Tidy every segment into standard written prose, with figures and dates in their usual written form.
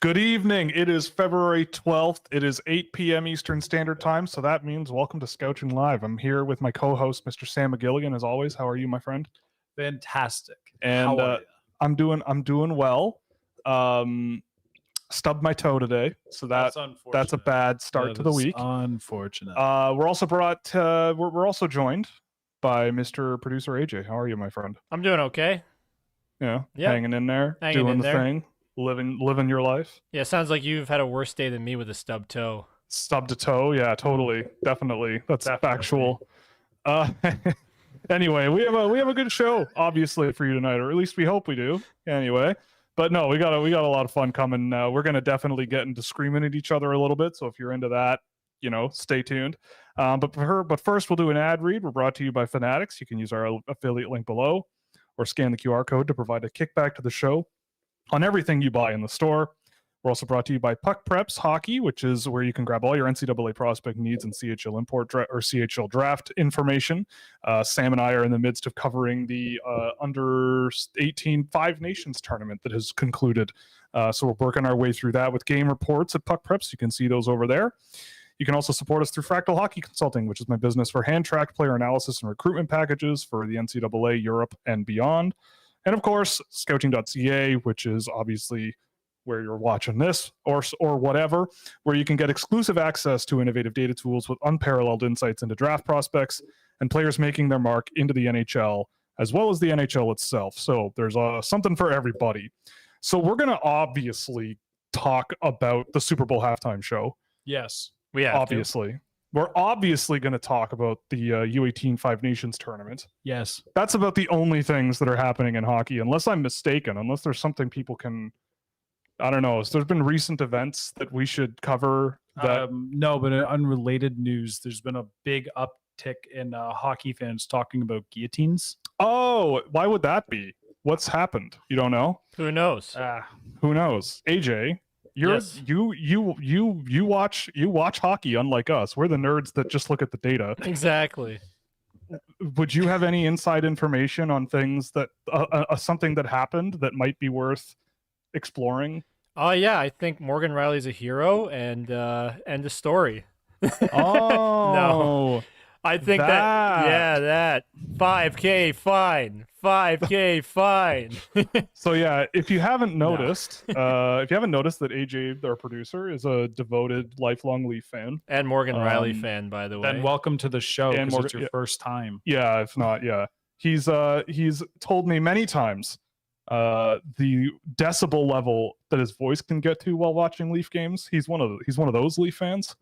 Good evening. It is February 12th. It is 8 p.m. Eastern Standard Time, so that means welcome to Scouching Live. I'm here with my co-host, Mr. Sam McGilligan, as always. How are you, my friend? Fantastic. And How are you? I'm doing well. Stubbed my toe today, so that's a bad start to the week. Unfortunate. We're also joined by Mr. Producer AJ. How are you, my friend? I'm doing okay. Yeah, Yep. hanging in there, Hanging doing in the there. thing, living your life. Yeah, sounds like you've had a worse day than me with a stub toe. Stubbed a toe, yeah, totally, definitely. That's factual. Anyway, we have a good show, obviously, for you tonight, or at least we hope we do. Anyway, but no, we got a lot of fun coming. We're gonna definitely get into screaming at each other a little bit. So if you're into that, stay tuned. But first, we'll do an ad read. We're brought to you by Fanatics. You can use our affiliate link below, or scan the QR code to provide a kickback to the show on everything you buy in the store. We're also brought to you by Puck Preps Hockey, which is where you can grab all your NCAA prospect needs and CHL import or CHL draft information. Sam and I are in the midst of covering the under 18 Five Nations tournament that has concluded. So we're working our way through that with game reports at Puck Preps. You can see those over there. You can also support us through Fractal Hockey Consulting, which is my business for hand-tracked player analysis and recruitment packages for the NCAA, Europe, and beyond. And of course, Scouching.ca, which is obviously where you're watching this or whatever, where you can get exclusive access to innovative data tools with unparalleled insights into draft prospects and players making their mark into the NHL, as well as the NHL itself. So there's something for everybody. So we're going to obviously talk about the Super Bowl halftime show. Yes. We have obviously. We're obviously going to talk about the U18 Five Nations tournament. Yes. That's about the only things that are happening in hockey, unless I'm mistaken, unless there's something people can... I don't know. There's been recent events that we should cover. No, but in unrelated news, there's been a big uptick in hockey fans talking about guillotines. Oh, why would that be? What's happened? You don't know? Who knows? Who knows? AJ, Yes. you watch hockey unlike us. We're the nerds that just look at the data. Exactly. Would you have any inside information on things that something that happened that might be worth exploring? Oh yeah, I think Morgan Rielly's a hero and a story. Oh no. I think that 5K fine. 5K fine. So yeah, if you haven't noticed, that AJ, our producer, is a devoted lifelong Leaf fan. And Morgan Rielly fan, by the way. Then welcome to the show, and because it's your first time. Yeah, if not, yeah. He's told me many times the decibel level that his voice can get to while watching Leaf games. He's one of those Leaf fans.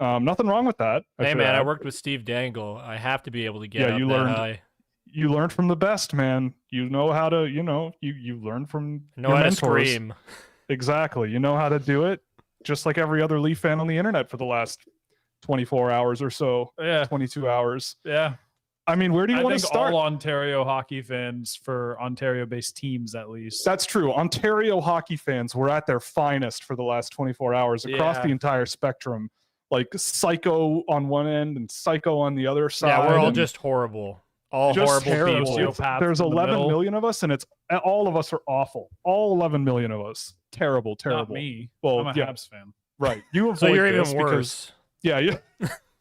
Nothing wrong with that. Hey man, I worked with Steve Dangle. I have to be able to get up that high. You learned from the best, man. You know how to, you learn from your how mentors. to scream. Exactly. You know how to do it, just like every other Leaf fan on the internet for the last 24 hours or so. Yeah. 22 hours. Yeah. I mean, where do you want to start? All Ontario hockey fans, for Ontario-based teams at least. That's true. Ontario hockey fans were at their finest for the last 24 hours across the entire spectrum. Like psycho on one end and psycho on the other side. Yeah, we're all just horrible. All just horrible people. There's 11 million of us, and it's all of us are awful. All 11 million of us. Terrible. Not me. Well, I'm a Habs fan. Right. You so you're even Because, worse.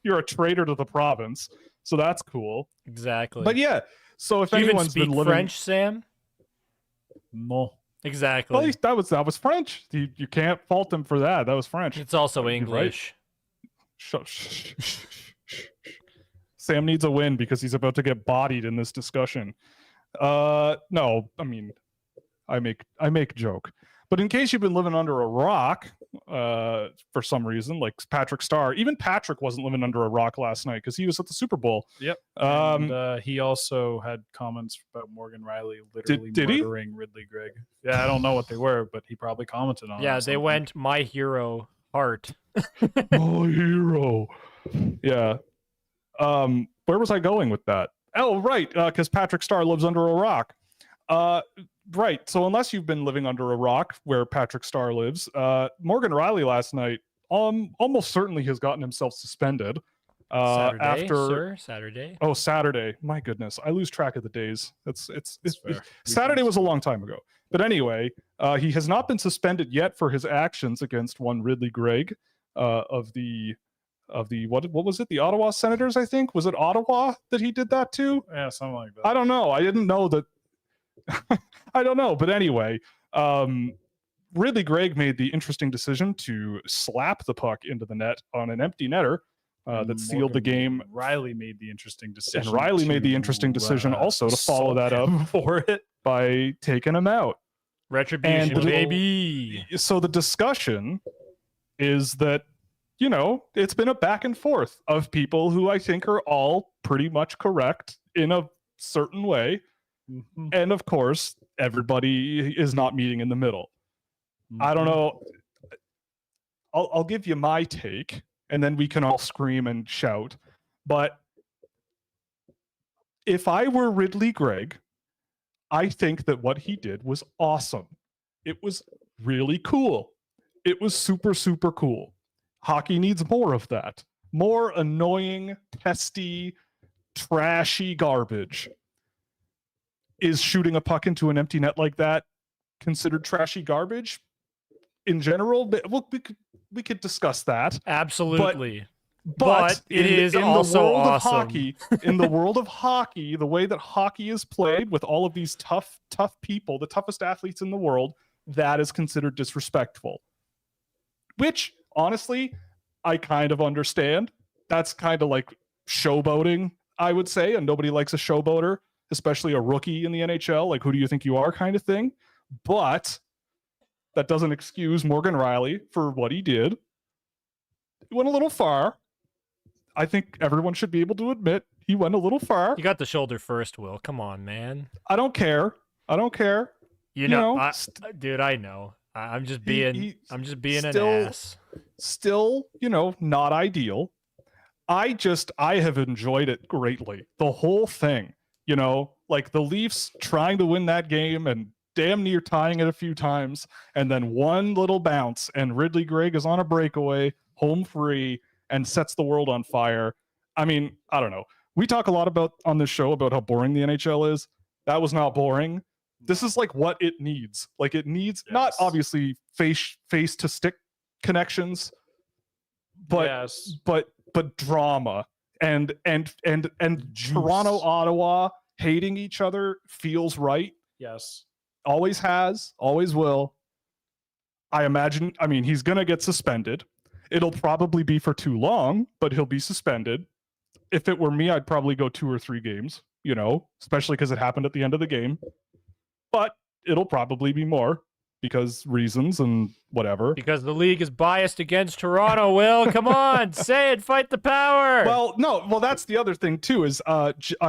you're a traitor to the province. So that's cool. Exactly. But yeah, so if Do you anyone's even speak been living... French, Sam? No. Exactly. Well, that was French. You can't fault him for that. That was French. It's also English. Right. Sam needs a win because he's about to get bodied in this discussion. No, I mean, I make joke. But in case you've been living under a rock for some reason, like Patrick Starr, even Patrick wasn't living under a rock last night because he was at the Super Bowl. Yep. And he also had comments about Morgan Rielly literally murdering Ridley Gregg. Yeah, I don't know what they were, but he probably commented on it. Yeah, they went my hero heart. My hero. Yeah. Where was I going with that? Oh, right. Because Patrick Starr lives under a rock. Right. So unless you've been living under a rock where Patrick Starr lives, Morgan Rielly last night almost certainly has gotten himself suspended. Saturday. Oh, Saturday. My goodness. I lose track of the days. Saturday was a long time ago. But anyway, he has not been suspended yet for his actions against one Ridley Gregg of the what was it? The Ottawa Senators, I think. Was it Ottawa that he did that to? Yeah, something like that. I don't know. I didn't know that. I don't know. But anyway, Ridley Gregg made the interesting decision to slap the puck into the net on an empty netter that sealed the game. Rielly made the interesting decision. And Rielly made the interesting decision also to follow that up for it by taking him out. Retribution, And baby. So the discussion is that, you know, it's been a back and forth of people who I think are all pretty much correct in a certain way. Mm-hmm. And of course, everybody is not meeting in the middle. Mm-hmm. I don't know. I'll give you my take, and then we can all scream and shout. But if I were Ridley Gregg, I think that what he did was awesome. It was really cool. It was super, super cool. Hockey needs more of that. More annoying, pesty, trashy garbage. Is shooting a puck into an empty net like that considered trashy garbage in general? Well, we could discuss that. Absolutely. But it is in also the world awesome. of hockey, in the world of hockey, the way that hockey is played with all of these tough people, the toughest athletes in the world, that is considered disrespectful. Which, honestly, I kind of understand. That's kind of like showboating, I would say, and nobody likes a showboater, especially a rookie in the NHL. Like, who do you think you are kind of thing. But that doesn't excuse Morgan Rielly for what he did. He went a little far. I think everyone should be able to admit he went a little far. You got the shoulder first, Will. Come on, man. I don't care. You know, dude, I know. I'm just being an ass. Still, you know, not ideal. I have enjoyed it greatly. The whole thing, you know, like the Leafs trying to win that game and damn near tying it a few times, and then one little bounce, and Ridley Gregg is on a breakaway, home free, and sets the world on fire. I mean, I don't know. We talk a lot about on this show about how boring the NHL is. That was not boring. This is like what it needs. Like it needs not obviously face to stick connections, but but drama and Toronto, Ottawa hating each other feels right. Yes. Always has, always will. I mean, he's going to get suspended. It'll probably be for too long, but he'll be suspended. If it were me, I'd probably go 2 or 3 games, you know, especially because it happened at the end of the game. But it'll probably be more because reasons and whatever. Because the league is biased against Toronto, Will. Come on, say it, fight the power. Well, that's the other thing too, is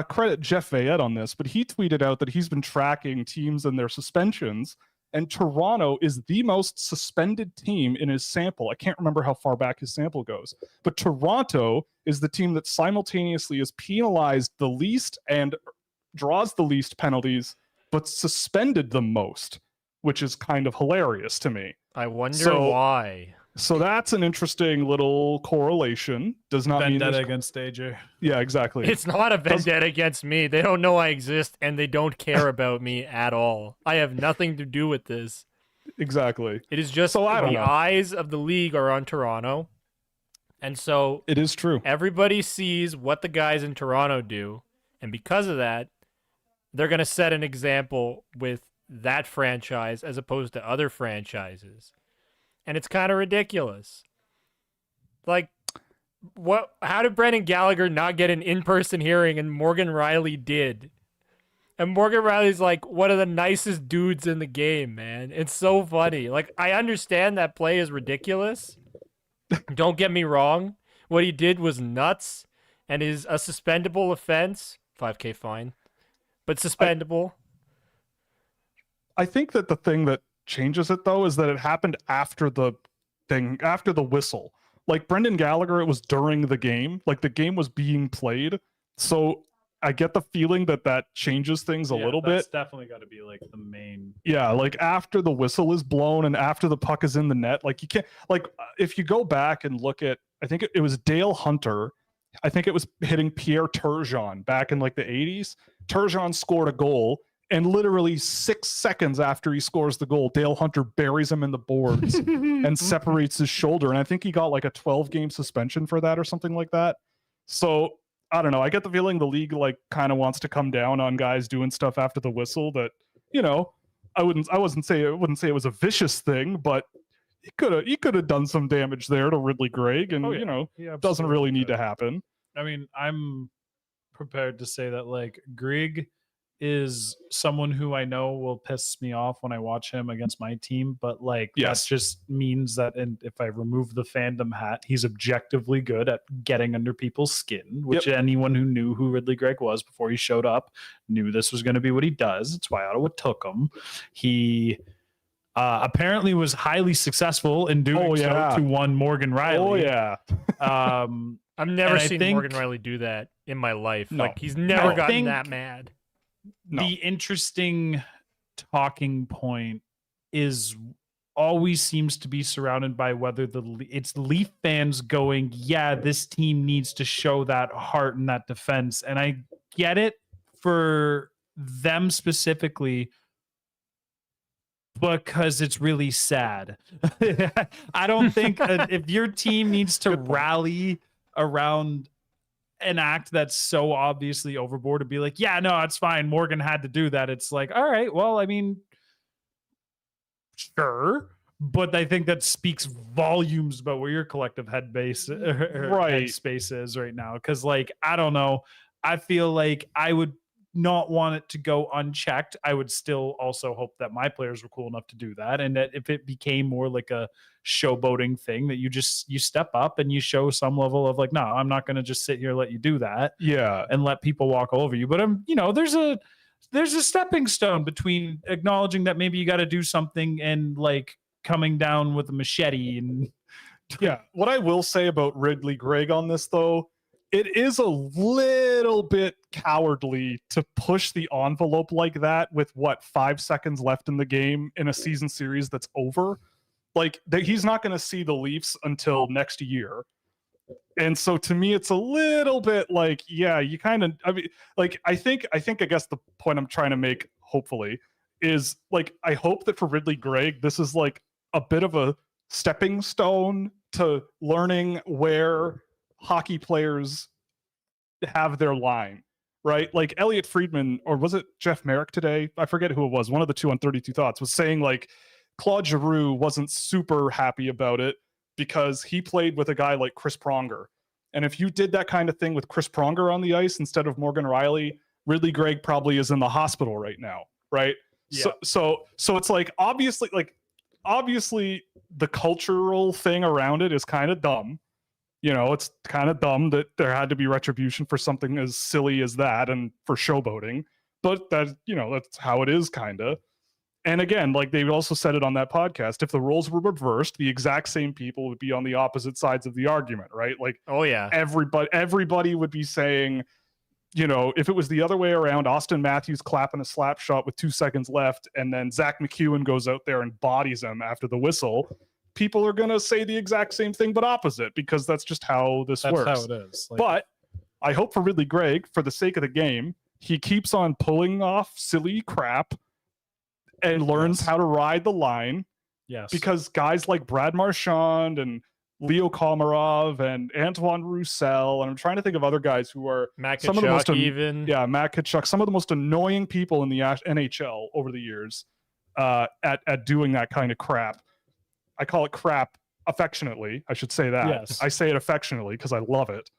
credit Jeff Vayette on this, but he tweeted out that he's been tracking teams and their suspensions, and Toronto is the most suspended team in his sample. I can't remember how far back his sample goes, but Toronto is the team that simultaneously is penalized the least and draws the least penalties, but suspended the most, which is kind of hilarious to me. I wonder why. So that's an interesting little correlation. Does not mean vendetta against AJ. Yeah, exactly. It's not a vendetta against me. They don't know I exist, and they don't care about me at all. I have nothing to do with this. Exactly. It is just the eyes of the league are on Toronto, and so it is true. Everybody sees what the guys in Toronto do, and because of that, they're going to set an example with that franchise as opposed to other franchises. And it's kind of ridiculous. Like, how did Brendan Gallagher not get an in-person hearing and Morgan Rielly did? And Morgan Rielly's like one of the nicest dudes in the game, man. It's so funny. Like, I understand that play is ridiculous. Don't get me wrong. What he did was nuts and is a suspendable offense. $5,000 fine. But suspendable. I think that the thing that changes it though is that it happened after the whistle. Like Brendan Gallagher, it was during the game. Like the game was being played. So I get the feeling that changes things a little bit. That's definitely got to be like the main. Yeah, like after the whistle is blown and after the puck is in the net, like you can't, like if you go back and look at, I think it was Dale Hunter. I think it was hitting Pierre Turgeon back in like the 80s. Turgeon scored a goal And literally 6 seconds after he scores the goal, Dale Hunter buries him in the boards and separates his shoulder. And I think he got like a 12-game suspension for that or something like that. So I don't know. I get the feeling the league like kind of wants to come down on guys doing stuff after the whistle that, you know, I wouldn't say it was a vicious thing, but he could have done some damage there to Ridley Gregg, and you know, doesn't really need to happen. I mean, I'm prepared to say that like Gregg is someone who I know will piss me off when I watch him against my team, but like that just means that, and if I remove the fandom hat, he's objectively good at getting under people's skin, which anyone who knew who Ridley Gregg was before he showed up knew this was going to be what he does. It's why Ottawa took him. He apparently was highly successful in doing so to one Morgan Rielly. I've never seen Morgan Rielly do that in my life. Like he's never gotten that mad. The interesting talking point is always seems to be surrounded by whether it's Leaf fans going, yeah, this team needs to show that heart and that defense. And I get it for them specifically, because it's really sad. I don't think if your team needs to rally around an act that's so obviously overboard to be like, yeah, no, it's fine, Morgan had to do that. It's like, all right, well, I mean, sure. But I think that speaks volumes about where your collective head space is right now. Because, like, I don't know. I feel like I would not want it to go unchecked. I would still also hope that my players were cool enough to do that, and that if it became more like a showboating thing, that you step up and you show some level of like, no, I'm not going to just sit here and let you do that, and let people walk all over you. But there's a stepping stone between acknowledging that maybe you got to do something and like coming down with a machete. And what I will say about Ridley Gregg on this though, it is a little bit cowardly to push the envelope like that with 5 seconds left in the game in a season series that's over. Like he's not going to see the Leafs until next year. And so to me, it's a little bit like, you kind of, I mean, like, I guess the point I'm trying to make, hopefully, is like, I hope that for Ridley Gregg, this is like a bit of a stepping stone to learning where hockey players have their line, right? Like Elliot Friedman, or was it Jeff Merrick today? I forget who it was. One of the two on 32 Thoughts was saying like Claude Giroux wasn't super happy about it because he played with a guy like Chris Pronger. And if you did that kind of thing with Chris Pronger on the ice instead of Morgan Rielly, Ridley Gregg probably is in the hospital right now, right? Yeah. So it's like obviously the cultural thing around it is kind of dumb. You know, it's kind of dumb that there had to be retribution for something as silly as that and for showboating. But that, that's how it is, kind of. And again, like they also said it on that podcast, if the roles were reversed, the exact same people would be on the opposite sides of the argument, right? Like, everybody would be saying, if it was the other way around, Austin Matthews clapping a slap shot with 2 seconds left, and then Zach McEwen goes out there and bodies him after the whistle, people are going to say the exact same thing, but opposite, because that's just how this works. That's how it is. But I hope for Ridley Gregg, for the sake of the game, he keeps on pulling off silly crap and learns how to ride the line. Yes. Because guys like Brad Marchand and Leo Komarov and Antoine Roussel, and I'm trying to think of other guys who are Matt some of the most Matt Tkachuk, some of the most annoying people in the NHL over the years at doing that kind of crap. I call it crap affectionately. I should say that. Yes. I say it affectionately because I love it.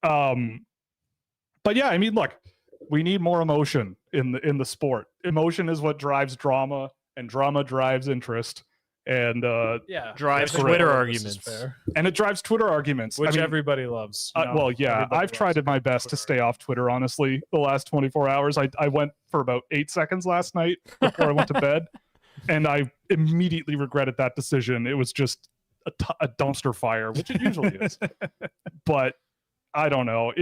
But yeah, I mean, look, we need more emotion in the sport. Emotion is what drives drama, and drama drives interest, and drives Twitter arguments. And it drives Twitter arguments, which everybody loves. I've tried my best to stay off Twitter. Honestly, the last 24 hours, I went for about 8 seconds last night before I went to bed. And I immediately regretted that decision. It was just a dumpster fire, which it usually is. But I don't know.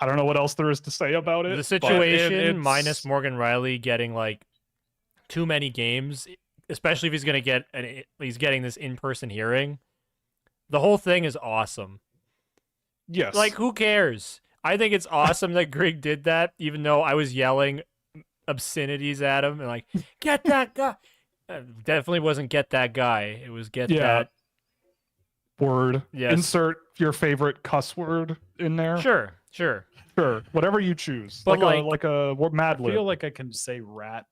I don't know what else there is to say about it. The situation minus Morgan Rielly getting like too many games, especially if he's going to he's getting this in-person hearing. The whole thing is awesome. Yes. Like, who cares? I think it's awesome that Greg did that, even though I was yelling obscenities at him and like, get that guy. Definitely wasn't get that guy. It was get that word. Yes. Insert your favorite cuss word in there. Sure. Sure. Whatever you choose. But like a Mad I Lib. feel like I can say rat.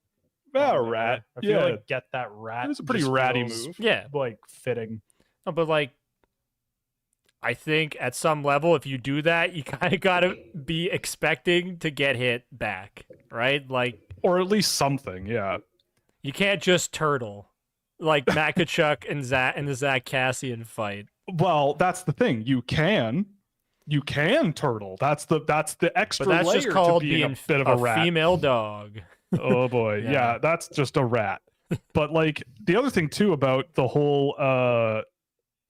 Yeah, rat. I feel like get that rat. It was a pretty just ratty feels, move. Yeah. Like fitting. No, but like, I think at some level, if you do that, you kind of got to be expecting to get hit back, right? Like, or at least something. Yeah. You can't just turtle like Makachuk and the Zach Cassian fight. Well, that's the thing. You can turtle. That's the extra but that's layer just called to being being a bit of a rat. Female dog. Oh boy. Yeah, that's just a rat. But like the other thing too about the whole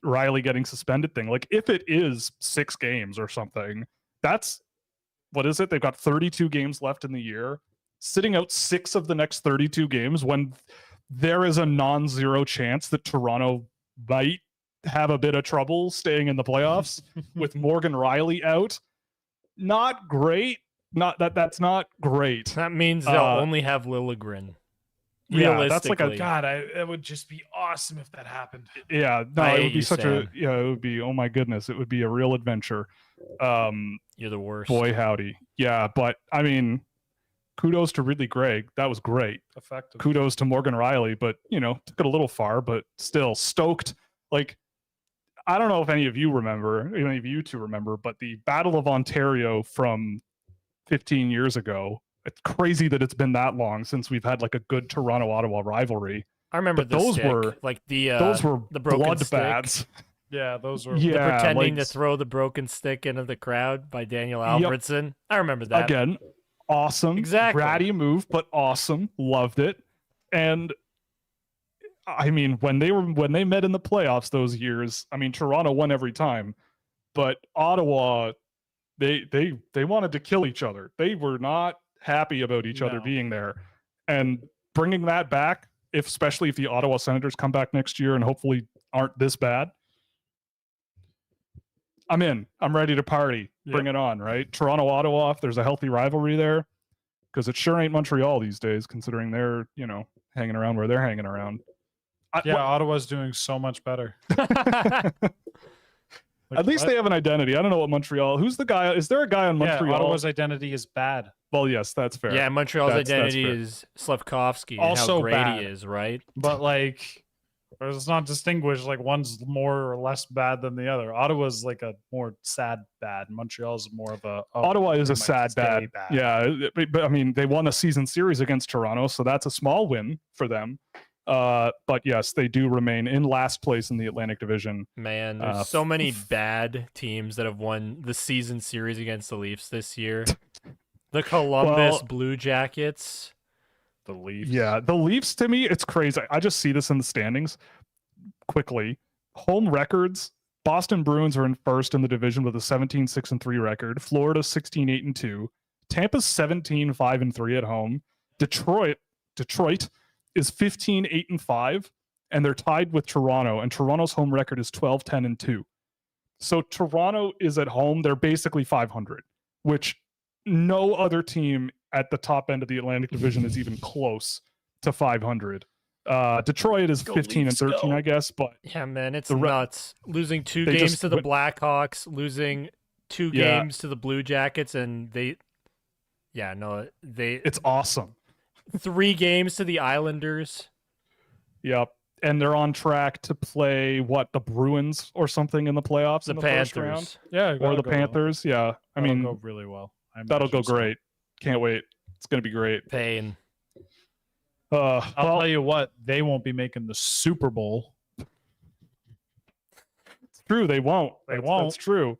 Rielly getting suspended thing, like if it is 6 games or something, that's what is it? They've got 32 games left in the year. Sitting out 6 of the next 32 games when there is a non-zero chance that Toronto might have a bit of trouble staying in the playoffs with Morgan Rielly out. Not great. That's not great. That means they'll only have Liljegren. Yeah, that's like a God. It would just be awesome if that happened. Yeah, no, I it hate would be you, such Sam. it would be, oh my goodness, it would be a real adventure. You're the worst. Boy howdy. Yeah, but I mean, kudos to Ridley Gregg. That was great. Effective. Kudos to Morgan Rielly, but took it a little far, but still stoked. Like, I don't know if any of you remember, any of you two remember, but the Battle of Ontario from 15 years ago. It's crazy that it's been that long since we've had like a good Toronto-Ottawa rivalry. I remember But the those stick, were like the broken bloodbaths. stick. Yeah, those were. Yeah, Pretending like, to throw the broken stick into the crowd by Daniel Albertson. I remember that. Again, awesome. Exactly. Ratty move, but awesome. Loved it. And I mean, when they met in the playoffs those years, I mean, Toronto won every time, but Ottawa, they wanted to kill each other. They were not happy about each other being there, and bringing that back, especially if the Ottawa Senators come back next year and hopefully aren't this bad. I'm in. I'm ready to party. Bring it on, right? Toronto, Ottawa, if there's a healthy rivalry there, because it sure ain't Montreal these days, considering they're, hanging around where they're hanging around. Ottawa's doing so much better. At least they have an identity. I don't know what Montreal. Who's the guy? Is there a guy on Montreal? Ottawa's identity is bad. Well, yes, that's fair. Yeah, Montreal's identity fair. is Slavkovsky. Also and how great bad. he is, right? But like, it's not distinguished. Like one's more or less bad than the other. Ottawa's like a more sad bad. Montreal's more of a. Ottawa is a sad bad. Yeah, but I mean, they won a season series against Toronto, so that's a small win for them. But yes, they do remain in last place in the Atlantic Division. Man, there's so many bad teams that have won the season series against the Leafs this year. The Columbus Blue Jackets. The Leafs. Yeah, the Leafs, to me, it's crazy. I just see this in the standings quickly. Home records, Boston Bruins are in first in the division with a 17-6-3 record. Florida 16-8-2. Tampa's 17-5-3 at home. Detroit is 15-8-5, and they're tied with Toronto, and Toronto's home record is 12-10-2. So Toronto is at home. They're basically 500, which no other team at the top end of the Atlantic Division is even close to 500. Detroit is 15-13, I guess, but yeah, man, it's nuts. Losing 2 games to the Blackhawks, losing 2 games to the Blue Jackets, and it's awesome. 3 games to the Islanders. Yep. And they're on track to play the Bruins or something in the playoffs, The in the Panthers. first round. Yeah, Or the Panthers. Yeah. I mean, go really well. That'll go great. Can't wait. It's going to be great. Pain. I'll tell you what, they won't be making the Super Bowl. It's true. They won't. That's true.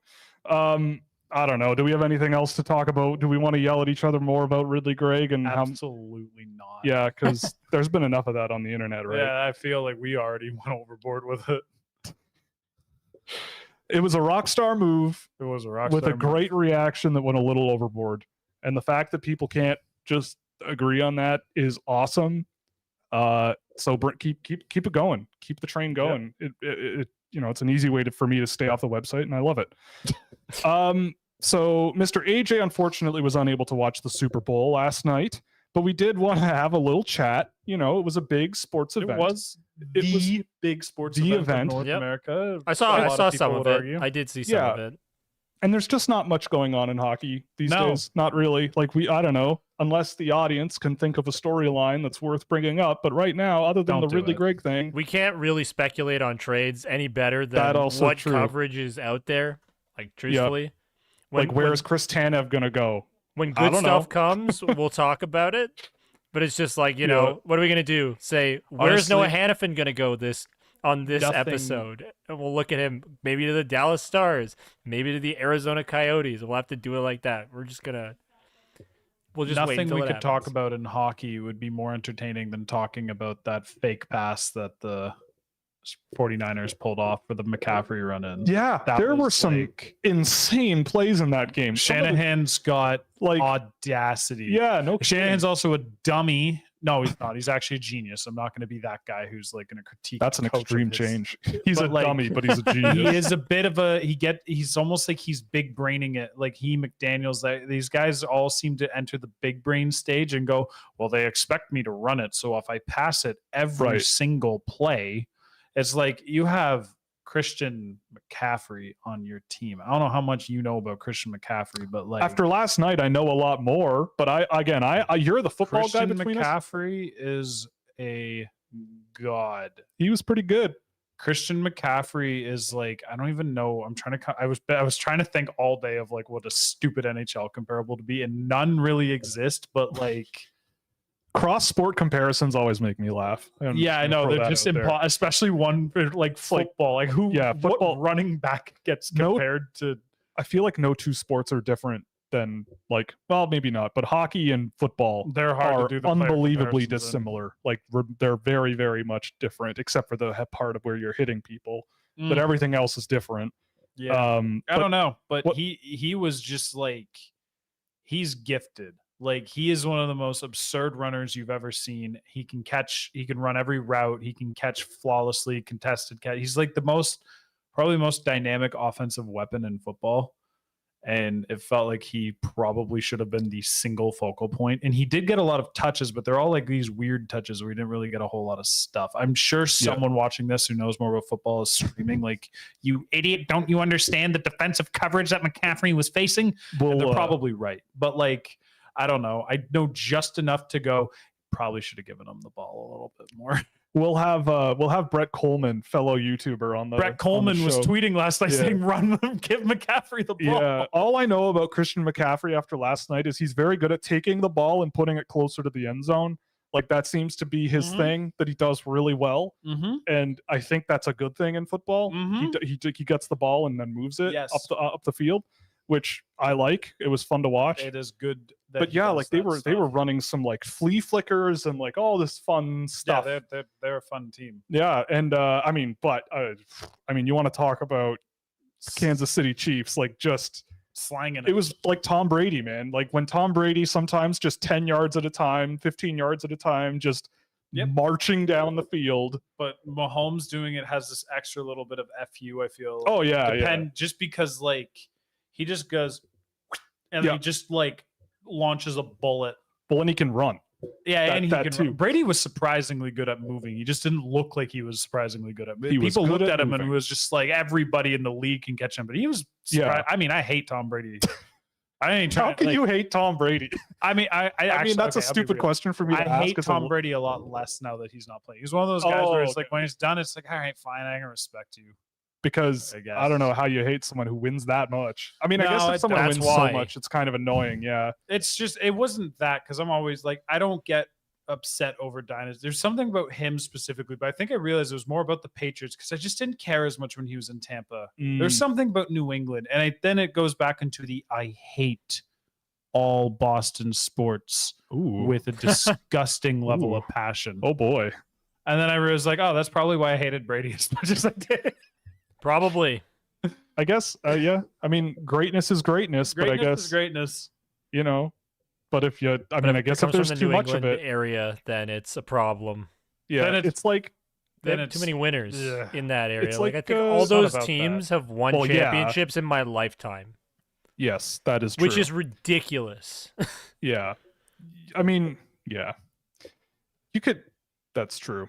I don't know. Do we have anything else to talk about? Do we want to yell at each other more about Ridley Gregg and Absolutely not. Yeah, because there's been enough of that on the internet, right? Yeah, I feel like we already went overboard with it. It was a rock star move. It was a rock with star a great reaction that went a little overboard, and the fact that people can't just agree on that is awesome. So keep it going. Keep the train going. Yep. It it's an easy way for me to stay off the website, and I love it. So Mr. AJ unfortunately was unable to watch the Super Bowl last night, but we did want to have a little chat. You know, it was a big sports event. It was big sports the event in event. North Yep. America. I A saw lot of some people of would it. argue. I did see some of it. And there's just not much going on in hockey these days. Not really. Like I don't know, unless the audience can think of a storyline that's worth bringing up. But right now, other than the Ridley Gregg thing, We can't really speculate on trades any better than what coverage is out there. Like, truthfully. Like, where's Chris Tanev going to go? When good stuff comes, we'll talk about it. But it's just like, you know, what are we going to do? Say, where's Noah Hannafin going to go on this episode? And we'll look at him maybe to the Dallas Stars, maybe to the Arizona Coyotes. We'll have to do it like that. We'll just wait Nothing until we it could talk happens. about in hockey would be more entertaining than talking about that fake pass that the 49ers pulled off for the McCaffrey run-in. Yeah, there were some insane plays in that game. Shanahan's got audacity. Yeah, no. Shanahan's also a dummy. No, he's not. He's actually a genius. I'm not going to be that guy who's like going to critique. That's an extreme change. He's a dummy, but he's a genius. He is a bit of a he's almost like he's big braining it. Like McDaniels, these guys all seem to enter the big brain stage and go, well, they expect me to run it. So if I pass it every single play, it's like you have Christian McCaffrey on your team. I don't know how much you know about Christian McCaffrey, but like after last night, I know a lot more. But you're the football Christian guy between McCaffrey is a god. He was pretty good. Christian McCaffrey is like, I don't even know. I was trying to think all day of like what a stupid NHL comparable to be, and none really exist. But like cross sport comparisons always make me laugh. Yeah, I know they're just especially one for like football. Like who? Yeah, football. What running back gets compared to? I feel like no two sports are different than maybe not, but hockey and football they're hard to do. Unbelievably dissimilar. Like they're very, very much different, except for the part of where you're hitting people. But everything else is different. Yeah, I don't know, but he was just like he's gifted. Like he is one of the most absurd runners you've ever seen. He can run every route. He can catch flawlessly, contested catch. He's like probably most dynamic offensive weapon in football. And it felt like he probably should have been the single focal point. And he did get a lot of touches, but they're all like these weird touches where he didn't really get a whole lot of stuff. I'm sure someone watching this who knows more about football is screaming like, you idiot, don't you understand the defensive coverage that McCaffrey was facing? And they're probably right. But like, I don't know. I know just enough to go, probably should have given him the ball a little bit more. We'll have Brett Coleman, fellow YouTuber, on the Brett Coleman was tweeting last night saying, "Run, give McCaffrey the ball." Yeah, all I know about Christian McCaffrey after last night is he's very good at taking the ball and putting it closer to the end zone. Like that seems to be his thing that he does really well, and I think that's a good thing in football. He gets the ball and then moves it up the field, which I like. It was fun to watch. It is good. But yeah, like they were running some like flea flickers and like all this fun stuff. Yeah, they're a fun team. Yeah, and you want to talk about Kansas City Chiefs, like just slanging it. It was like Tom Brady, man. Like when Tom Brady sometimes just 10 yards at a time, 15 yards at a time, just marching down the field. But Mahomes doing it has this extra little bit of FU, I feel. Oh yeah, just because like he just goes and he just like launches a bullet. But when he can run. Yeah, and he can run. Brady was surprisingly good at moving. He just didn't look like he was surprisingly good at moving. People looked at him and it was just like everybody in the league can catch him. But he was I mean, I hate Tom Brady. How can you hate Tom Brady? I mean, I mean that's a stupid question for me to ask. I hate Tom Brady a lot less now that he's not playing. He's one of those guys where it's like when he's done, it's like, all right, fine, I can respect you. Because I don't know how you hate someone who wins that much. I mean, I guess if someone wins so much, it's kind of annoying. Yeah. It's just, it wasn't that because I'm always like, I don't get upset over dynasty. There's something about him specifically, but I think I realized it was more about the Patriots because I just didn't care as much when he was in Tampa. There's something about New England. And then it goes back into I hate all Boston sports with a disgusting level of passion. Oh boy. And then I was like, oh, that's probably why I hated Brady as much as I did. Probably. I guess, yeah. I mean, greatness is greatness, but I guess is greatness. You know, but if you, I guess if there's too much of it, area, then it's a problem. Yeah, it's like they have too many winners in that area. It's like I think all those teams have won championships in my lifetime. Yes, that is true. which is ridiculous. Yeah. I mean, yeah. You could. That's true.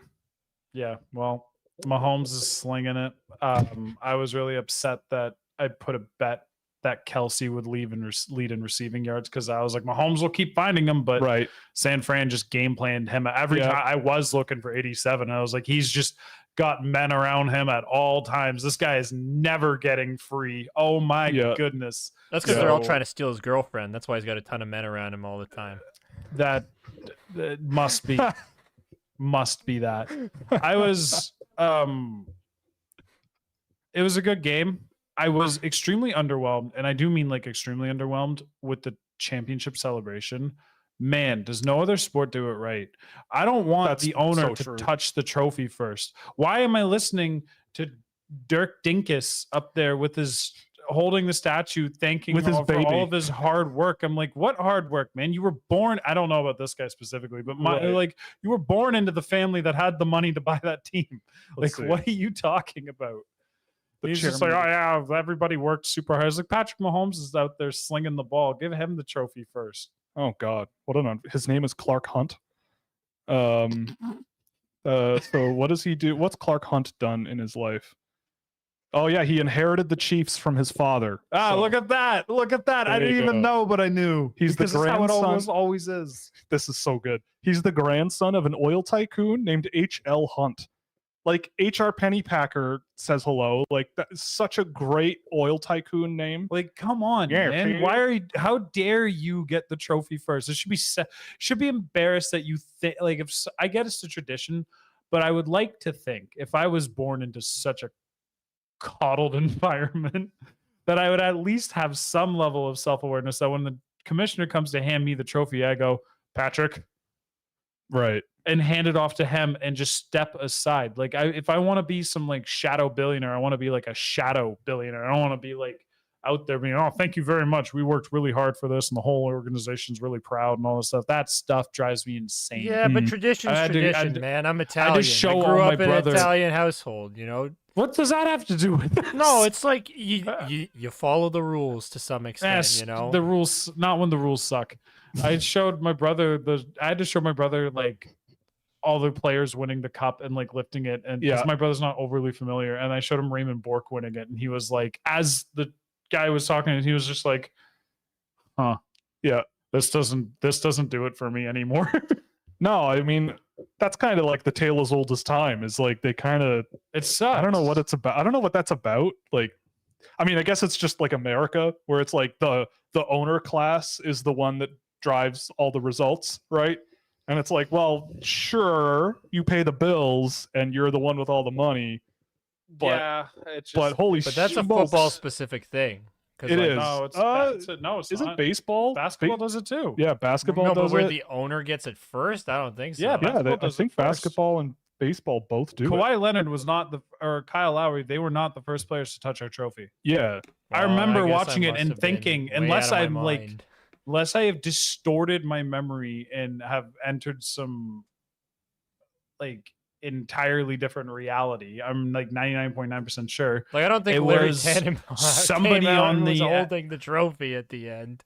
Yeah, well, Mahomes is slinging it. I was really upset that I put a bet that Kelsey would lead in receiving yards because I was like, Mahomes will keep finding him, but Right. San Fran just game planned him every time. I was looking for 87. I was like, he's just got men around him at all times. This guy is never getting free. Oh my goodness. That's because they're all trying to steal his girlfriend. That's why he's got a ton of men around him all the time. That must be that. I was it was a good game. I was extremely underwhelmed, and I do mean like extremely underwhelmed with the championship celebration. Man, does no other sport do it right? I don't want the owner to touch the trophy first. Why am I listening to Dirk Dinkus up there with his holding the statue, thanking with his for all of his hard work? I'm like, what hard work, man? You were born. I don't know about this guy specifically, but like you were born into the family that had the money to buy that team. What are you talking about? He's just like, oh yeah, everybody worked super hard. I was like, Patrick Mahomes is out there slinging the ball. Give him the trophy first. Oh God, his name is Clark Hunt. So what does he do? What's Clark Hunt done in his life? Oh yeah, he inherited the Chiefs from his father. Look at that! Look at that! I didn't even know, but I knew. He's the grandson. How it always is. This is so good. He's the grandson of an oil tycoon named H.L. Hunt. Like H.R. Pennypacker says hello. Like that is such a great oil tycoon name. Like, come on, man. Why are you? How dare you get the trophy first? It should be embarrassed that you think. Like, if I get it's a tradition, but I would like to think if I was born into such a coddled environment that I would at least have some level of self-awareness that when the commissioner comes to hand me the trophy, I go, Patrick, right, and hand it off to him and just step aside. Like if I want to be some like shadow billionaire, I want to be like a shadow billionaire. I don't want to be like out there being, oh, thank you very much. We worked really hard for this and the whole organization's really proud and all this stuff. That stuff drives me insane. Yeah, but tradition's tradition, man. I'm Italian. I just show I grew all up my in brother. an Italian household, you know? What does that have to do with this? No, it's like you follow the rules to some extent, you know? The rules, not when the rules suck. I had to show my brother like all the players winning the cup and like lifting it, and because my brother's not overly familiar, and I showed him Raymond Bork winning it, and he was like, as the guy was talking, and he was just like, huh, yeah, this doesn't do it for me anymore. No, I mean, that's kind of like the tale as old as time. Is like they kind of, it sucks. I don't know what it's about. I don't know what that's about. Like, I mean, I guess it's just like America, where it's like the owner class is the one that drives all the results, right? And it's like, well, sure, you pay the bills and you're the one with all the money. But, yeah, it's just, but that's a football specific thing. It is. No, it's is not. it baseball? Basketball does it too. Yeah, basketball no, does but where it. the owner gets it first? I don't think so. Yeah, I think basketball and baseball both do. Kawhi Leonard was not or Kyle Lowry. They were not the first players to touch our trophy. Yeah, I remember watching it and thinking, unless I have distorted my memory and have entered some like entirely different reality. I'm like 99.9% sure. Like I don't think it Larry was somebody on the holding the trophy at the end.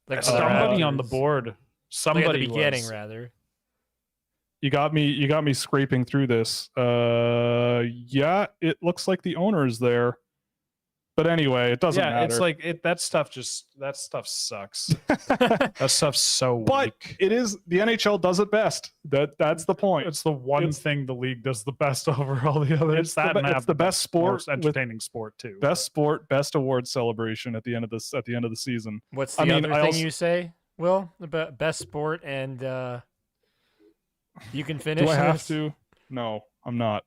Like somebody on the board. Somebody like at the beginning, was. rather. You got me scraping through this. Yeah, it looks like the owner is there. But anyway, it doesn't matter. It's like that stuff sucks. That stuff's so but weak. It is the NHL does it best. That's the point. It's the one thing the league does the best over all the others. It's the best sport, most entertaining sport too. Best sport, best award celebration at the end of the season. What's the other thing you say, Will? About best sport and you can finish. Do I have to? No, I'm not.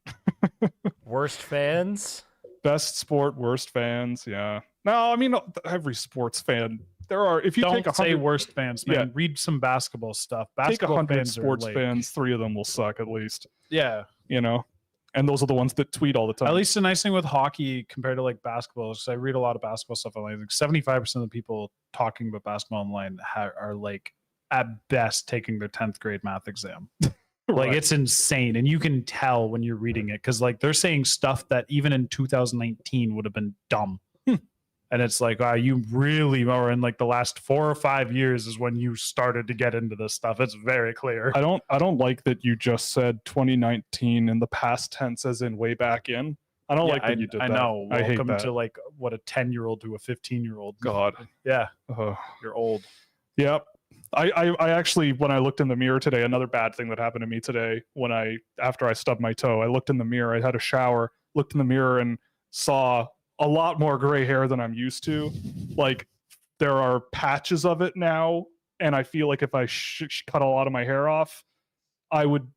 Worst fans? Best sport, worst fans. Yeah. No, I mean every sports fan. There are. If you don't take 100, say worst fans, man. Read some basketball stuff. Basketball take 100 fans sports are fans. 3 of them will suck at least. Yeah. You know, and those are the ones that tweet all the time. At least the nice thing with hockey compared to like basketball is I read a lot of basketball stuff online. Like 75% of the people talking about basketball online are like at best taking their 10th grade math exam. Like it's insane, and you can tell when you're reading it because like they're saying stuff that even in 2019 would have been dumb. And it's like, you really are in like the last 4 or 5 years is when you started to get into this stuff. It's very clear. I don't like that you just said 2019 in the past tense as in way back in. I don't like that you did that. I know. I hate Welcome that. to like what a 10-year-old to a 15-year-old. God. Yeah. Uh, You're old. Yep. I actually, when I looked in the mirror today, another bad thing that happened to me today, after I stubbed my toe, I looked in the mirror, I had a shower, looked in the mirror and saw a lot more gray hair than I'm used to. Like there are patches of it now. And I feel like if I cut a lot of my hair off, I would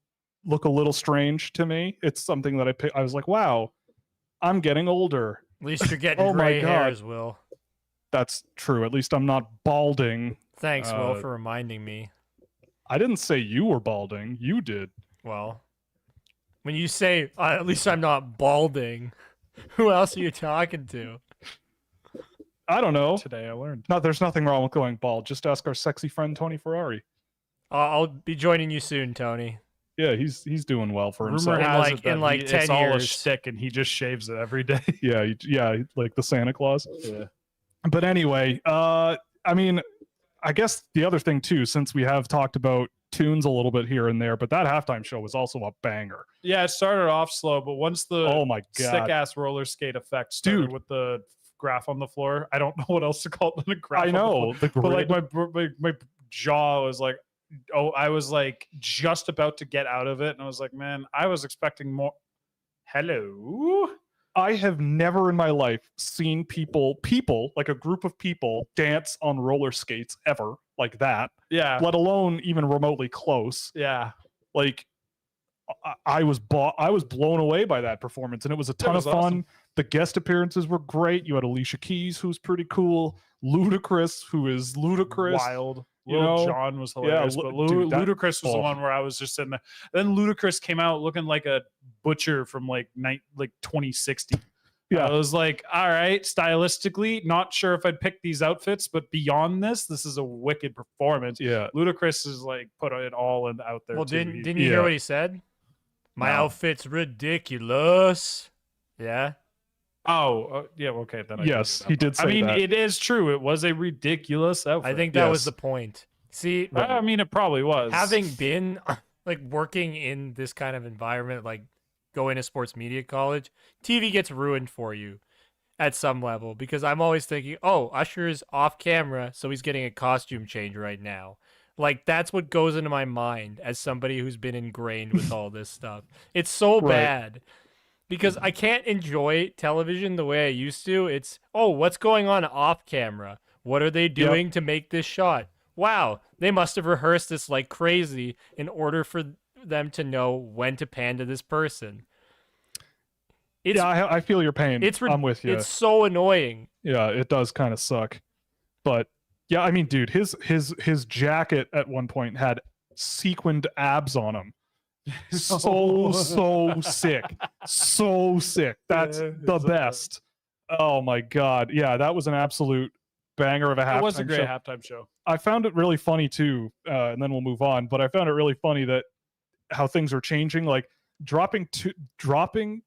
look a little strange to me. It's something that I was like, wow, I'm getting older. At least you're getting Oh my gray God. hairs, Will. That's true. At least I'm not balding. Thanks, Will, for reminding me. I didn't say you were balding. You did. Well, when you say, at least I'm not balding, who else are you talking to? I don't know. Today I learned. No, there's nothing wrong with going bald. Just ask our sexy friend Tony Ferrari. I'll be joining you soon, Tony. Yeah, he's doing well for himself. Rumor has like- it that in like 10 it's all a years. shtick and he just shaves it every day. Yeah, like the Santa Claus. Yeah. But anyway, I mean, I guess the other thing too, since we have talked about tunes a little bit here and there, but that halftime show was also a banger. Yeah, it started off slow, but once the Oh my God. sick ass roller skate effect started Dude. with the graph on the floor, I don't know what else to call it than a graph. I on the know. floor. The But like grid. my jaw was like, I was like just about to get out of it, and I was like, man, I was expecting more. Hello. I have never in my life seen people like a group of people dance on roller skates ever like that, Yeah. let alone even remotely close. Yeah. Like I was blown away by that performance, and it was a ton was of fun. awesome. The guest appearances were great. You had Alicia Keys, who's pretty cool. Ludacris, who is ludicrous. Wild. You Lil know? Jon was hilarious, Yeah, but dude, that- Ludacris was the one where I was just sitting there. Then Ludacris came out looking like a butcher from like 2060. Yeah. I was like, all right, stylistically, not sure if I'd pick these outfits, but beyond this is a wicked performance. Yeah. Ludacris is like put it all out there. Well, too. didn't you hear what he said? My No. outfit's ridiculous. Yeah. Yeah, okay. Then Yes, he did say I mean, that. it is true. It was a ridiculous outfit. I think that was Yes. the point. See, I mean, it probably was. having been like working in this kind of environment, like going to sports media college, TV gets ruined for you at some level because I'm always thinking, oh, Usher's off camera, so he's getting a costume change right now. Like that's what goes into my mind as somebody who's been ingrained with all this stuff. It's so Right. bad because I can't enjoy television the way I used to. It's, oh, what's going on off camera? What are they doing to make this shot? Wow, they must have rehearsed this like crazy in order for them to know when to pan to this person. It's, Yeah, I feel your pain. I'm with you. It's so annoying. Yeah, it does kind of suck. But yeah, I mean, dude, his jacket at one point had sequined abs on him. So sick. So sick. That's Yeah, the it's best. Oh my God. Yeah, that was an absolute banger of a halftime It was a great show. halftime show. I found it really funny too, and then we'll move on. But I found it really funny that how things are changing. Like dropping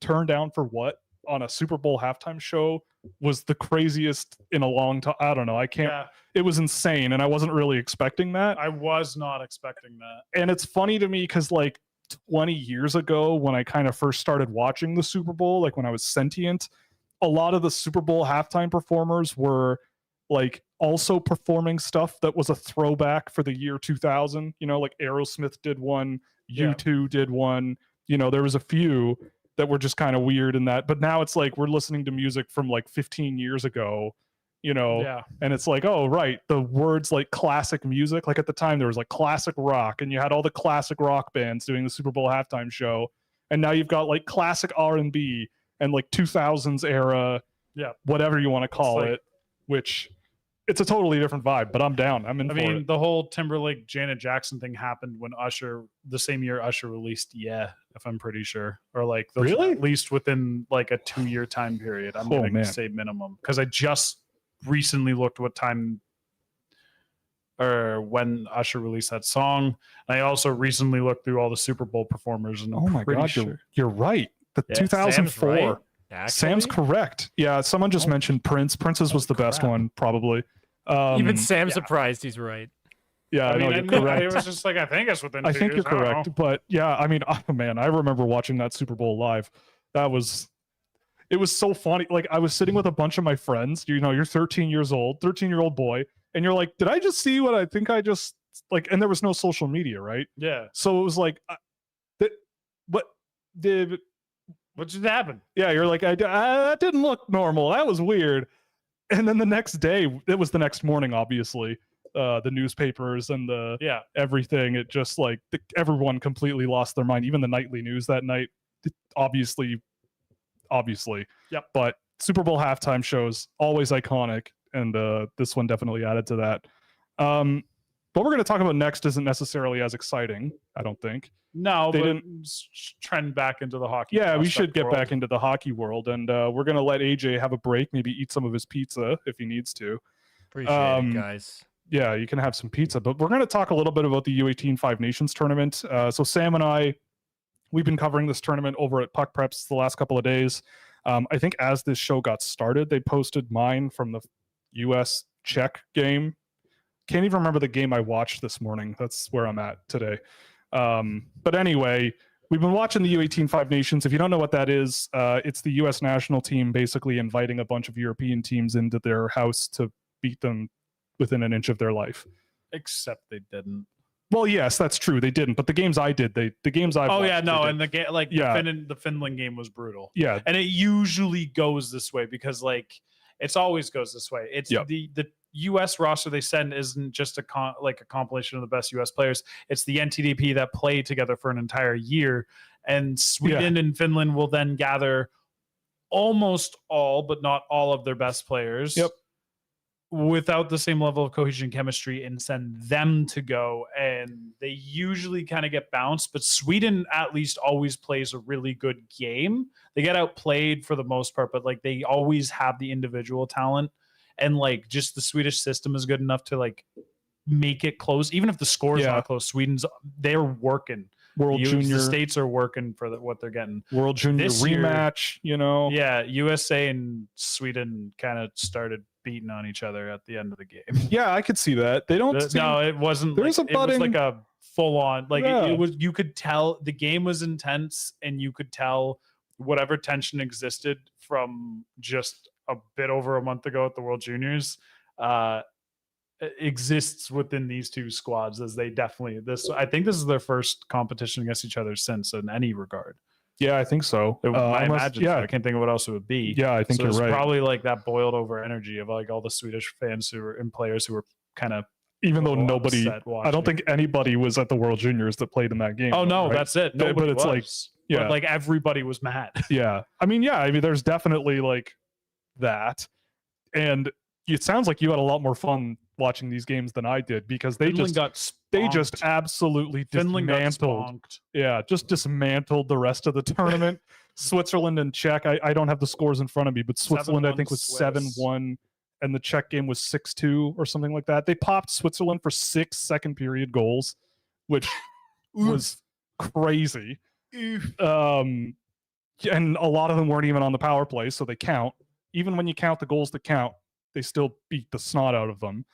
Turn Down for What on a Super Bowl halftime show was the craziest in a long time. I don't know. I can't. Yeah, It was insane, and I wasn't really expecting that. I was not expecting that. And it's funny to me because like 20 years ago, when I kind of first started watching the Super Bowl, like when I was sentient, a lot of the Super Bowl halftime performers were like also performing stuff that was a throwback for the year 2000. You know, like Aerosmith did one, Yeah. U2 did one. You know, there was a few that were just kind of weird in that. But now it's like we're listening to music from like 15 years ago, you know, Yeah, and it's like, oh, right, the words like classic music. Like at the time, there was like classic rock, and you had all the classic rock bands doing the Super Bowl halftime show. And now you've got like classic R&B and like 2000s era, Yeah. whatever you want to call like- it, which it's a totally different vibe, but I'm down. I'm in I for mean, it. the whole Timberlake Janet Jackson thing happened when the same year Usher released Yeah, if I'm pretty sure, or like those, Really? at least within like a 2-year time period. I'm Oh, going man. to say minimum because I just recently looked what time or when Usher released that song. I also recently looked through all the Super Bowl performers, and I'm Oh my pretty God, sure. you're right. The Yeah, 2004. Sam's right. Sam's correct. Yeah, someone just mentioned Prince. Prince's was the best one, probably. Even Sam's surprised he's right. Yeah, I know you're correct. It was just like, I think it's within 2 I think years. you're correct. But yeah, I mean, oh, man, I remember watching that Super Bowl live. It was so funny. Like, I was sitting with a bunch of my friends. You know, you're 13-year-old boy, and you're like, did I just see what I think I just like? And there was no social media, right? Yeah. So it was like, what just happened? Yeah, you're like, that didn't look normal. That was weird. And then the next day, it was the next morning, obviously. The newspapers and everything. It just like everyone completely lost their mind. Even the nightly news that night, obviously. Yep. But Super Bowl halftime shows always iconic, and this one definitely added to that. What we're going to talk about next isn't necessarily as exciting, I don't think. No, they didn't trend back into the hockey. Yeah, we should get back into the hockey world, and we're going to let AJ have a break, maybe eat some of his pizza if he needs to. Appreciate it, guys. Yeah, you can have some pizza, but we're going to talk a little bit about the U18 Five Nations tournament. So Sam and I, we've been covering this tournament over at Puck Preps the last couple of days. I think as this show got started, they posted mine from the US-Czech game. Can't even remember the game I watched this morning. That's where I'm at today. But anyway, we've been watching the U18 Five Nations. If you don't know what that is, it's the US national team basically inviting a bunch of European teams into their house to beat them within an inch of their life. Except they didn't. Well, yes, that's true. They didn't, but the games I did, the games I watched, and the game, like the Finland game was brutal. Yeah, and it usually goes this way because like it's always goes this way. It's the U.S. roster they send isn't just a compilation of the best U.S. players. It's the NTDP that play together for an entire year, and Sweden and Finland will then gather almost all, but not all of their best players. Yep. Without the same level of cohesion and chemistry and send them to go, and they usually kind of get bounced, but Sweden at least always plays a really good game. They get outplayed for the most part, but like they always have the individual talent, and like just the Swedish system is good enough to like make it close. Even if the score is not close, they're working. Junior, the States are working for what they're getting. World Junior this rematch, you know. Yeah, USA and Sweden kind of started beating on each other at the end of the game. Yeah, I could see that. They don't. No, it wasn't. It was like a full on. Like it was. You could tell the game was intense, and you could tell whatever tension existed from just a bit over a month ago at the World Juniors. Exists within these two squads as they definitely I think this is their first competition against each other since in any regard. Yeah, I think so. I imagine. Yeah, I can't think of what else it would be. Yeah, I think you're right. Probably like that boiled over energy of like all the Swedish fans and players who were kind of, even though nobody, I don't think anybody was at the World Juniors that played in that game. Oh no, right? That's it. Nobody but it's was. But like everybody was mad. Yeah, I mean, there's definitely like that, and it sounds like you had a lot more fun watching these games than I did because they just absolutely dismantled. Just dismantled the rest of the tournament. Switzerland and Czech. I don't have the scores in front of me, but Switzerland I think was 7-1, and the Czech game was 6-2 or something like that. They popped Switzerland for 6 second period goals, which was crazy. And a lot of them weren't even on the power play, so they count. Even when you count the goals that count, they still beat the snot out of them.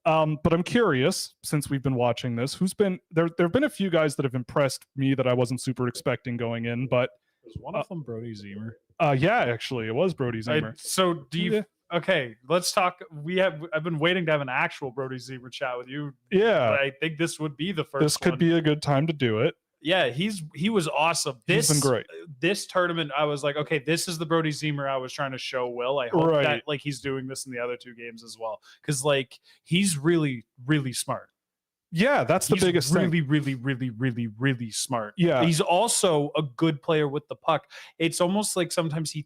But I'm curious, since we've been watching this, who's been there? There have been a few guys that have impressed me that I wasn't super expecting going in, but was one of them Brody Zer? Yeah, actually, it was Brody Zer. So do you? Okay, let's talk. I've been waiting to have an actual Brody Zer chat with you. Yeah, but I think this would be the first. This could be a good time to do it. Yeah, he was awesome. He's been great. This tournament, I was like, okay, this is the Brody Zer I was trying to show Will. I hope that like he's doing this in the other two games as well, because like he's really, really smart. Yeah, that's the biggest thing. Really smart. Yeah, he's also a good player with the puck. It's almost like sometimes he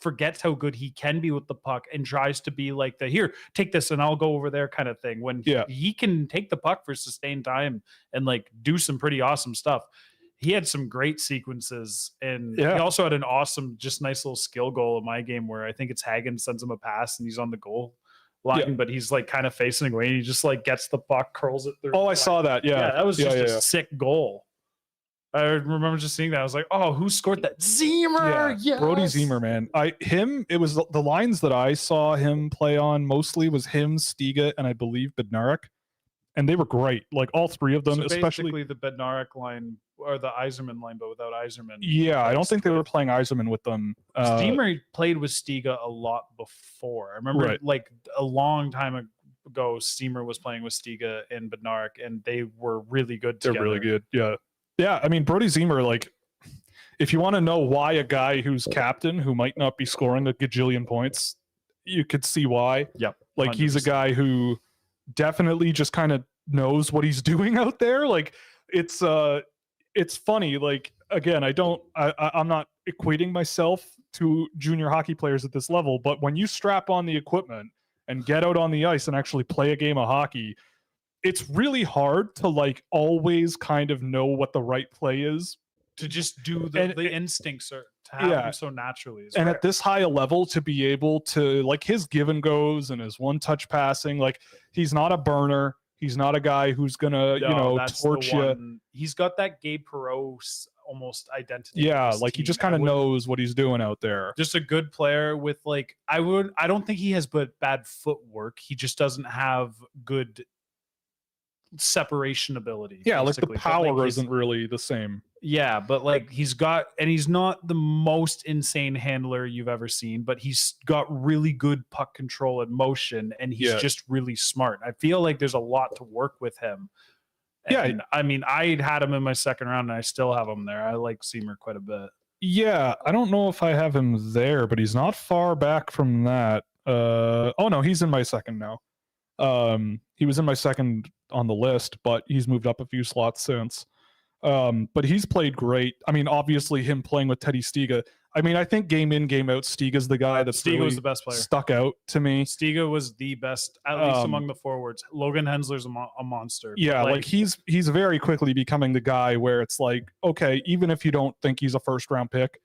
forgets how good he can be with the puck and tries to be like here, take this and I'll go over there kind of thing, when he can take the puck for sustained time and like do some pretty awesome stuff. He had some great sequences, and he also had an awesome, just nice little skill goal in my game where I think it's Haggins sends him a pass and he's on the goal line, but he's like kind of facing away and he just like gets the puck, curls it through. Oh, I saw that. Yeah, that was just a sick goal. I remember just seeing that. I was like, oh, who scored that? Zemer. Yeah, Brody Zer, man. It was the lines that I saw him play on mostly was him, Stiga, and I believe Bednarik. And they were great. Like all three of them, So especially basically the Bednarik line or the Iserman line, but without Iserman. Yeah, I don't think they were playing Iserman with them. Steamer played with Stiga a lot before. I remember like a long time ago, Steamer was playing with Stiga and Bednarik, and they were really good together. They're really good. Yeah. Yeah. I mean, Brody Zer, like, if you want to know why a guy who's captain who might not be scoring a gajillion points, you could see why. Yep. Like 100%. He's a guy who definitely just kind of knows what he's doing out there. Like it's funny. Like, again, I'm not equating myself to junior hockey players at this level, but when you strap on the equipment and get out on the ice and actually play a game of hockey, it's really hard to like always kind of know what the right play is. To just do the instincts are to have them so naturally. And at this high a level, to be able to like his give and goes and his one touch passing, like he's not a burner. He's not a guy who's gonna, torch you. He's got that Gabe Perreault almost identity. Yeah, like he just kind of knows what he's doing out there. Just a good player with like I don't think he has bad footwork. He just doesn't have good separation ability. Yeah, like the power isn't really the same. Yeah, but like he's not the most insane handler you've ever seen, but he's got really good puck control and motion, and he's just really smart. I feel like there's a lot to work with him. And, I mean, I had him in my second round, and I still have him there. I like Zemer quite a bit. Yeah, I don't know if I have him there, but he's not far back from that. Oh no, he's in my second now. He was in my second on the list, but he's moved up a few slots since. But he's played great. I mean, obviously him playing with Teddy Stiga. I mean, I think game in, game out, Stiga's the guy that's Stiga was the best player. Stuck out to me. Stiga was the best, at least among the forwards. Logan Hensler's a monster. Yeah, like he's very quickly becoming the guy where it's like, okay, even if you don't think he's a first round pick,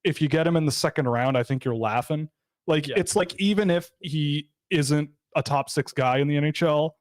if you get him in the second round, I think you're laughing. Like it's like even if he isn't a top 6 guy in the NHL,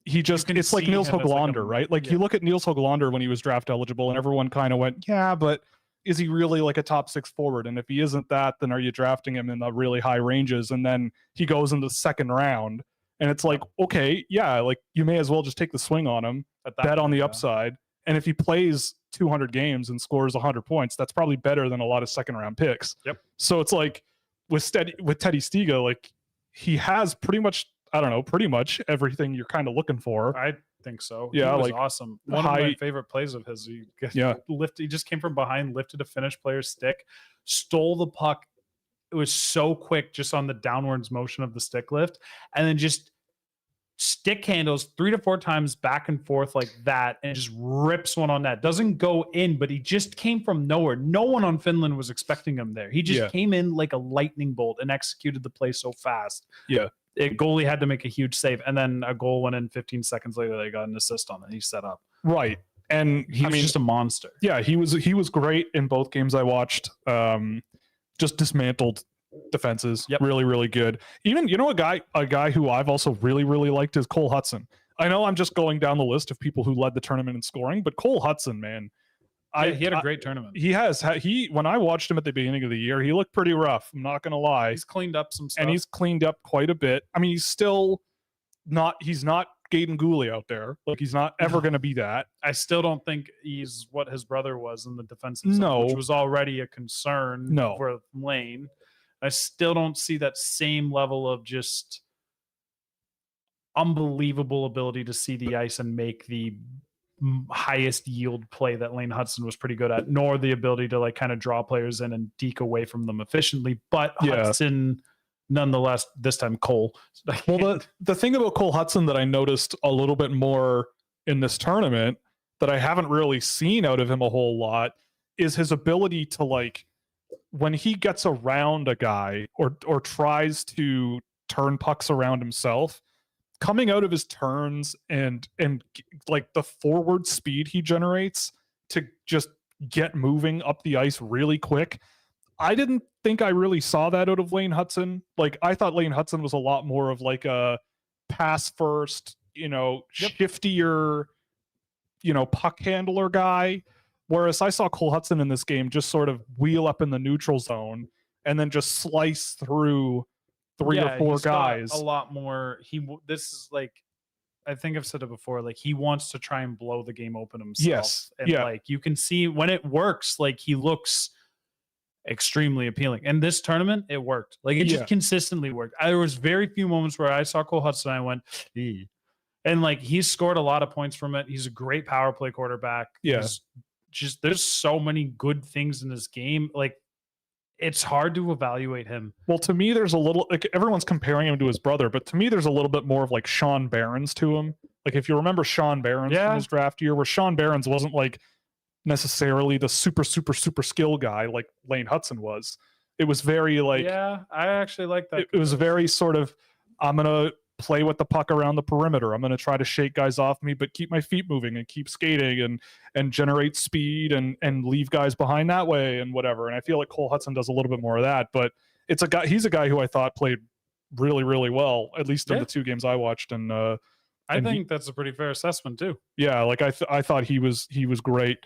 it's like Nils Höglander, right? Like you look at Nils Höglander when he was draft eligible and everyone kind of went, yeah, but is he really like a top 6 forward? And if he isn't that, then are you drafting him in the really high ranges? And then he goes in the second round and it's like, okay, yeah, like you may as well just take the swing on him, bet on the upside. And if he plays 200 games and scores 100 points, that's probably better than a lot of second round picks. Yep. So it's like with Teddy Stiga, like he has pretty much everything you're kind of looking for. I think so. Yeah, he was like awesome. One of my favorite plays of his. He just came from behind, lifted a Finnish player's stick, stole the puck. It was so quick just on the downwards motion of the stick lift, and then just stick handles 3 to 4 times back and forth like that, and just rips one on that. Doesn't go in, but he just came from nowhere. No one on Finland was expecting him there. He just came in like a lightning bolt and executed the play so fast. Yeah. Goalie had to make a huge save, and then a goal went in 15 seconds later. They got an assist on it. He set up. Right. And he was just a monster. Yeah, he was great in both games I watched. Just dismantled defenses. Yep. Really, really good. Even, a guy who I've also really, really liked is Cole Hudson. I know I'm just going down the list of people who led the tournament in scoring, but Cole Hudson, man. He had a great tournament. He has. When I watched him at the beginning of the year, he looked pretty rough. I'm not going to lie. He's cleaned up some stuff. And he's cleaned up quite a bit. I mean, he's not Gaten Gooley out there. Like, he's not ever going to be that. I still don't think he's what his brother was in the defensive zone, which was already a concern for Lane. I still don't see that same level of just unbelievable ability to see the ice and make the highest yield play that Lane Hudson was pretty good at, nor the ability to like kind of draw players in and deke away from them efficiently. But Hudson, nonetheless, this time Cole. Well, the thing about Cole Hudson that I noticed a little bit more in this tournament that I haven't really seen out of him a whole lot is his ability to, like, when he gets around a guy or tries to turn pucks around himself, coming out of his turns and like the forward speed he generates to just get moving up the ice really quick. I didn't think I really saw that out of Lane Hudson. Like, I thought Lane Hudson was a lot more of like a pass first, shiftier, puck handler guy. Whereas I saw Cole Hudson in this game just sort of wheel up in the neutral zone and then just slice through three or four he's got guys. a lot more. This is like, I think I've said it before. Like, he wants to try and blow the game open himself. Yes. And like, you can see when it works, like, he looks extremely appealing. And this tournament, it worked. Like, it just consistently worked. There was very few moments where I saw Cole Hudson and I went, eee. And like, he's scored a lot of points from it. He's a great power play quarterback. Yes. Just there's so many good things in this game. Like, it's hard to evaluate him. Well, to me, there's a little, like, everyone's comparing him to his brother, but to me, there's a little bit more of like Sean Barons to him. Like, if you remember Sean Barons from his draft year, where Sean Barons wasn't like necessarily the super skill guy like Lane Hudson was. It was very like, yeah, I actually like that. It was very sort of, I'm gonna play with the puck around the perimeter. I'm going to try to shake guys off me, but keep my feet moving and keep skating and generate speed and leave guys behind that way and whatever. And I feel like Cole Hudson does a little bit more of that, but he's a guy who I thought played really, really well, at least in the 2 games I watched. And I think that's a pretty fair assessment too. Yeah. Like I thought he was great.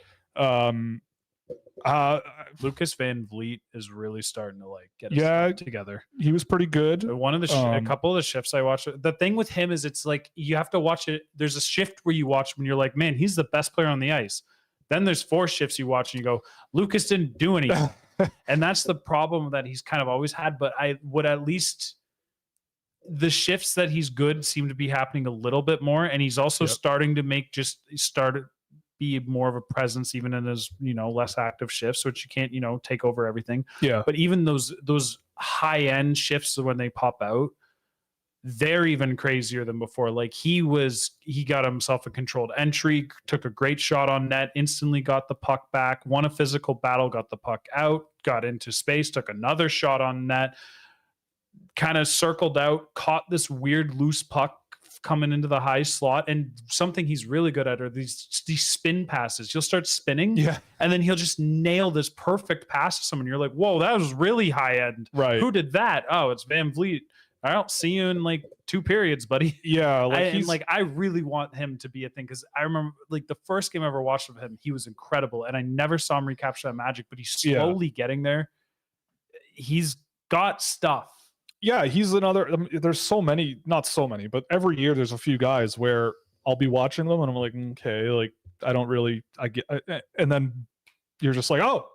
Lucas Van Vliet is really starting to like get his together. He was pretty good. One of the a couple of the shifts I watched. The thing with him is it's like you have to watch it. There's a shift where you watch when you're like, man, he's the best player on the ice. Then there's 4 shifts you watch and you go, Lucas didn't do anything. And that's the problem that he's kind of always had. But I would at least the shifts that he's good seem to be happening a little bit more. And he's also starting to be more of a presence even in his, less active shifts, which you can't, take over everything. Yeah. But even those high end shifts when they pop out, they're even crazier than before. Like he got himself a controlled entry, took a great shot on net, instantly got the puck back, won a physical battle, got the puck out, got into space, took another shot on net, kind of circled out, caught this weird loose puck coming into the high slot. And something he's really good at are these spin passes. He'll start spinning, and then he'll just nail this perfect pass to someone. You're like, whoa, that was really high end. Right? Who did that? Oh, it's Van Vliet. I don't see you in like 2 periods, buddy. Yeah, I really want him to be a thing because I remember like the first game I ever watched of him, he was incredible, and I never saw him recapture that magic. But he's slowly getting there. He's got stuff. Yeah, he's another. There's so many, not so many, but every year there's a few guys where I'll be watching them and I'm like, okay, like I don't really, and then you're just like, oh,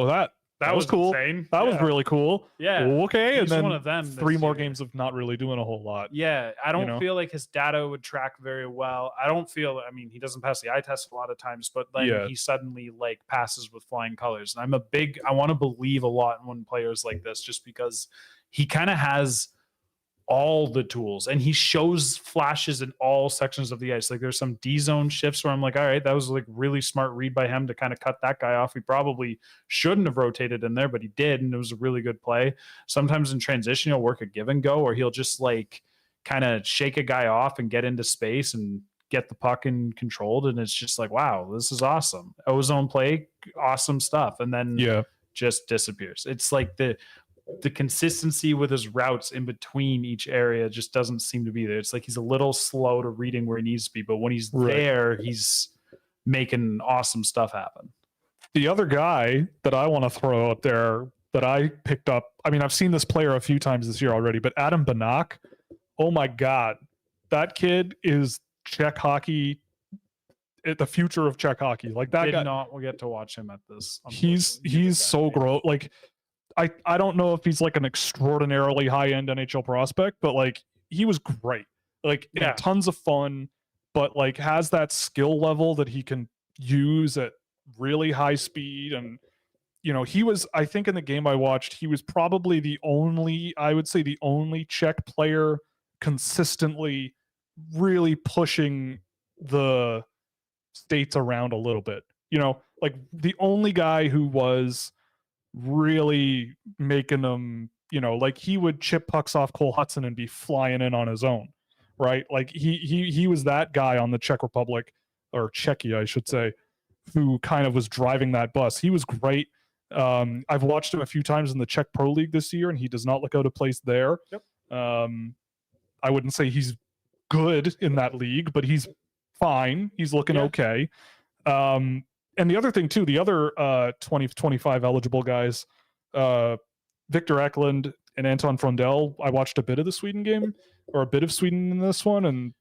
that was cool. Insane. That was really cool. Yeah. Okay. He's and then one of them 3 more games of not really doing a whole lot. Yeah. I don't feel like his data would track very well. I don't feel, he doesn't pass the eye test a lot of times, but then he suddenly like passes with flying colors. And I want to believe a lot in players like this just because he kind of has all the tools and he shows flashes in all sections of the ice. Like there's some D zone shifts where I'm like, all right, that was like really smart read by him to kind of cut that guy off. He probably shouldn't have rotated in there, but he did. And it was a really good play. Sometimes in transition, he'll work a give and go, or he'll just like kind of shake a guy off and get into space and get the puck and controlled. And it's just like, wow, this is awesome. Ozone play, awesome stuff. And then just disappears. It's like the consistency with his routes in between each area just doesn't seem to be there. It's like he's a little slow to reading where he needs to be, but when he's there, he's making awesome stuff happen. The other guy that I want to throw out there that I picked up, I've seen this player a few times this year already, but Adam Banak, oh my God, that kid is Czech hockey, the future of Czech hockey. Like that guy. We'll get to watch him at this. He's so gross. Like, I don't know if he's like an extraordinarily high-end NHL prospect, but like he was great. Like tons of fun, but like has that skill level that he can use at really high speed. And he was, I think in the game I watched, he was probably the only Czech player consistently really pushing the states around a little bit. Like the only guy who was really making them, like he would chip pucks off Cole Hudson and be flying in on his own, right? Like he was that guy on the Czech Republic, or Czechia, I should say, who kind of was driving that bus. He was great. I've watched him a few times in the Czech Pro League this year, and he does not look out of place there. Yep. I wouldn't say he's good in that league, but he's fine. He's looking okay. And the other thing too, the other 2025 eligible guys, Victor Eckland and Anton Frondell. I watched a bit of the Sweden game, or a bit of Sweden in this one, and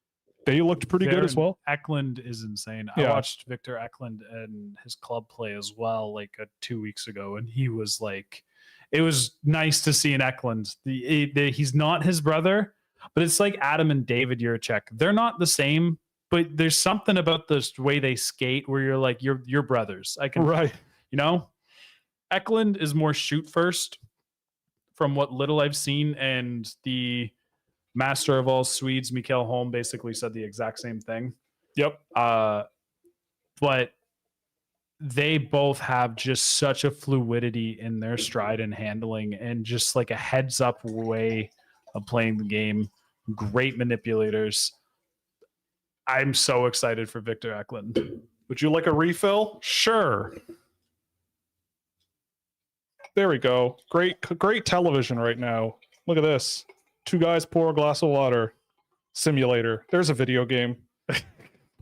they looked pretty good as well. Eckland is insane. Yeah. I watched Victor Eckland and his club play as well, like 2 weeks ago, and he was like, it was nice to see an Eckland. He's not his brother, but it's like Adam and David Juracek. They're not the same, but there's something about the way they skate where you're like, you're brothers. I can, Right. you know, Eckland is more shoot first from what little I've seen, and the master of all Swedes, Mikael Holm, basically said the exact same thing. Yep. But they both have just such a fluidity in their stride and handling, and just like a heads up way of playing the game. Great manipulators. I'm so excited for Victor Eckland. Would you like a refill? Sure. There we go. Great television right now. Look at this. Two guys pour a glass of water. Simulator. There's a video game.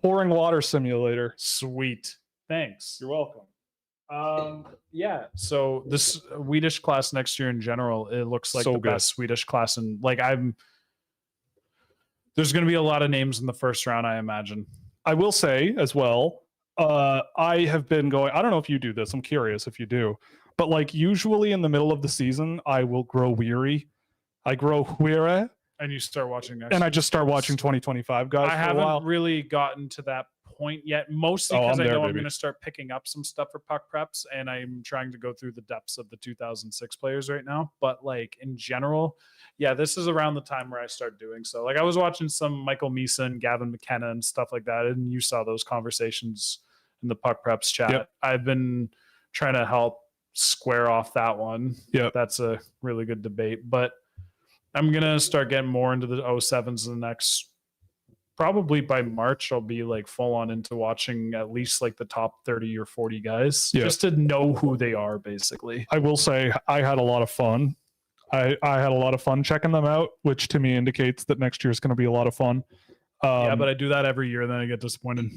Pouring water simulator. Sweet. Thanks. You're welcome. Yeah. So this Swedish class next year in general, it looks like So the good. best Swedish class, and like there's going to be a lot of names in the first round, I imagine. I will say as well, I have been going, I don't know if you do this, I'm curious if you do, but like usually in the middle of the season, I will grow weary. I grow weary, And you start watching next. and I just start watching 2025 guys I for a haven't while. really gotten to that point yet, mostly Oh, because I'm I know there, I'm baby. going to start picking up some stuff for puck preps, and I'm trying to go through the depths of the 2006 players right now. But like in general, yeah, this is around the time where I start doing so. Like I was watching some Michael Misa and Gavin McKenna and stuff like that, and you saw those conversations in the puck preps chat. Yep. I've been trying to help square off that one. Yep. That's a really good debate, but I'm gonna start getting more into the 07s in the next, probably by March. I'll be like full on into watching at least like the top 30 or 40 guys, Yeah. just to know who they are, basically. I will say I had a lot of fun. I had a lot of fun checking them out, which to me indicates that next year is going to be a lot of fun. Yeah, but I do that every year, then I get disappointed.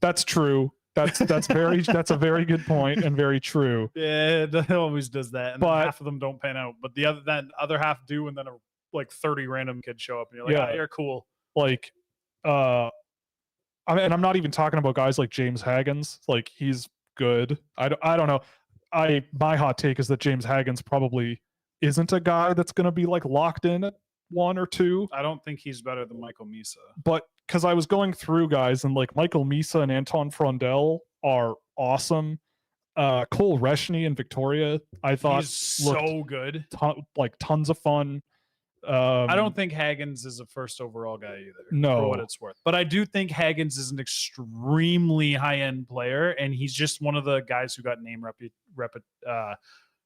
That's true. That's a very good point and very true. Yeah, it always does that, and But- then half of them don't pan out, but the other half do, and then like 30 random kids show up, and you're like, Yeah. "Ah, you're cool." Like, I mean, and I'm not even talking about guys like James Haggins. Like, he's good. I don't know. My hot take is that James Haggins probably isn't a guy that's going to be like locked in at 1 or 2. I don't think he's better than Michael Misa. But because I was going through guys, and like Michael Misa and Anton Frondell are awesome. Cole Reshny and Victoria, I thought He's so good. tons of fun. I don't think Haggins is a first overall guy either. No. For what it's worth. But I do think Haggins is an extremely high-end player, and he's just one of the guys who got name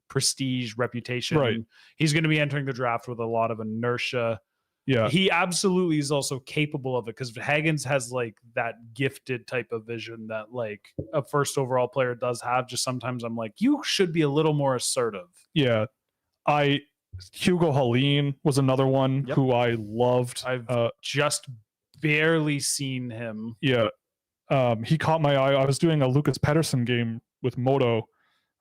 prestige, reputation. Right. He's going to be entering the draft with a lot of inertia. Yeah. He absolutely is also capable of it, because Haggins has like that gifted type of vision that like a first overall player does have. Just sometimes I'm like, you should be a little more assertive. Yeah. Hugo Helene was another one Yep. who I loved. I've just barely seen him. Yeah. He caught my eye. I was doing a Lucas Pettersson game with Moto,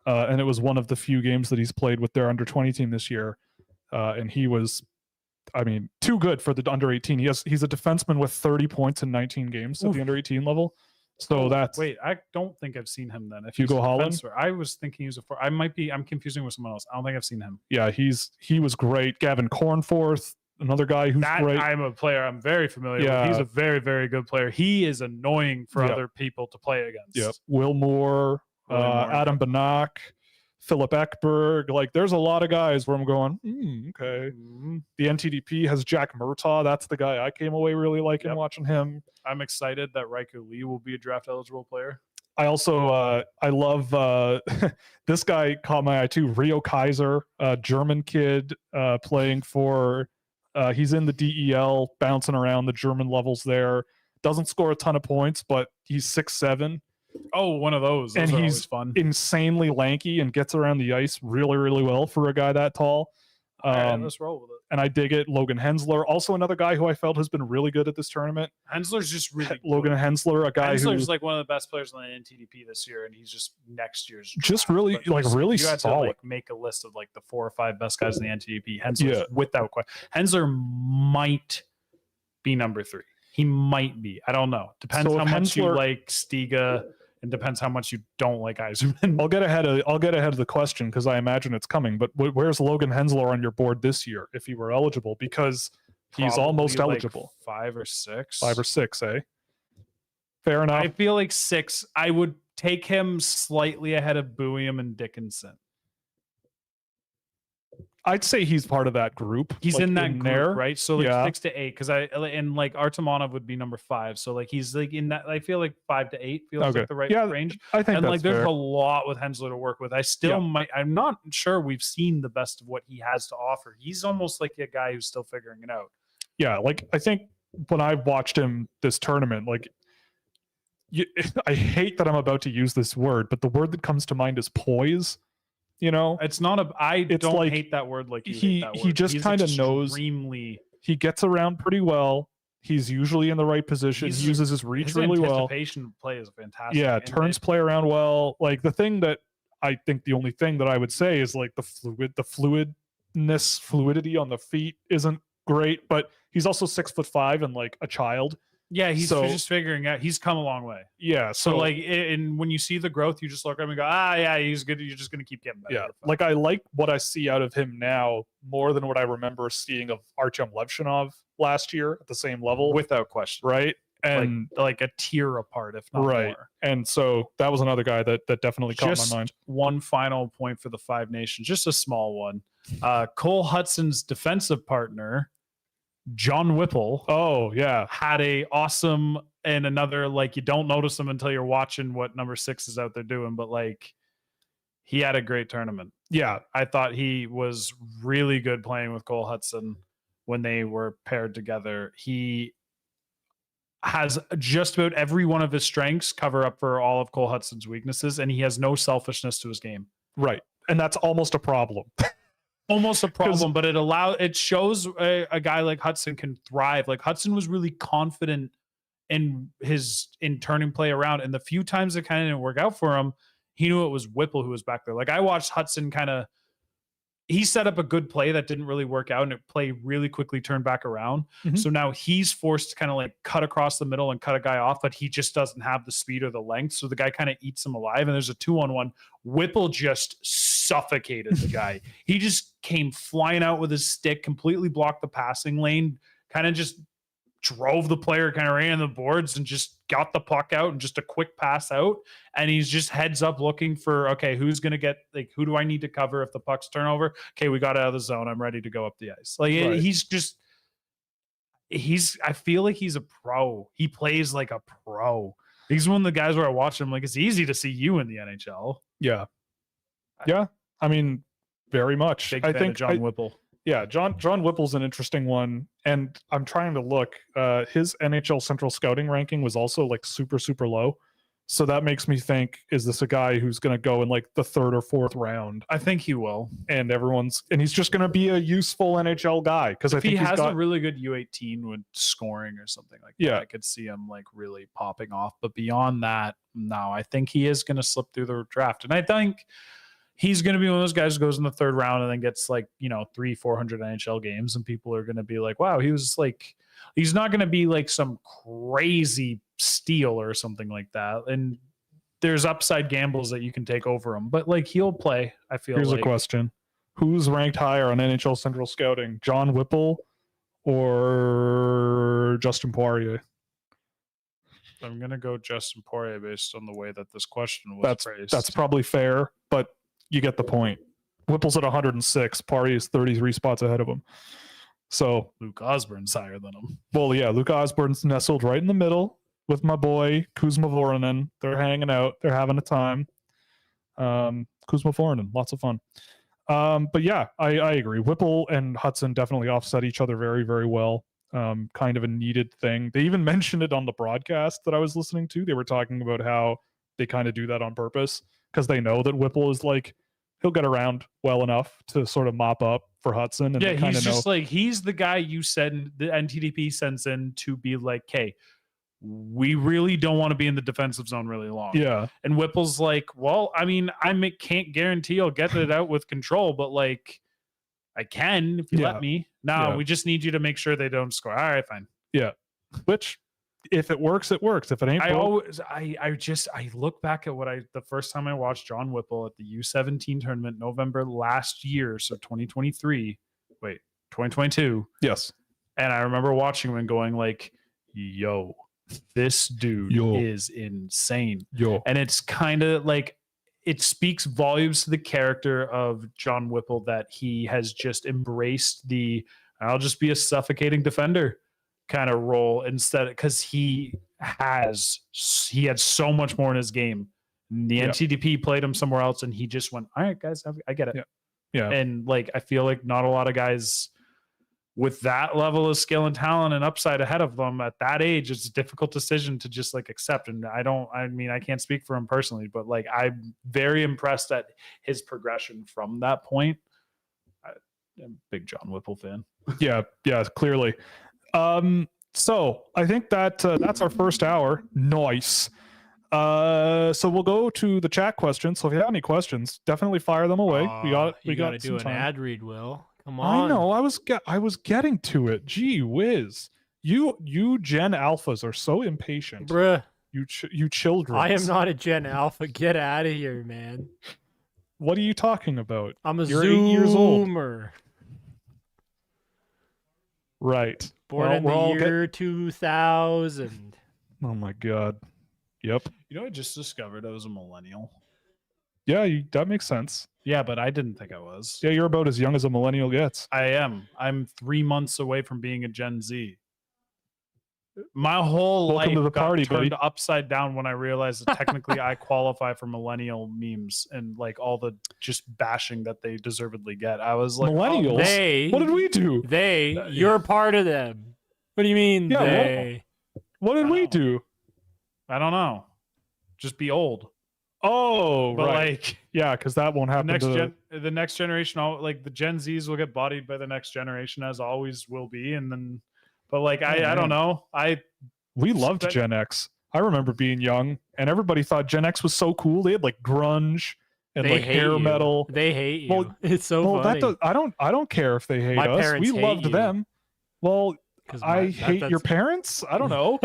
and it was one of the few games that he's played with their under 20 team this year. And he was, I mean, too good for the under 18. He's a defenseman with 30 points in 19 games at the under 18 level. So that's Wait, I don't think I've seen him then. If Hugo he's a Holland? defenseman. I was thinking he was I'm confusing with someone else. I don't think I've seen him. yeah, he was great. Gavin Cornforth, another guy who's That great. I'm a player I'm very familiar Yeah. with. He's a very, very good player. He is annoying for Yeah. other people to play against. Yep. Will Moore, Will Moore. Adam Banach, Philip Ekberg. Like, there's a lot of guys where I'm going, okay. Mhm. The NTDP has Jack Murtaugh. That's the guy I came away really liking Yep. watching him. I'm excited that Riker Lee will be a draft eligible player. I also I love this guy caught my eye too. Rio Kaiser, German kid playing for. He's in the DEL, bouncing around the German levels there. Doesn't score a ton of points, but he's 6'7", Oh, one of those. And Those are he's always fun. insanely lanky and gets around the ice really, really well for a guy that tall. All right, let's roll with it. and I dig it. Logan Hensler, also another guy who I felt has been really good at this tournament. Hensler's just really Logan good. Hensler, a guy Hensler's who like one of the best players on the NTDP this year, and he's just next year's just draft. really But like he's- really you had to solid. like make a list of like the 4 or 5 best guys in the NTDP. Hensler's without question. Hensler might be number 3. He might be. I don't know. Depends So how if much you Hensler- like Stiga, and depends how much you don't like Eiserman. I'll get ahead of the question because I imagine it's coming. But where's Logan Hensler on your board this year if he were eligible? Because he's almost Probably, like, eligible. 5 or 6. 5 or 6, eh? Fair enough. I feel like 6. I would take him slightly ahead of Buiam and Dickinson. I'd say he's part of that group. He's like, in that group, there. right? So like Yeah. 6 to 8, because and like Artemonov would be number 5. So like he's like in that. I feel like 5 to 8 feels Okay. like the right Yeah, range. I think And that's like there's fair. a lot with Hensler to work with. I still might. I'm not sure we've seen the best of what he has to offer. He's almost like a guy who's still figuring it out. Yeah, like I think when I've watched him this tournament, like I hate that I'm about to use this word, but the word that comes to mind is poise. You know, It's not a. I It's don't like hate that word like you he- hate that he word. just He's kinda knows- extremely. he gets around pretty well. He's usually in the right position. He's- He uses his reach His really well. anticipation play is fantastic. Yeah, And turns play around well. Like the thing that I think the only thing that I would say is like the fluidity on the feet isn't great, but he's also 6'5" and like a child. Yeah, he's So- just figuring out. He's come a long way. Yeah, So like, and when you see the growth, you just look at him and go, yeah, he's good. You're just gonna keep getting better. yeah, like I like what I see out of him now more than what I remember seeing of Artyom Levchinov last year at the same level, without question. right? And Like a tier apart, if not right, more. and so that was another guy that definitely caught Just my mind. one final point for the Five Nations, just a small one. Cole Hudson's defensive partner, John Whipple, Oh yeah, had a awesome and another like you don't notice him until you're watching what number 6 is out there doing, but like he had a great tournament. yeah, I thought he was really good playing with Cole Hudson when they were paired together. He has just about every one of his strengths cover up for all of Cole Hudson's weaknesses, and he has no selfishness to his game. right, and that's almost a problem. Almost a problem, but it shows a guy like Hudson can thrive. Like Hudson was really confident in turning play around, and the few times it kind of didn't work out for him, he knew it was Whipple who was back there. Like I watched Hudson he set up a good play that didn't really work out, and it play really quickly turned back around. Mhm. So now he's forced to kind of like cut across the middle and cut a guy off, but he just doesn't have the speed or the length. So the guy kind of eats him alive. And there's a 2-on-1. Whipple just suffocated the guy. He just came flying out with his stick, completely blocked the passing lane, kind of just drove the player, kind of ran the boards and just got the puck out and just a quick pass out. And he's just heads up looking for, okay, who's going to get, like, who do I need to cover if the puck's turnover? Okay, we got out of the zone. I'm ready to go up the ice. Like Right. I feel like he's a pro. He plays like a pro. He's one of the guys where I watch him, like, it's easy to see you in the NHL. Yeah, yeah. I mean, very much. Big I fan think of John Whipple. Yeah, John Whipple's an interesting one, and I'm trying to look. His NHL Central Scouting ranking was also like super low, so that makes me think: is this a guy who's going to go in like the 3rd or 4th round, I think he will. and he's just going to be a useful NHL guy? Because I If think he he's has got a really good U18 with scoring or something like that, Yeah. I could see him like really popping off. But beyond that, no, I think he is going to slip through the draft. And I think he's going to be one of those guys who goes in the 3rd round and then gets like, 300-400 NHL games. And people are going to be like, wow, he's not going to be like some crazy steal or something like that. And there's upside gambles that you can take over him, but like he'll play. I feel Here's like a question: who's ranked higher on NHL Central Scouting, John Whipple or Justin Poirier? I'm going to go Justin Poirier based on the way that this question was phrased. That's probably fair, but you get the point. Whipple's at 106. Poirier is 33 spots ahead of him. So, Luke Osborne's higher than him. well, yeah, Luke Osborne's nestled right in the middle with my boy Kuzma Voronin. They're hanging out. They're having a time. Kuzma Voronin, lots of fun. But yeah, I agree. Whipple and Hudson definitely offset each other very, very well. Kind of a needed thing. They even mentioned it on the broadcast that I was listening to. They were talking about how they kind of do that on purpose because they know that Whipple is like, he'll get around well enough to sort of mop up for Hudson. And Yeah, they kind he's of just know. like, he's the guy you send, the NTDP sends in to be like, hey, we really don't want to be in the defensive zone really long. Yeah. And Whipple's like, well, I mean, can't guarantee I'll get it out with control, but like, I can if you Yeah. let me. No, Yeah. we just need you to make sure they don't score. All right, fine. Yeah. Which, if it works, it works. If it ain't, I look back at the first time I watched John Whipple at the U17 tournament, November last year, so 2022. yes. And I remember watching him and going like, yo, this dude is insane. And it's kind of like, it speaks volumes to the character of John Whipple that he has just embraced I'll just be a suffocating defender kind of role instead, because he had so much more in his game. The NTDP played him somewhere else and he just went, all right, guys, I get it. Yeah. And like, I feel like not a lot of guys with that level of skill and talent and upside ahead of them at that age, it's a difficult decision to just like accept. And I can't speak for him personally, but like, I'm very impressed at his progression from that point. I'm a big John Whipple fan. Yeah, clearly. So I think that's our first hour. Nice. So we'll go to the chat questions. So if you have any questions, definitely fire them away. We got to do some an time. ad read, Will. Come on. I know. I was getting to it. Gee whiz. You Gen Alphas are so impatient. Bruh. You children. I am not a Gen Alpha. Get out of here, man. What are you talking about? I'm a You're 8 years old. Zoomer. Right. Born in the year 2000. Oh my god. Yep. You know, I just discovered I was a millennial. Yeah, that makes sense. Yeah, but I didn't think I was. Yeah, you're about as young as a millennial gets. I am. I'm 3 months away from being a Gen Z. My whole Welcome life to the got party, turned buddy. upside down when I realized that technically I qualify for millennial memes and like all the just bashing that they deservedly get. I was like, millennials. What did we do? You're part of them. What do you mean they? What did we do? I don't know. Just be old. Oh, but right. Like, yeah, because that won't happen. The next generation, like the Gen Zs will get bodied by the next generation, as always will be, and then. But like, I don't know. We loved Gen X. I remember being young, and everybody thought Gen X was so cool. They had like grunge and like hair metal. They hate you. Well, it's so funny. I don't care if they hate My us. parents We hate loved you. them. Well, I hate your parents. I don't know.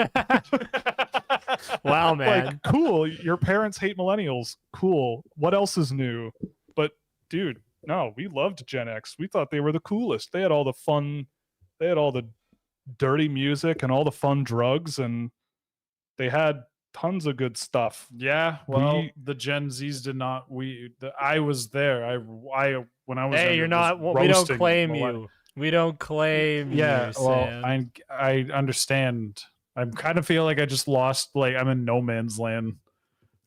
Wow, man. Like, cool. Your parents hate millennials. Cool. What else is new? But dude, no, we loved Gen X. We thought they were the coolest. They had all the fun. They had all the dirty music and all the fun drugs, and they had tons of good stuff. Yeah, well, the Gen Zs did not. I was there. I when I was. Hey, you're not. We don't claim you. We don't claim you. Yeah, well, Sam. I understand. I kind of feel like I just lost. Like I'm in no man's land.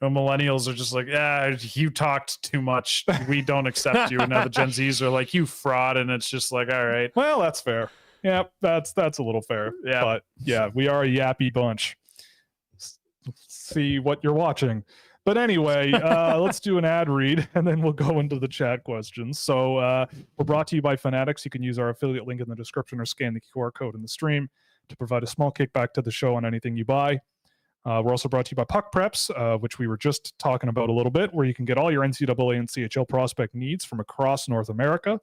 Millennials are just like, yeah, you talked too much. We don't accept you. And now the Gen Zs are like, you fraud, and it's just like, all right. Well, that's fair. Yeah, that's a little fair. Yeah. But yeah, we are a yappy bunch. See what you're watching. But anyway, let's do an ad read and then we'll go into the chat questions. So we're brought to you by Fanatics. You can use our affiliate link in the description or scan the QR code in the stream to provide a small kickback to the show on anything you buy. We're also brought to you by Puck Preps, which we were just talking about a little bit, where you can get all your NCAA and CHL prospect needs from across North America.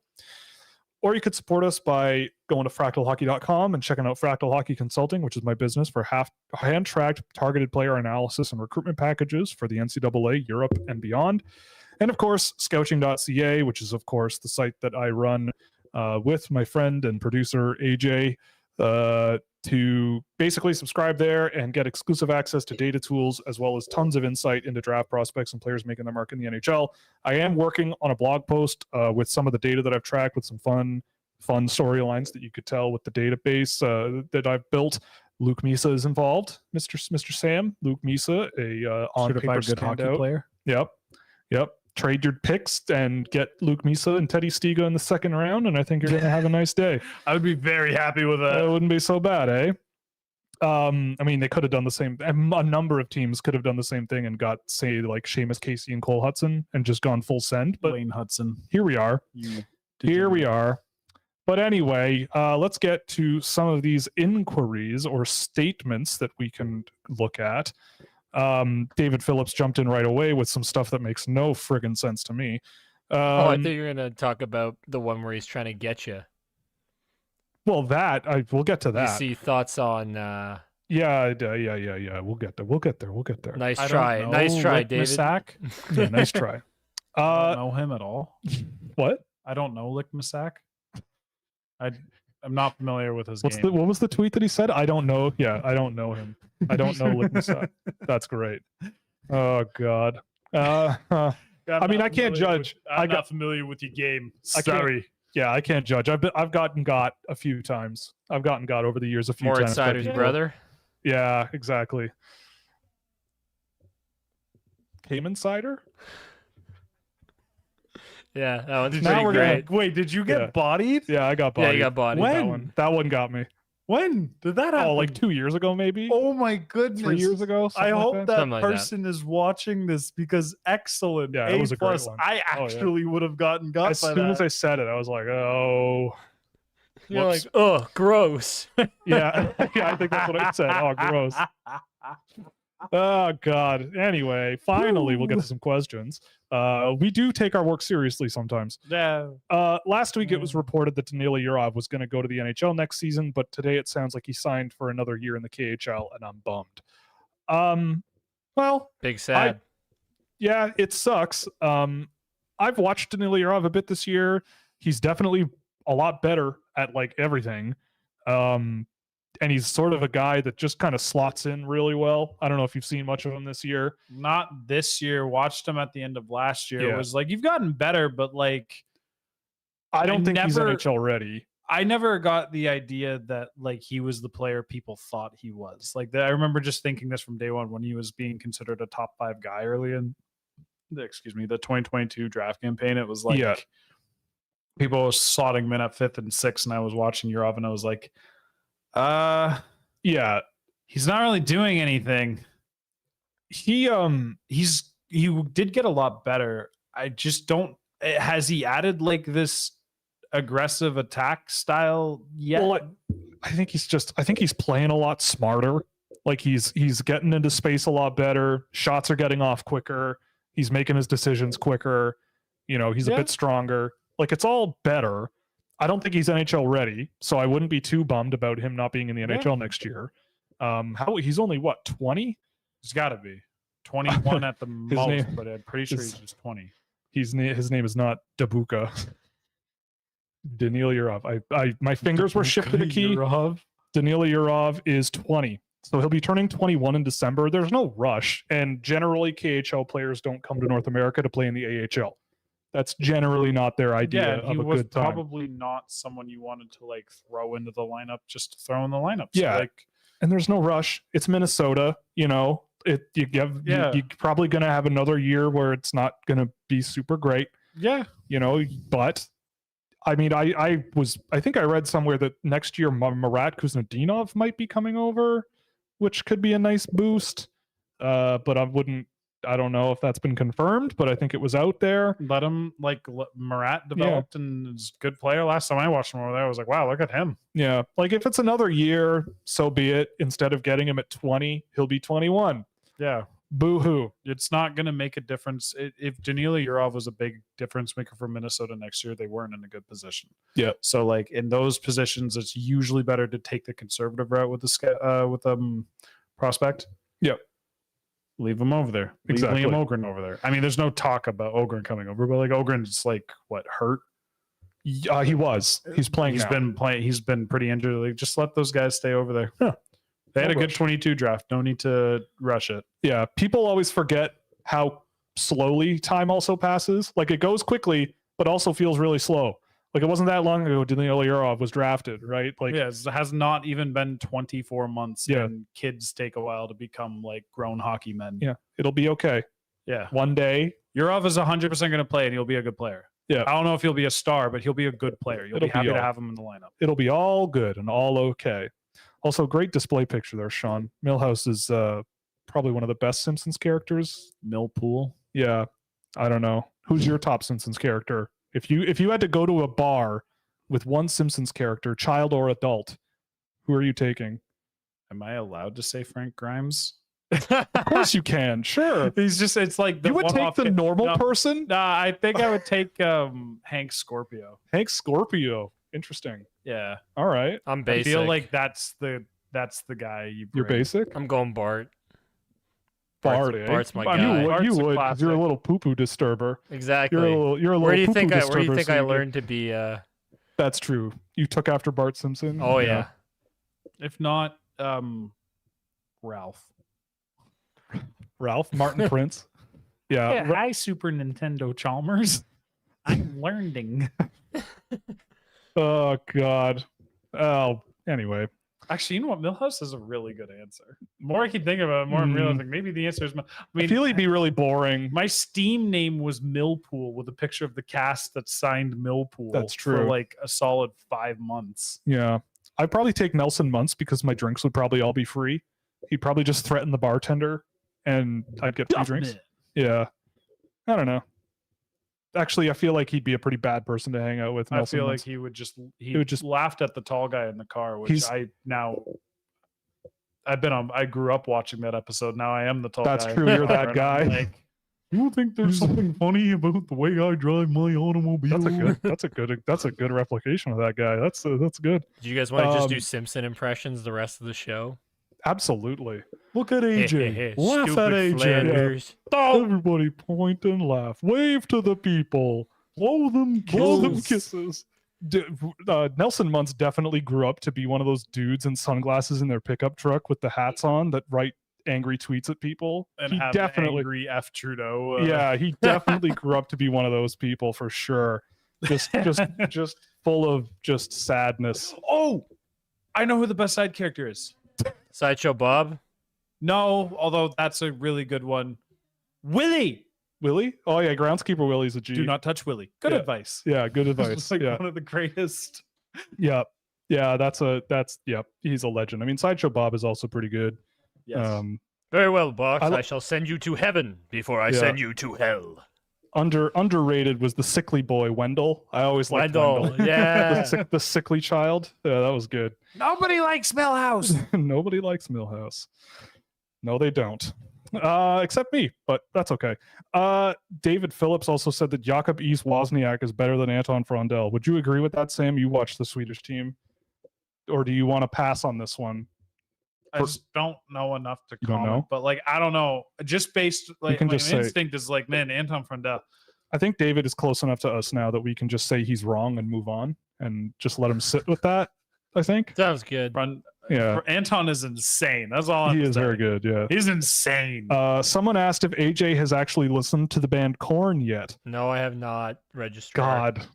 Or you could support us by going to fractalhockey.com and checking out Fractal Hockey Consulting, which is my business for hand-tracked targeted player analysis and recruitment packages for the NCAA, Europe, and beyond. And of course, Scouching.ca, which is, of course, the site that I run with my friend and producer, AJ, to basically subscribe there and get exclusive access to data tools, as well as tons of insight into draft prospects and players making their mark in the NHL. I am working on a blog post with some of the data that I've tracked, with some fun storylines that you could tell with the database that I've built. Luke Misa is involved. Mr. Sam, Luke Misa, a on-paper good hockey player. Yep. Trade your picks and get Luke Misa and Teddy Stiga in the second round, and I think you're going to have a nice day. I would be very happy with that. It wouldn't be so bad, eh? I mean, they could have done the same. A number of teams could have done the same thing and got, say, like Seamus Casey and Cole Hudson and just gone full send. But Wayne Hudson. Here we are. Here we are. But anyway, let's get to some of these inquiries or statements that we can look at. David Phillips jumped in right away with some stuff that makes no friggin' sense to me. I thought you were going to talk about the one where he's trying to get you. Well, we'll get to that. You see thoughts on... Yeah. We'll get there. Nice try, David. Sack. Yeah, nice try. I don't know him at all. What? I don't know Lick Masak. I'm not familiar with his game. What was the tweet that he said? I don't know. Yeah, I don't know him. I don't know Lick Masak. That's great. Oh God. I mean, I can't judge. I'm not familiar with your game. Sorry. Yeah, I can't judge. I've gotten got a few times. I've gotten got over the years a few times. Insider's brother. Yeah, exactly. Cayman cider? Yeah, that one's Now pretty we're great. Wait, did you get Yeah. bodied? Yeah, I got Yeah, bodied. you got bodied. When? That one got me. When did that happen? Oh, like 2 years ago, maybe? Oh my goodness. 3 years ago? I something like hope that. that Something like that. person is watching this because excellent. Yeah, it was a great plus. one. I Oh, yeah. actually would have gotten got As by soon that. as I said it, I was like, oh. You're Whoops. like, oh, gross. Yeah, yeah, I think that's what I said. Oh, gross. Oh, God. Anyway, finally, we'll get to some questions. We do take our work seriously sometimes. Yeah. Last week, it was reported that Danila Yurov was going to go to the NHL next season, but today it sounds like he signed for another year in the KHL, and I'm bummed. Well, Big sad. yeah, it sucks. I've watched Danila Yurov a bit this year. He's definitely a lot better at like everything. And he's sort of a guy that just kind of slots in really well. I don't know if you've seen much of him this year. Not this year. Watched him at the end of last year. Yeah. It was like, you've gotten better, but like, I don't think he's never- NHL ready. I never got the idea that like he was the player people thought he was. Like I remember just thinking this from day one when he was being considered a top 5 guy early in the 2022 draft campaign. It was like Yeah. people were slotting him in at 5th and 6th, and I was watching Yurov and I was like, Yeah, he's not really doing anything. he He did get a lot better. I just don't. Has he added like this aggressive attack style yet? well, I think he's playing a lot smarter. Like he's getting into space a lot better. Shots are getting off quicker. He's making his decisions quicker. You know, he's a Yeah. bit stronger. Like it's all better. I don't think he's NHL ready, so I wouldn't be too bummed about him not being in the NHL next year. He's only what, 20? He's got to be 21 at the most, name- but I'm pretty sure his- he's just 20. His name is not Dabuka. Danila Yurov. My fingers were shifted a key. Danila Yurov is 20. So he'll be turning 21 in December. There's no rush. And generally, KHL players don't come to North America to play in the AHL. That's generally not their idea Yeah, he of a was good time. probably not someone you wanted to like throw into the lineup just to throw in the lineup. Yeah. like, And there's no rush. It's Minnesota, you know. Yeah. You're probably going to have another year where it's not going to be super great, yeah, you know. But I mean, I think I read somewhere that next year Marat Kuznetsov might be coming over, which could be a nice boost. But I don't know if that's been confirmed, but I think it was out there. let him Marat developed and is a good player. Last time I watched him over there, I was like, wow, look at him. Yeah. Like if it's another year, so be it. Instead of getting him at 20, he'll be 21. Yeah, Boo hoo. it's not going to make a difference. If Danila Yurov was a big difference maker for Minnesota next year, they weren't in a good position. Yeah. So like in those positions, it's usually better to take the conservative route with the prospect. Yep. Leave him over there. Leave Exactly. Liam Ogren over there. I mean, there's no talk about Ogren coming over, but like Ogren's like what, hurt? He was. He's playing. He's now. been playing. He's been pretty injured. Like, just let those guys stay over there. Huh. They had No a good rush. 22 draft. No need to rush it. Yeah. People always forget how slowly time also passes. Like it goes quickly, but also feels really slow. Like it wasn't that long ago Danila Yurov was drafted, right? Like Yeah, it has not even been 24 months. Yeah. And kids take a while to become like grown hockey men. yeah, it'll be okay. Yeah. One day. Yurov is 100% going to play and he'll be a good player. Yeah. I don't know if he'll be a star, but he'll be a good player. You'll It'll be be happy to all- have him in the lineup. It'll be all good and all okay. Also, great display picture there, Sean. Milhouse is probably one of the best Simpsons characters. Millpool. Yeah. I don't know. Who's your top Simpsons character? If you had to go to a bar with one Simpsons character, child or adult. Who are you taking? Am I allowed to say Frank Grimes? Of course you can. Sure. He's just, it's like the You would take the normal person? Nah, I think I would take Hank Scorpio. Hank Scorpio. Interesting. Yeah. All right. I'm I basic. feel like that's the guy you bring. You're basic? I'm going Bart. Bart, eh? Bart's my I guy. mean, You Bart's a would, because you're a classic. little poo-poo disturber. Exactly. You're a little where do you poo-poo think I disturber, so learned to be? That's true. You took after Bart Simpson? Oh yeah. If not, Ralph. Ralph Martin Prince. Yeah. Hi, Super Nintendo Chalmers. I'm learning. Oh God. Oh, anyway. Actually, you know what? Millhouse is a really good answer. The more I keep thinking about it, the more I'm realizing maybe the answer is. I feel he'd be really boring. My Steam name was Millpool with a picture of the cast that signed Millpool. That's For true. like a solid 5 months. Yeah. I'd probably take Nelson Muntz because my drinks would probably all be free. He'd probably just threaten the bartender and I'd get free drinks. Yeah. I don't know. Actually, I feel like he'd be a pretty bad person to hang out with. I Nelson feel Muntz. like he would just just laughed at the tall guy in the car, which He's- I grew up watching that episode. Now I am the tall guy. That's in true, the you're car, that and guy. I'm like, you don't think there's something funny about the way I drive my automobile? That's a good replication of that guy. That's good. Do you guys want to just do Um, Simpson impressions the rest of the show? Absolutely. Look at AJ. Laugh Stupid at AJ. Flanders. Everybody point and laugh. Wave to the people. Blow them kisses. Nelson Muntz definitely grew up to be one of those dudes in sunglasses in their pickup truck with the hats on that write angry tweets at people. And He have definitely, angry F Trudeau. yeah, he definitely grew up to be one of those people for sure. Just full of just sadness. Oh, I know who the best side character is. Sideshow Bob. No, although that's a really good one. Willie. Willie? Oh yeah, groundskeeper Willie's a G. Do not touch Willie. Good Yeah. advice. Yeah, good It's advice. like Yeah. one of the greatest. Yeah. He's a legend. I mean, Sideshow Bob is also pretty good. Yes. Very well, boss. I I, lo- shall send you to heaven before I Yeah. send you to hell. Underrated was the sickly boy Wendell. I always liked Wendell, Wendell. yeah. the sickly child. Yeah, that was good. Nobody likes Millhouse. Nobody likes Millhouse. No, they don't. Except me, but that's okay. David Phillips also said that Jakob East Wozniak is better than Anton Frondel. Would you agree with that, Sam? You watched the Swedish team, or do you want to pass on this one? I just don't know enough to You don't comment. know? But like, I don't know. Just based like can my just say- instinct is like, man, Anton Frondel. I think David is close enough to us now that we can just say he's wrong and move on and just let him sit with that. I think. Sounds good. Yeah, Anton is insane. That's all he I'm is saying. very good. Yeah. He's insane. Someone asked if AJ has actually listened to the band Korn yet. No, I have not registered. God.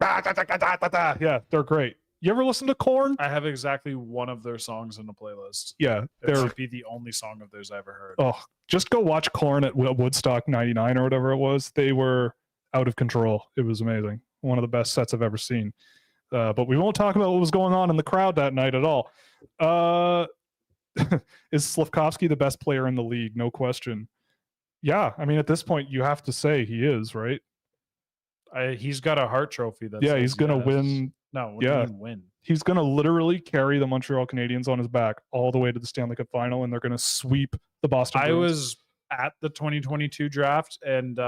Yeah, they're great. You ever listen to Korn? I have exactly one of their songs in the playlist. Yeah, It they're might be the only song of theirs I ever heard. oh, just go watch Korn at Woodstock '99 or whatever it was. They were out of control. It was amazing. One of the best sets I've ever seen. But we won't talk about what was going on in the crowd that night at all. Is Slavkovsky the best player in the league? No question. Yeah, I mean, at this point, you have to say he is, right? He's got a Hart Trophy. That Yeah, says he's gonna yes. win. No, what do you Yeah. mean win? He's gonna literally carry the Montreal Canadiens on his back all the way to the Stanley Cup final, and they're gonna sweep the Boston I Bruins. was at the 2022 draft, and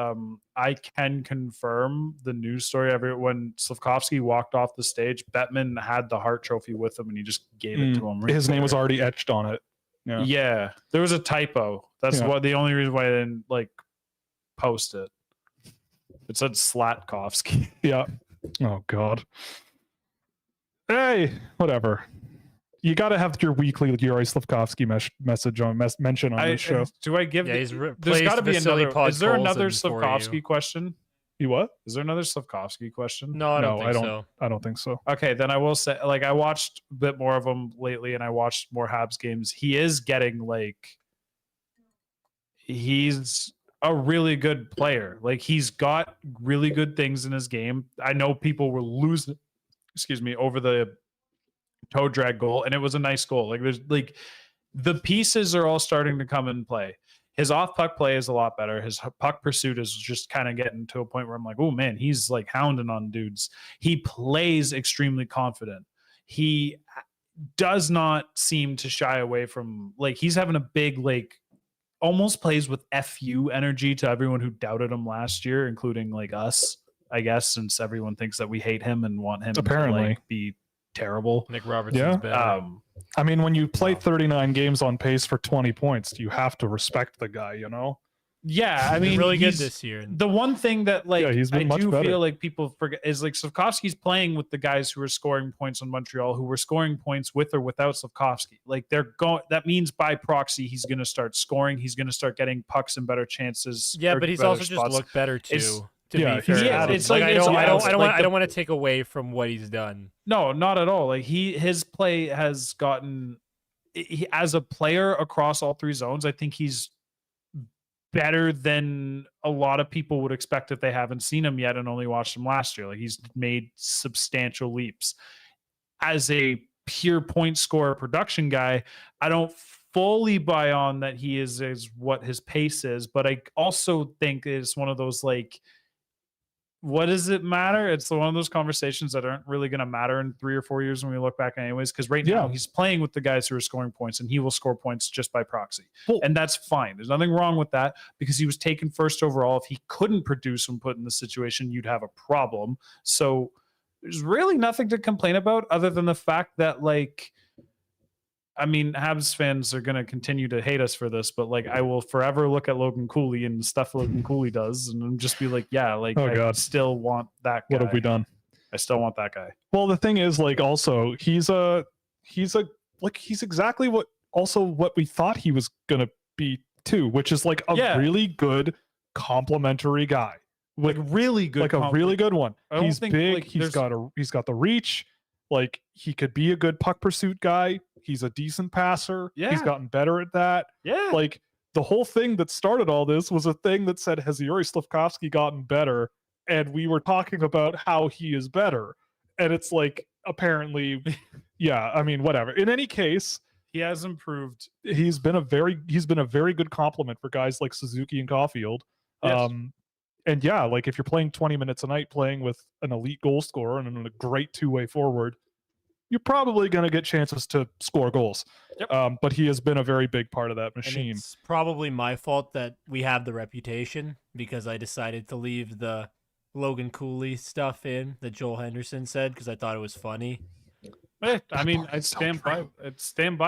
I can confirm the news story. When Slavkovsky walked off the stage, Bettman had the Hart Trophy with him, and he just gave it to him. His name was already etched on it. Yeah. Yeah, there was a typo. That's Yeah. the only reason why I didn't like post it. It said Slatkovsky. Yeah. Oh God. Hey, whatever. You got to have your weekly Yuri Slavkovsky message on mention on this show. Do I give? Yeah, he's there's replaced got to be Vasily another. Is there another Podkolzin for Slavkovsky you. question? You what? Is there another Slavkovsky question? No, I don't No, think I don't. so. I don't think so. Okay, then I will say, like, I watched a bit more of him lately, and I watched more Habs games. He is getting like, he's a really good player. Like, he's got really good things in his game. I know people were losing, over the toe drag goal, and it was a nice goal. Like, there's like the pieces are all starting to come in play. his off puck play is a lot better. His puck pursuit is just kind of getting to a point where I'm like, oh man, he's like hounding on dudes. He plays extremely confident. He does not seem to shy away from, like, he's having a big, like, almost plays with FU energy to everyone who doubted him last year, including like us, I guess, since everyone thinks that we hate him and want him apparently to like be terrible. Nick Robertson's better. I mean, when you play 39 games on pace for 20 points, you have to respect the guy, you know? Yeah, I mean, really good this year. The one thing that like he's been I much do better. feel like people forget is like Slavkovsky's playing with the guys who are scoring points on Montreal, who were scoring points with or without Slavkovsky. Like they're going. That means by proxy, he's going to start scoring. He's going to start getting pucks and better chances. Yeah, but he's also just looked better too. To be fair, it's like, like I don't want to take away from what he's done. No, not at all. Like his play has gotten. As a player across all three zones, I think he's better than a lot of people would expect if they haven't seen him yet and only watched him last year. Like he's made substantial leaps. As a pure point scorer production guy, I don't fully buy on that he is what his pace is, but I also think it's one of those like, what does it matter? It's one of those conversations that aren't really going to matter in 3 or 4 years when we look back anyways, because right now he's playing with the guys who are scoring points and he will score points just by proxy. And that's fine. There's nothing wrong with that because he was taken first overall. If he couldn't produce when put in the situation, you'd have a problem. So there's really nothing to complain about other than the fact that, like, I mean, Habs fans are going to continue to hate us for this, but like I will forever look at Logan Cooley and the stuff Logan Cooley does and just be like, yeah, like I still want that guy. What have we done? I still want that guy. Well, the thing is, like, also he's exactly what we thought he was going to be too, which is like a really good complimentary guy. Like really good, like a really good one. He's big. Like, he's got the reach. Like he could be a good puck pursuit guy. He's a decent passer. Yeah. He's gotten better at that. Yeah. Like the whole thing that started all this was a thing that said, has Yuri Slavkovsky gotten better? And we were talking about how he is better. And it's like, apparently, yeah, I mean, whatever. In any case, he has improved. He's been a very good compliment for guys like Suzuki and Caulfield. Yes. And yeah, like if you're playing 20 minutes a night playing with an elite goal scorer and a great two-way forward, you're probably going to get chances to score goals. Yep. But he has been a very big part of that machine. And it's probably my fault that we have the reputation because I decided to leave the Logan Cooley stuff in that Joel Henderson said because I thought it was funny. I mean, I stand by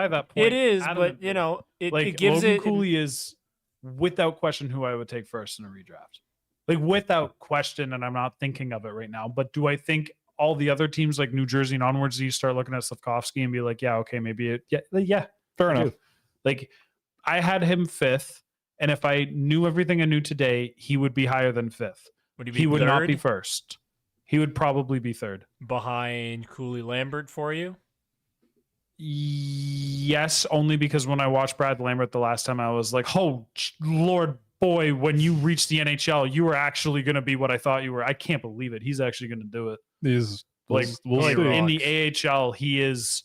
that point. It is, but you know, it gives Logan Cooley is without question who I would take first in a redraft. Like without question, and I'm not thinking of it right now. But do I think all the other teams like New Jersey and onwards, you start looking at Slavkovsky and be like, yeah, okay, maybe fair enough. Like I had him 5th, and if I knew everything I knew today, he would be higher than 5th. He would not be first. He would probably be 3rd. Behind Cooley Lambert for you? Yes, only because when I watched Brad Lambert the last time, I was like, oh, Lord, boy, when you reach the NHL, you were actually going to be what I thought you were. I can't believe it. He's actually going to do it. He's in the AHL, he is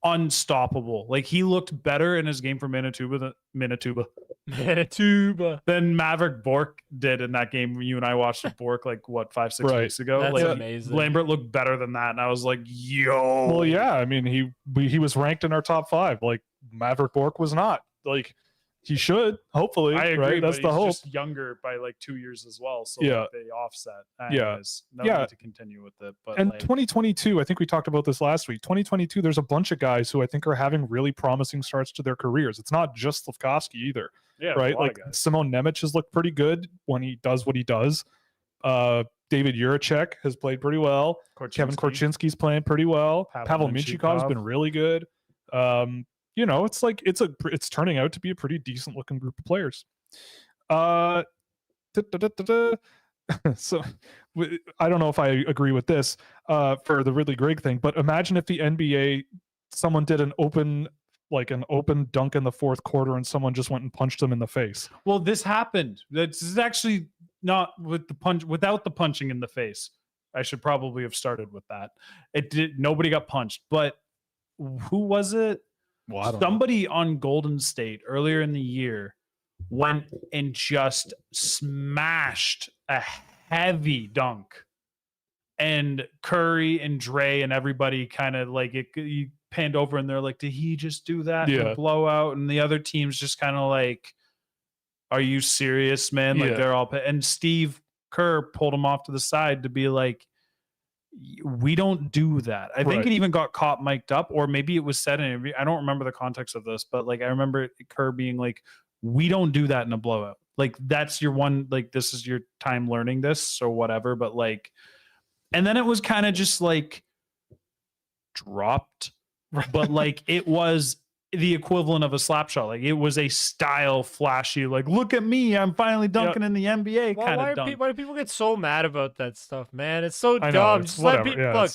unstoppable. Like he looked better in his game for Manitoba than Maverick Bork did in that game. You and I watched Bork like what 5-6 weeks ago. That's like amazing. Lambert looked better than that, and I was like, yo. Well, yeah. I mean, he was ranked in our top 5. Like Maverick Bork was not. Like he should, hopefully. I agree. Right? That's but the he's hope. Just younger by like 2 years as well. So yeah, like they offset. Anyways, no need to continue with it. But and like, 2022, I think we talked about this last week. 2022, there's a bunch of guys who I think are having really promising starts to their careers. It's not just Slavkovsky either. Yeah, right. Like Simon Nemec has looked pretty good when he does what he does. David Juracek has played pretty well. Kevin Korchinski's playing pretty well. Pavel Minchikov's been really good. You know, it's like it's turning out to be a pretty decent looking group of players. So I don't know if I agree with this for the Ridley Grigg thing, but imagine if the NBA someone did an open dunk in the fourth quarter and someone just went and punched him in the face. Well, this happened. This is actually not with the punch, without the punching in the face. I should probably have started with that. It did. Nobody got punched, but who was it? Well, somebody on Golden State earlier in the year went and just smashed a heavy dunk. And Curry and Dre and everybody kind of like you panned over and they're like, did he just do that in a blowout? And the other team's just kind of like, are you serious, man? Like they're all and Steve Kerr pulled him off to the side to be like, we don't do that. I think it even got caught mic'd up, or maybe it was said in I don't remember the context of this, but like I remember Kerr being like, we don't do that in a blowout. Like that's your one, like this is your time learning this or whatever. But like, and then it was kind of just like dropped, but like it was the equivalent of a slap shot. Like it was a style flashy, like, look at me, I'm finally dunking in the NBA kind of dunk. Why do people get so mad about that stuff, man? It's so dumb. Know, just let people look.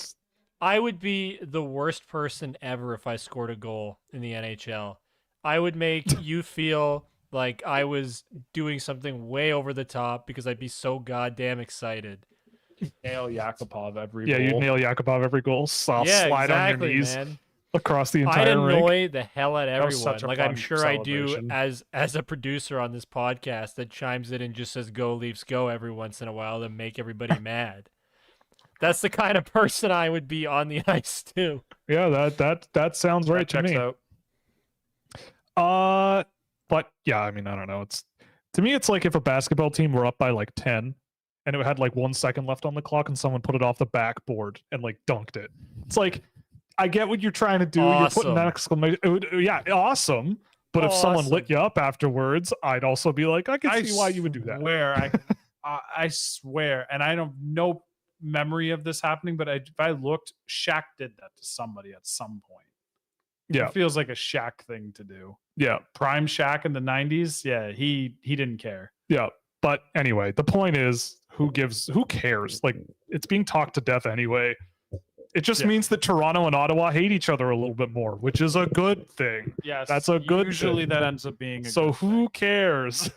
I would be the worst person ever if I scored a goal in the NHL. I would make you feel like I was doing something way over the top because I'd be so goddamn excited. Nail Yakupov every goal. Yeah, you nail Yakupov every goal. Soft slide on your knees. Man. Across the entire I'd annoy rink. the hell out of everyone. Like I'm sure celebration. I do as a producer on this podcast that chimes in and just says "Go Leafs, go" every once in a while to make everybody mad. That's the kind of person I would be on the ice too. Yeah, that sounds right to me. Out. But yeah, I mean, I don't know. To me, it's like if a basketball team were up by like 10 and it had like 1 second left on the clock and someone put it off the backboard and like dunked it. It's like, I get what you're trying to do. Awesome. You're putting that exclamation. Yeah, awesome. But if someone lit you up afterwards, I'd also be like, I can see why you would do that. I swear, and I don't no memory of this happening, but if I looked, Shaq did that to somebody at some point. Yeah, it feels like a Shaq thing to do. Yeah, prime Shaq in the 90s. Yeah, he didn't care. Yeah, but anyway, the point is, who cares? Like, it's being talked to death anyway. It just means that Toronto and Ottawa hate each other a little bit more, which is a good thing. Yes, that's a good usually thing. That ends up being a so good who thing. cares?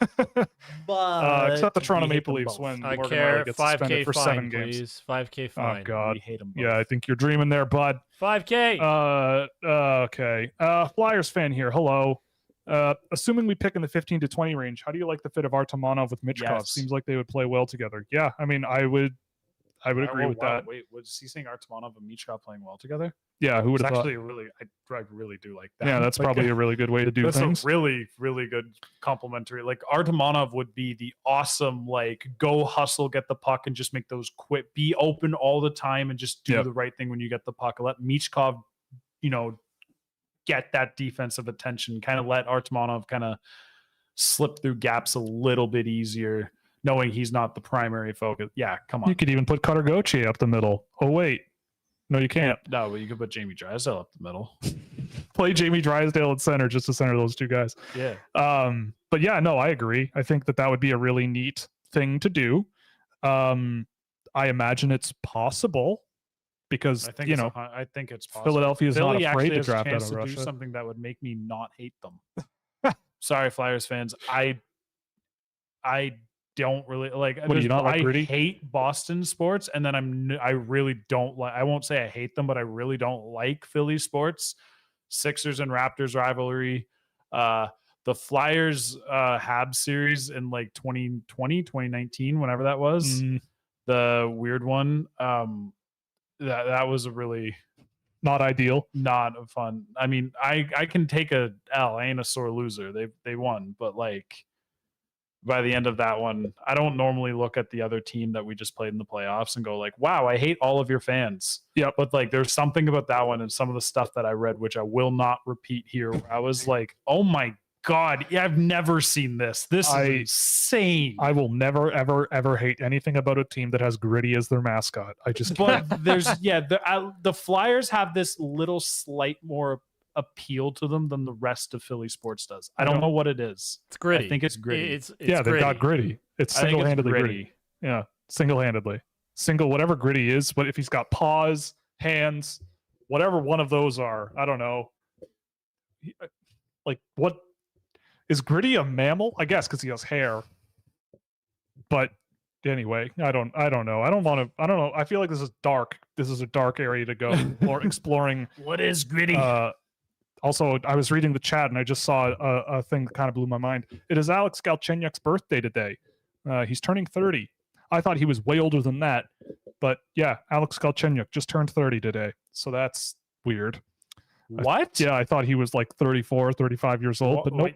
But except the Toronto Maple Leafs when I Morgan care. Rielly gets 5K suspended for fine, 7 games. Please. 5K fine. Oh God, we hate them both. Yeah, I think you're dreaming there, bud. 5K. Okay. Flyers fan here. Hello. Assuming we pick in the 15 to 20 range, how do you like the fit of Artemonov with Michkov? Yes. Seems like they would play well together. Yeah, I mean, I would agree with that. Wait, was he saying Artemonov and Michkov playing well together? Yeah, who would have thought? Actually, I really do like that. Yeah, that's probably a really good way to do that's things. A really, really good complimentary. Like Artemonov would be the awesome, like, go hustle, get the puck, and just make those quit. Be open all the time and just do the right thing when you get the puck. Let Michkov, get that defensive attention. Kind of let Artemonov kind of slip through gaps a little bit easier, knowing he's not the primary focus. Yeah, come on. You could even put Cutter Gauthier up the middle. Oh wait. No, you can't. No, but you could put Jamie Drysdale up the middle. Play Jamie Drysdale at center just to center those two guys. Yeah. But yeah, no, I agree. I think that would be a really neat thing to do. I imagine it's possible because I think it's possible. Philadelphia is not afraid to draft out of to Russia. Do something that would make me not hate them. Sorry, Flyers fans. I don't really like. What, do you not like Gritty? I hate Boston sports, and then I really don't like. I won't say I hate them, but I really don't like Philly sports. Sixers and Raptors rivalry. The Flyers Habs series in like 2020, 2019, whenever that was. The weird one. That was a really not ideal, not fun. I mean, I can take a L. I ain't a sore loser. They won, but like by the end of that one, I don't normally look at the other team that we just played in the playoffs and go like, wow, I hate all of your fans. Yeah, but like there's something about that one and some of the stuff that I read, which I will not repeat here. Where I was like, oh my God, yeah, I've never seen this. This is insane. I will never, ever, ever hate anything about a team that has Gritty as their mascot. I just But there's the Flyers have this little slight more appeal to them than the rest of Philly sports does. I don't know what it is. It's Gritty. I think it's Gritty. It's yeah, they've got Gritty. It's single-handedly Gritty. Yeah, single-handedly. Whatever Gritty is, but if he's got paws, hands, whatever one of those are, I don't know. Like, what is Gritty a mammal? I guess because he has hair. But anyway, I don't know. I don't know. I feel like this is dark. This is a dark area to go or exploring. What is Gritty? Also, I was reading the chat and I just saw a thing that kind of blew my mind. It is Alex Galchenyuk's birthday today. He's turning 30. I thought he was way older than that. But yeah, Alex Galchenyuk just turned 30 today. So that's weird. What? Yeah, I thought he was like 34, 35 years old. But nope,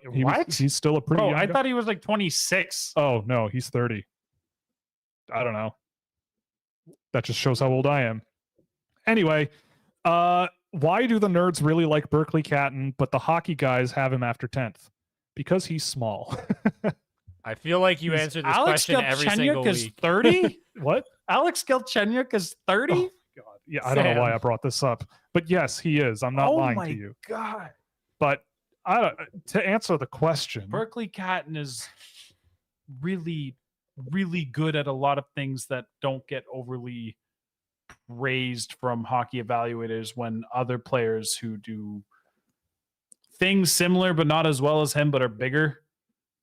he's still a pretty Bro, young I guy. thought he was like 26. Oh, no, he's 30. I don't know. That just shows how old I am. Anyway, why do the nerds really like Berkeley Catton, but the hockey guys have him after 10th? Because he's small. I feel like you answered this Alex question every single Galchenyuk is week. 30? What? Alex Galchenyuk is 30? Oh, God. Yeah, I don't know why I brought this up. But yes, he is. I'm not lying to you. God. But to answer the question, Berkeley Catton is really, really good at a lot of things that don't get overly praised from hockey evaluators when other players who do things similar but not as well as him but are bigger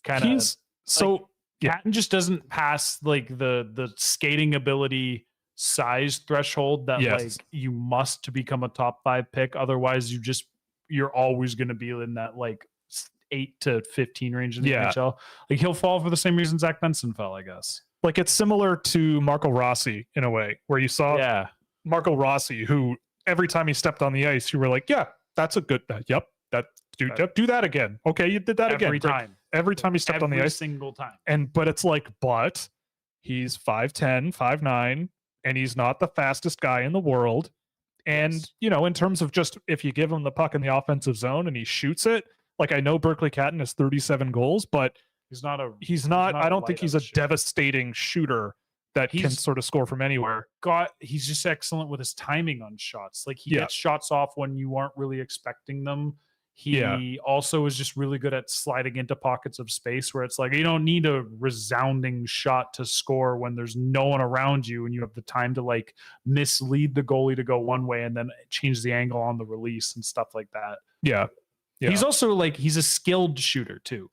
kind of so Catton just doesn't pass like the skating ability size threshold that like you must to become a top 5 pick. Otherwise you're always going to be in that like 8 to 15 range in the NHL. Like he'll fall for the same reason Zach Benson fell, I guess. Like it's similar to Marco Rossi in a way, where you saw Marco Rossi, who every time he stepped on the ice, you were like, yeah, that's a good, do that again. Okay, you did that every again. time. Every time he stepped on the ice. Every single time. But it's like, but he's 5'10", 5'9", and he's not the fastest guy in the world. And, in terms of just if you give him the puck in the offensive zone and he shoots it, like I know Berkeley Catton has 37 goals, but he's not I don't think he's a devastating shooter that can sort of score from anywhere. He's just excellent with his timing on shots. Like he gets shots off when you aren't really expecting them. He also is just really good at sliding into pockets of space where it's like you don't need a resounding shot to score when there's no one around you and you have the time to like mislead the goalie to go one way and then change the angle on the release and stuff like that. Yeah. He's also like he's a skilled shooter too.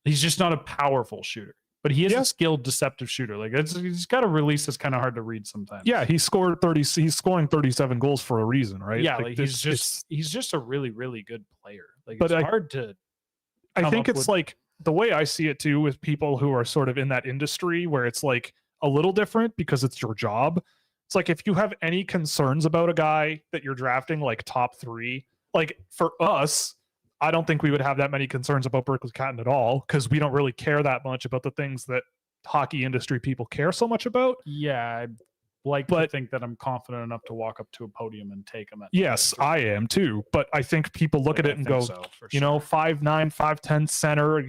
He's just not a powerful shooter. But he is a skilled, deceptive shooter. Like he's got a release that's kind of hard to read sometimes. Yeah, he's scoring 37 goals for a reason, right? Yeah, like he's just a really, really good player. Like but it's hard to. I think it's like the way I see it too with people who are sort of in that industry where it's like a little different because it's your job. It's like if you have any concerns about a guy that you're drafting, like top 3, like for us. I don't think we would have that many concerns about Berkeley Catton at all because we don't really care that much about the things that hockey industry people care so much about. Yeah, to think that I'm confident enough to walk up to a podium and take him. Yes, I am too. But I think people look at it and go, 5'9", 5'10" center,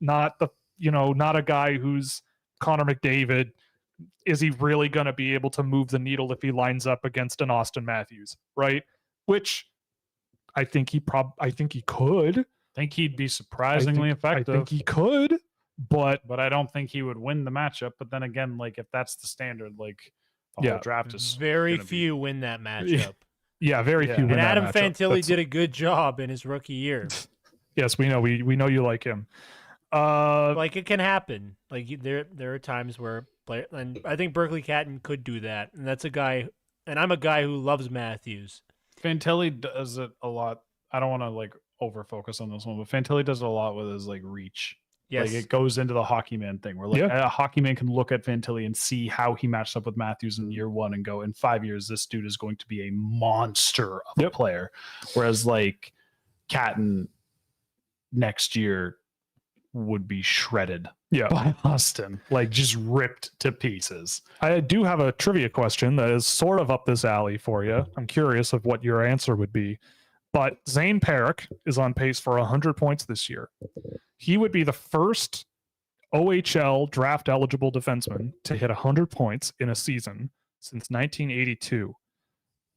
not a guy who's Connor McDavid. Is he really going to be able to move the needle if he lines up against an Austin Matthews, right? Which I think he could. I think he'd be surprisingly effective. I think he could, but I don't think he would win the matchup. But then again, like if that's the standard, like the whole draft is very few win that matchup. Yeah, very few. And win Adam that matchup. Fantilli did a good job in his rookie year. Yes, we know. We know you like him. Like it can happen. Like there are times where and I think Berkeley Catton could do that, and that's a guy. And I'm a guy who loves Matthews. Fantilli does it a lot. I don't want to like over focus on this one, but Fantilli does it a lot with his like reach. Yes. Like it goes into the hockey man thing where like a hockey man can look at Fantilli and see how he matched up with Matthews in year 1 and go, in 5 years, this dude is going to be a monster of a player. Whereas like Catton next year would be shredded by Austin, like just ripped to pieces. I do have a trivia question that is sort of up this alley for you. I'm curious of what your answer would be. But Zane Parik is on pace for 100 points this year. He would be the first OHL draft eligible defenseman to hit 100 points in a season since 1982.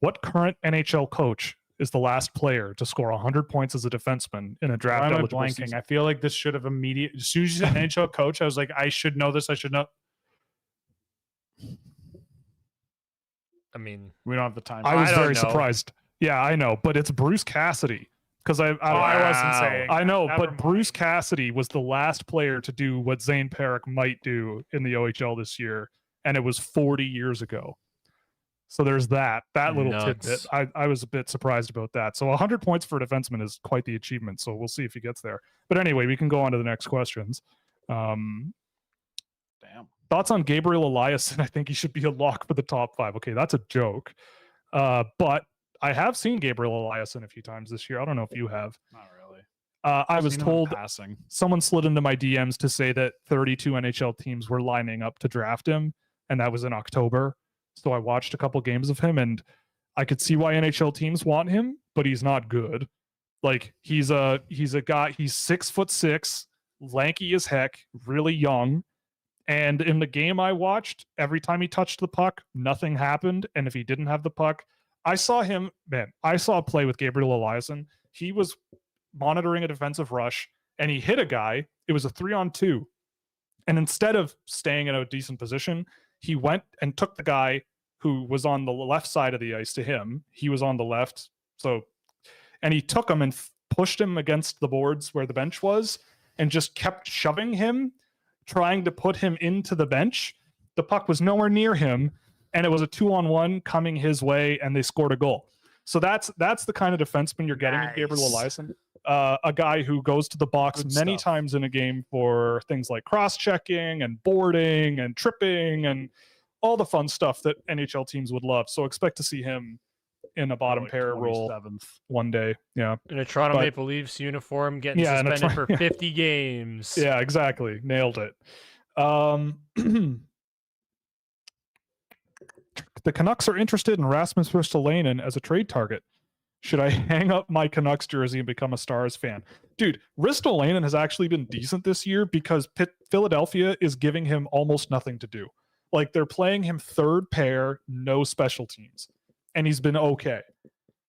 What current NHL coach is the last player to score 100 points as a defenseman in a draft eligible season? I feel like this should have as soon as you said NHL coach, I was like, I should know this. I should know. I mean, we don't have the time. I was very surprised. Yeah, I know, but it's Bruce Cassidy. Because I wasn't saying. I know, but Bruce Cassidy was the last player to do what Zane Parik might do in the OHL this year, and it was 40 years ago. So there's that little Nuts. tidbit. I was a bit surprised about that. So 100 points for a defenseman is quite the achievement. So we'll see if he gets there. But anyway, we can go on to the next questions. Damn. Thoughts on Gabriel Eliasson? I think he should be a lock for the top 5. Okay, that's a joke. But I have seen Gabriel Eliasson a few times this year. I don't know if you have. Not really. I was told passing. someone slid into my DMs to say that 32 NHL teams were lining up to draft him, and that was in October. So I watched a couple games of him, and I could see why NHL teams want him, but he's not good. Like he's a guy. He's 6'6", lanky as heck, really young. And in the game I watched, every time he touched the puck, nothing happened. And if he didn't have the puck, I saw a play with Gabriel Eliasson. He was monitoring a defensive rush, and he hit a guy. It was a 3-on-2. And instead of staying in a decent position, he went and took the guy who was on the left side of the ice to him. He was on the left. And he took him and pushed him against the boards where the bench was and just kept shoving him, trying to put him into the bench. The puck was nowhere near him, and it was a 2-on-1 coming his way, and they scored a goal. So that's the kind of defenseman you're getting with Gabriel Eliasson. A guy who goes to the box many times in a game for things like cross-checking and boarding and tripping and all the fun stuff that NHL teams would love. So expect to see him in a bottom pair role one day. Yeah. In a Toronto Maple Leafs uniform, getting suspended for 50 games. Yeah, exactly. Nailed it. The Canucks are interested in Rasmus Ristolainen as a trade target. Should I hang up my Canucks jersey and become a Stars fan? Dude, Ristolainen has actually been decent this year because Philadelphia is giving him almost nothing to do. Like, they're playing him third pair, no special teams. And he's been okay.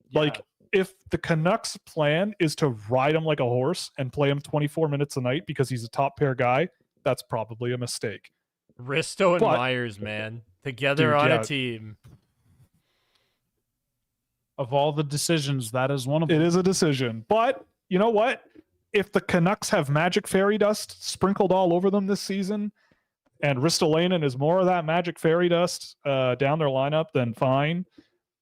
Yeah. Like, if the Canucks' plan is to ride him like a horse and play him 24 minutes a night because he's a top pair guy, that's probably a mistake. Risto and Myers, man. Together on a team. Of all the decisions, that is one of them. It is a decision. But you know what? If the Canucks have magic fairy dust sprinkled all over them this season, and Ristolainen is more of that magic fairy dust down their lineup, then fine.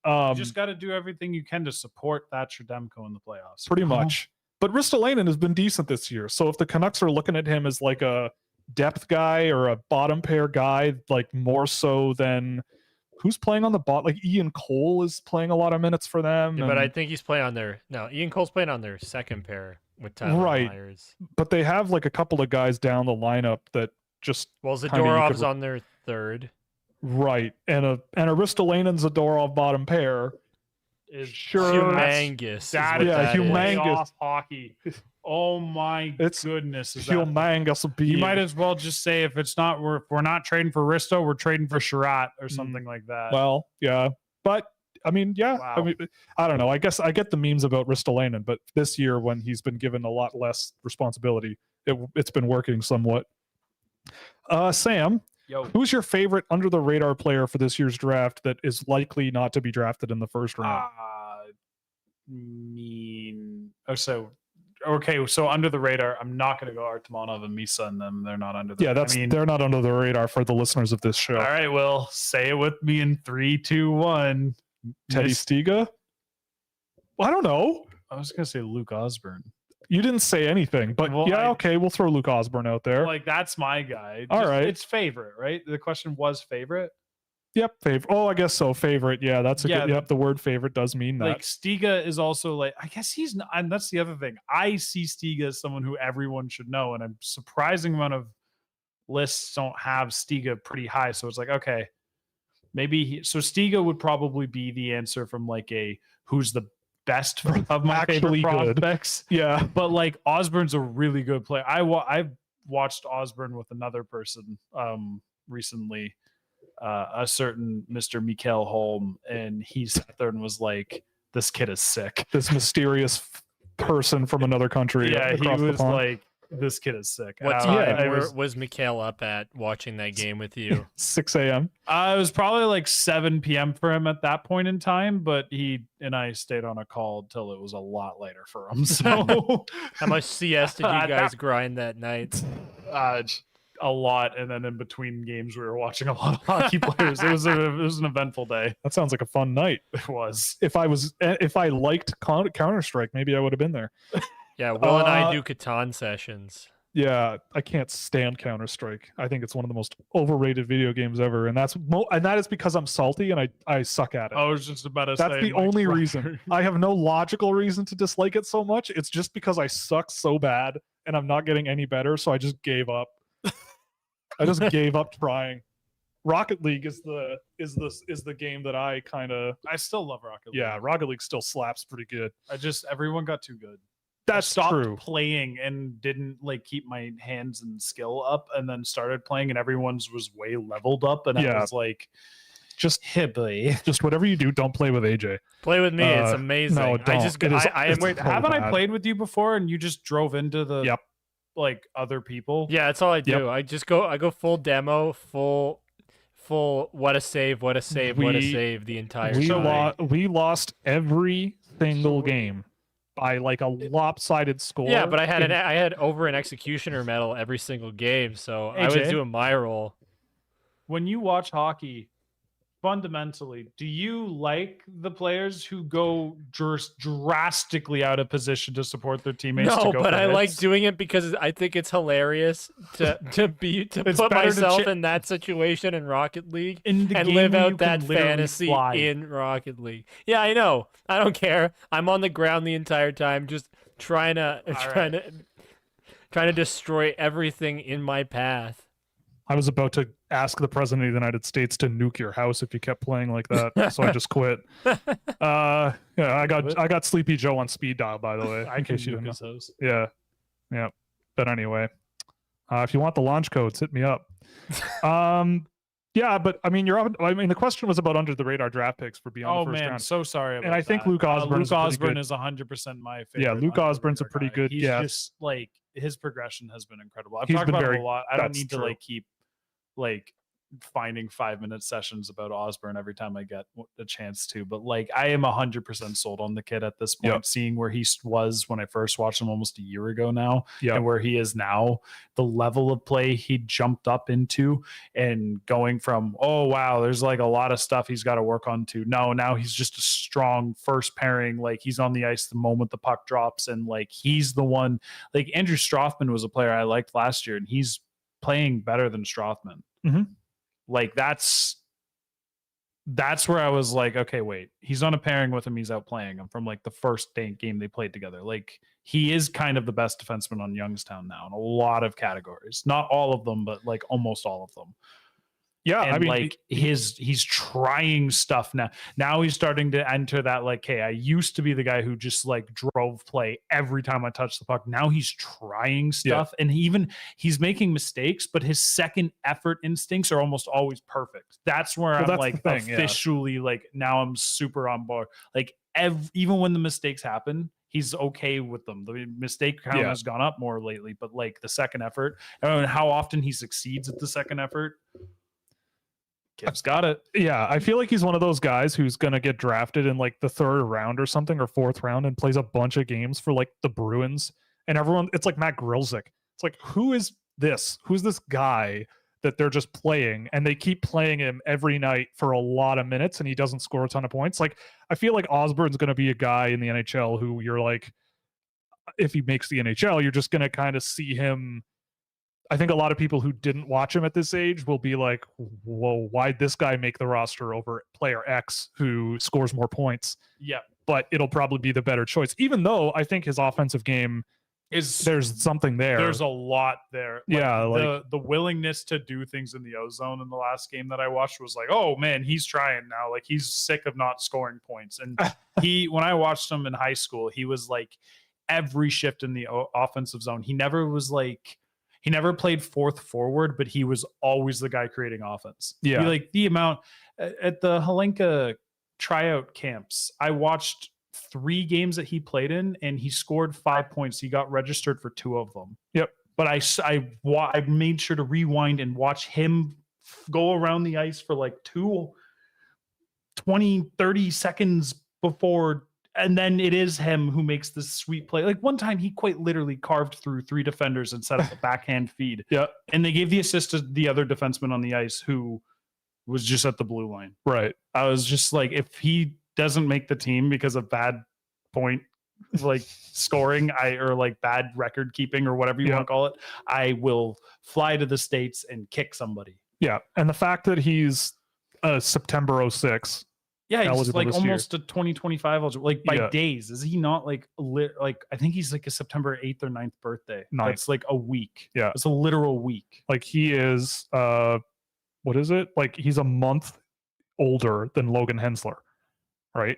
You just got to do everything you can to support Thatcher Demko in the playoffs. Pretty much. But Ristolainen has been decent this year. So if the Canucks are looking at him as like a depth guy or a bottom pair guy, like more so than who's playing on the bot, like Ian Cole is playing a lot of minutes for them. Yeah, but I think he's playing on Ian Cole's playing on their second pair with Tyler Myers. But they have like a couple of guys down the lineup that just Zadorov's on their third. Right. And a Ristolainen's Zadorov bottom pair is humongous. Humongous hockey. Oh my goodness! Humongous. You might as well just say if we're not trading for Risto, we're trading for Sherratt or something like that. Well, yeah, but I mean, yeah, wow. I mean, I don't know. I guess I get the memes about Ristolainen, but this year when he's been given a lot less responsibility, it's been working somewhat. Sam, who's your favorite under the radar player for this year's draft that is likely not to be drafted in the first round? So under the radar, I'm not going to go Artemonov and Misa and them. They're not under the they're not under the radar for the listeners of this show. All right, well, say it with me in 3, 2, 1. Teddy Stiga? Well, I don't know. I was going to say Luke Osborne. You didn't say anything, but okay, we'll throw Luke Osborne out there. Like, that's my guy. All right. It's favorite, right? The question was favorite? Yep, favorite. Oh, I guess so. Favorite. Yeah, that's good. Yep, the word favorite does mean that. Like, Stiga is also like, I guess he's not, and that's the other thing. I see Stiga as someone who everyone should know, and a surprising amount of lists don't have Stiga pretty high. So it's like, okay, maybe so Stiga would probably be the answer from like who's the best of my favorite prospects. Yeah, but like Osborne's a really good player. I've watched Osborne with another person recently. A certain Mr. Mikael Holm, and he sat there and was like, this kid is sick. This mysterious person from another country. Yeah, he was like, this kid is sick. What time was Mikael up at watching that game with you? 6 a.m. It was probably like 7 p.m. for him at that point in time, but he and I stayed on a call till it was a lot later for him. So how much CS did you guys grind that night? a lot, and then in between games we were watching a lot of hockey players. It was an eventful day. That sounds like a fun night. It was. If I liked Counter-Strike, maybe I would have been there. Yeah, Will and I do Catan sessions. Yeah, I can't stand Counter-Strike. I think it's one of the most overrated video games ever, and that is because I'm salty and I suck at it. I was just about to say That's the only reason. I have no logical reason to dislike it so much. It's just because I suck so bad and I'm not getting any better, so I just gave up. I just gave up trying. Rocket League is the game that I still love Rocket League. Yeah, Rocket League still slaps pretty good. Everyone got too good. That's stopped true. Playing and didn't like keep my hands and skill up, and then started playing, and everyone's was way leveled up, and I was like, just hibbly. Just whatever you do, don't play with AJ. Play with me. It's amazing. No, don't. Wait, haven't I played with you before and you just drove into the like other people? Yeah, that's all I do. I go full demo, full what a save the entire time. We lost every single game by like a lopsided score. Yeah, but I had over an executioner medal every single game, so AJ, I was doing my role. When you watch hockey, fundamentally, do you like the players who go drastically out of position to support their teammates? No, but I like doing it because I think it's hilarious to put myself in that situation in Rocket League and live out that fantasy in Rocket League. Yeah, I know. I don't care. I'm on the ground the entire time, just trying to destroy everything in my path. I was about to ask the president of the United States to nuke your house if you kept playing like that, so I just quit. Yeah, I got Sleepy Joe on speed dial, by the way. In case you didn't know. Yeah. But anyway, if you want the launch codes, hit me up. Yeah, but I mean, the question was about under the radar draft picks for beyond the first round. So sorry about and I think Luke Osborne. Luke Osborne is 100% my favorite. Yeah, Luke Osborne's a pretty good. He's just like his progression has been incredible. I've talked about it a lot. I don't need to like keep like finding 5-minute sessions about Osborne every time I get a chance to, but like I am 100% sold on the kid at this point. Seeing where he was when I first watched him almost a year ago now, and where he is now, the level of play he jumped up into, and going from there's like a lot of stuff he's got to work on to now he's just a strong first pairing. Like he's on the ice the moment the puck drops, and like he's the one. Like Andrew Strothman was a player I liked last year, and he's playing better than Strothman. Mm-hmm. Like that's where I was like, okay, wait, he's on a pairing with him, he's out playing him from like the first game they played together. Like he is kind of the best defenseman on Youngstown now in a lot of categories, not all of them, but like almost all of them. Yeah, and I mean, like he's trying stuff now. Now he's starting to enter that like, hey, I used to be the guy who just like drove play every time I touched the puck. Now he's trying stuff, and he's making mistakes, but his second effort instincts are almost always perfect. That's where I'm like officially like now I'm super on board. Like even when the mistakes happen, he's okay with them. The mistake count has gone up more lately, but like the second effort, I don't know how often he succeeds at the second effort. Kip's got it. Yeah, I feel like he's one of those guys who's going to get drafted in like the third round or something, or fourth round, and plays a bunch of games for like the Bruins. And everyone, it's like Matt Grzelcyk. It's like, who is this? Who's this guy that they're just playing? And they keep playing him every night for a lot of minutes, and he doesn't score a ton of points. Like, I feel like Osborne's going to be a guy in the NHL who you're like, if he makes the NHL, you're just going to kind of see him. I think a lot of people who didn't watch him at this age will be like, whoa, why'd this guy make the roster over player X who scores more points? Yeah. But it'll probably be the better choice, even though I think his offensive game there's something there. There's a lot there. Like, the willingness to do things in the ozone in the last game that I watched was like, oh man, he's trying now. Like he's sick of not scoring points. And when I watched him in high school, he was like every shift in the offensive zone. He never played fourth forward, but he was always the guy creating offense. Yeah. Like the amount at the Helenka tryout camps, I watched 3 games that he played in, and he scored 5 points. He got registered for 2 of them. Yep. But I made sure to rewind and watch him go around the ice for like 20, 30 seconds before And then it is him who makes this sweet play. Like one time he quite literally carved through 3 defenders and set up a backhand feed. Yeah. And they gave the assist to the other defenseman on the ice who was just at the blue line. Right. I was just like, if he doesn't make the team because of bad point like scoring, or like bad record keeping or whatever you want to call it, I will fly to the States and kick somebody. Yeah. And the fact that he's September 06. Yeah, he's like almost a 2025 like by days. Is he not like like I think he's like a September 8th or 9th birthday. That's like a week. Yeah. It's a literal week. Like he is what is it? Like he's a month older than Logan Hensler. Right?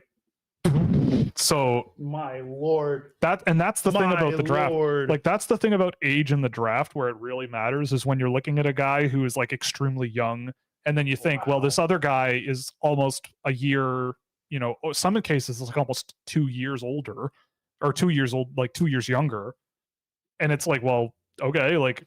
So my lord. That's the thing about the draft. Like that's the thing about age in the draft where it really matters is when you're looking at a guy who is like extremely young. And then you think, well, this other guy is almost a year, you know, some cases it's like almost 2 years older or 2 years old, like 2 years younger. And it's like, well, okay, like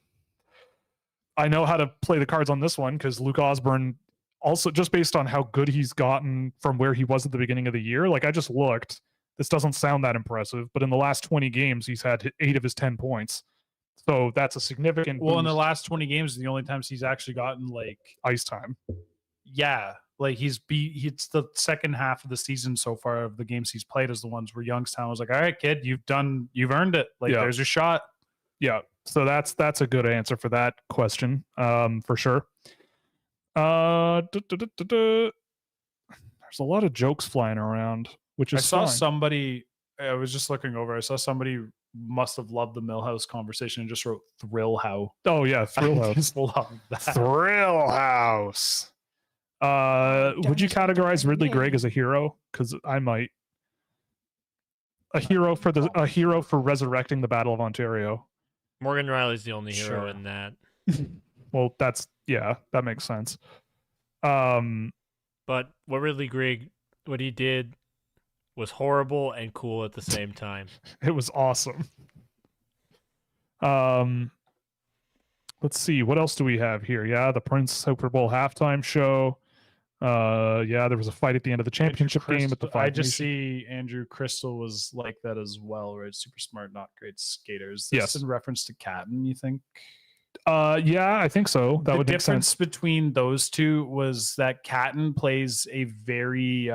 I know how to play the cards on this one because Luke Osborne also just based on how good he's gotten from where he was at the beginning of the year. Like I just looked, this doesn't sound that impressive, but in the last 20 games, he's had 8 of his 10 points. So that's a significant Well, in the last 20 games, the only times he's actually gotten like ice time. Yeah. Like it's the second half of the season so far of the games he's played is the ones where Youngstown was like, all right, kid, you've earned it. Like there's your shot. Yeah. So that's a good answer for that question. For sure. There's a lot of jokes flying around, which is I was just looking over. I saw somebody must have loved the Millhouse conversation and just wrote Thrill How. Oh yeah, Thrill House. Just love that. Thrill House. Would you categorize Ridley Gregg as a hero? Because I might. A hero for resurrecting the Battle of Ontario. Morgan Rielly's the only hero in that. Well, that makes sense. But what he did was horrible and cool at the same time. It was awesome. Let's see, what else do we have here? Yeah, the Prince Super Bowl halftime show. There was a fight at the end of the championship game at the I just see Andrew Crystal was like that as well, right? Super smart, not great skaters. This in reference to Catton, you think? Yeah, I think so. That would make sense. The difference between those two was that Catton plays a very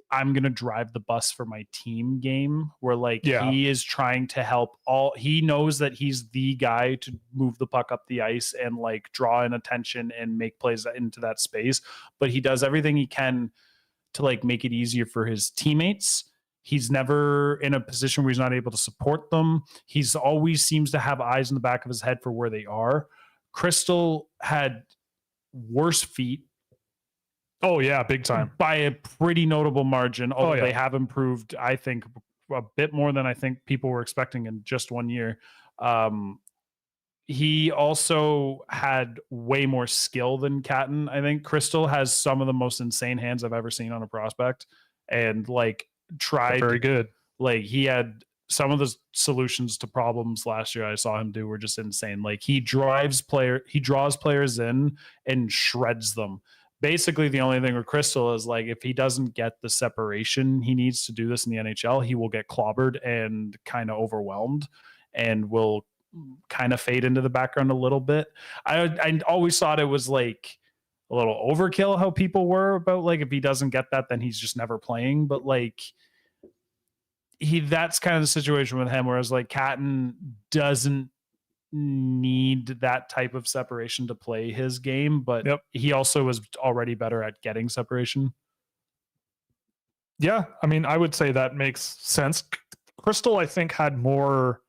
I'm gonna drive the bus for my team game where he is trying to help he knows that he's the guy to move the puck up the ice and like draw in attention and make plays into that space, but he does everything he can to like make it easier for his teammates. He's never in a position where he's not able to support them. He's always seems to have eyes in the back of his head for where they are. Crystal had worse feet. Oh yeah, big time. By a pretty notable margin, although they have improved, I think, a bit more than I think people were expecting in just 1 year. He also had way more skill than Catton. I think Crystal has some of the most insane hands I've ever seen on a prospect. And tried very good. Like he had some of the solutions to problems last year I saw him do were just insane. Like he draws players in and shreds them. Basically, the only thing with Crystal is like if he doesn't get the separation he needs to do this in the NHL, he will get clobbered and kind of overwhelmed and will kind of fade into the background a little bit. I always thought it was like a little overkill how people were about like if he doesn't get that, then he's just never playing. But like that's kind of the situation with him, whereas like Catton doesn't need that type of separation to play his game, but he also was already better at getting separation. Yeah, I mean, I would say that makes sense. Crystal, I think, had more,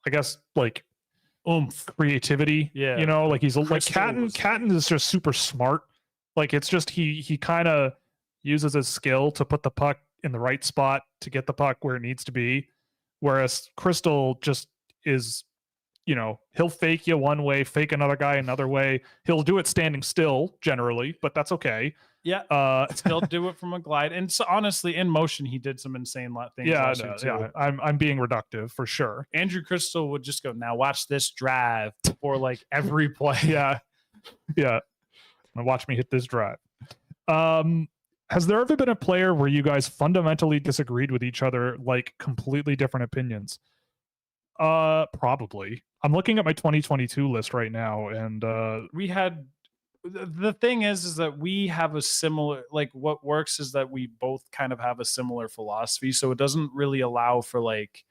I guess, like creativity. Yeah, you know, like he's like Catton is just super smart. Like it's just he kind of uses his skill to put the puck in the right spot to get the puck where it needs to be, whereas Crystal just is. You know, he'll fake you one way, fake another guy another way. He'll do it standing still generally, but that's okay. Yeah, he'll do it from a glide. And so honestly, in motion, he did some insane things. Yeah, I'm being reductive for sure. Andrew Crystal would just go, "Now watch this drive," for like every play. yeah. Now watch me hit this drive. Has there ever been a player where you guys fundamentally disagreed with each other, like completely different opinions? Probably. I'm looking at my 2022 list right now, and we had the thing is that we have a similar, like, what works is that we both kind of have a similar philosophy, so it doesn't really allow for like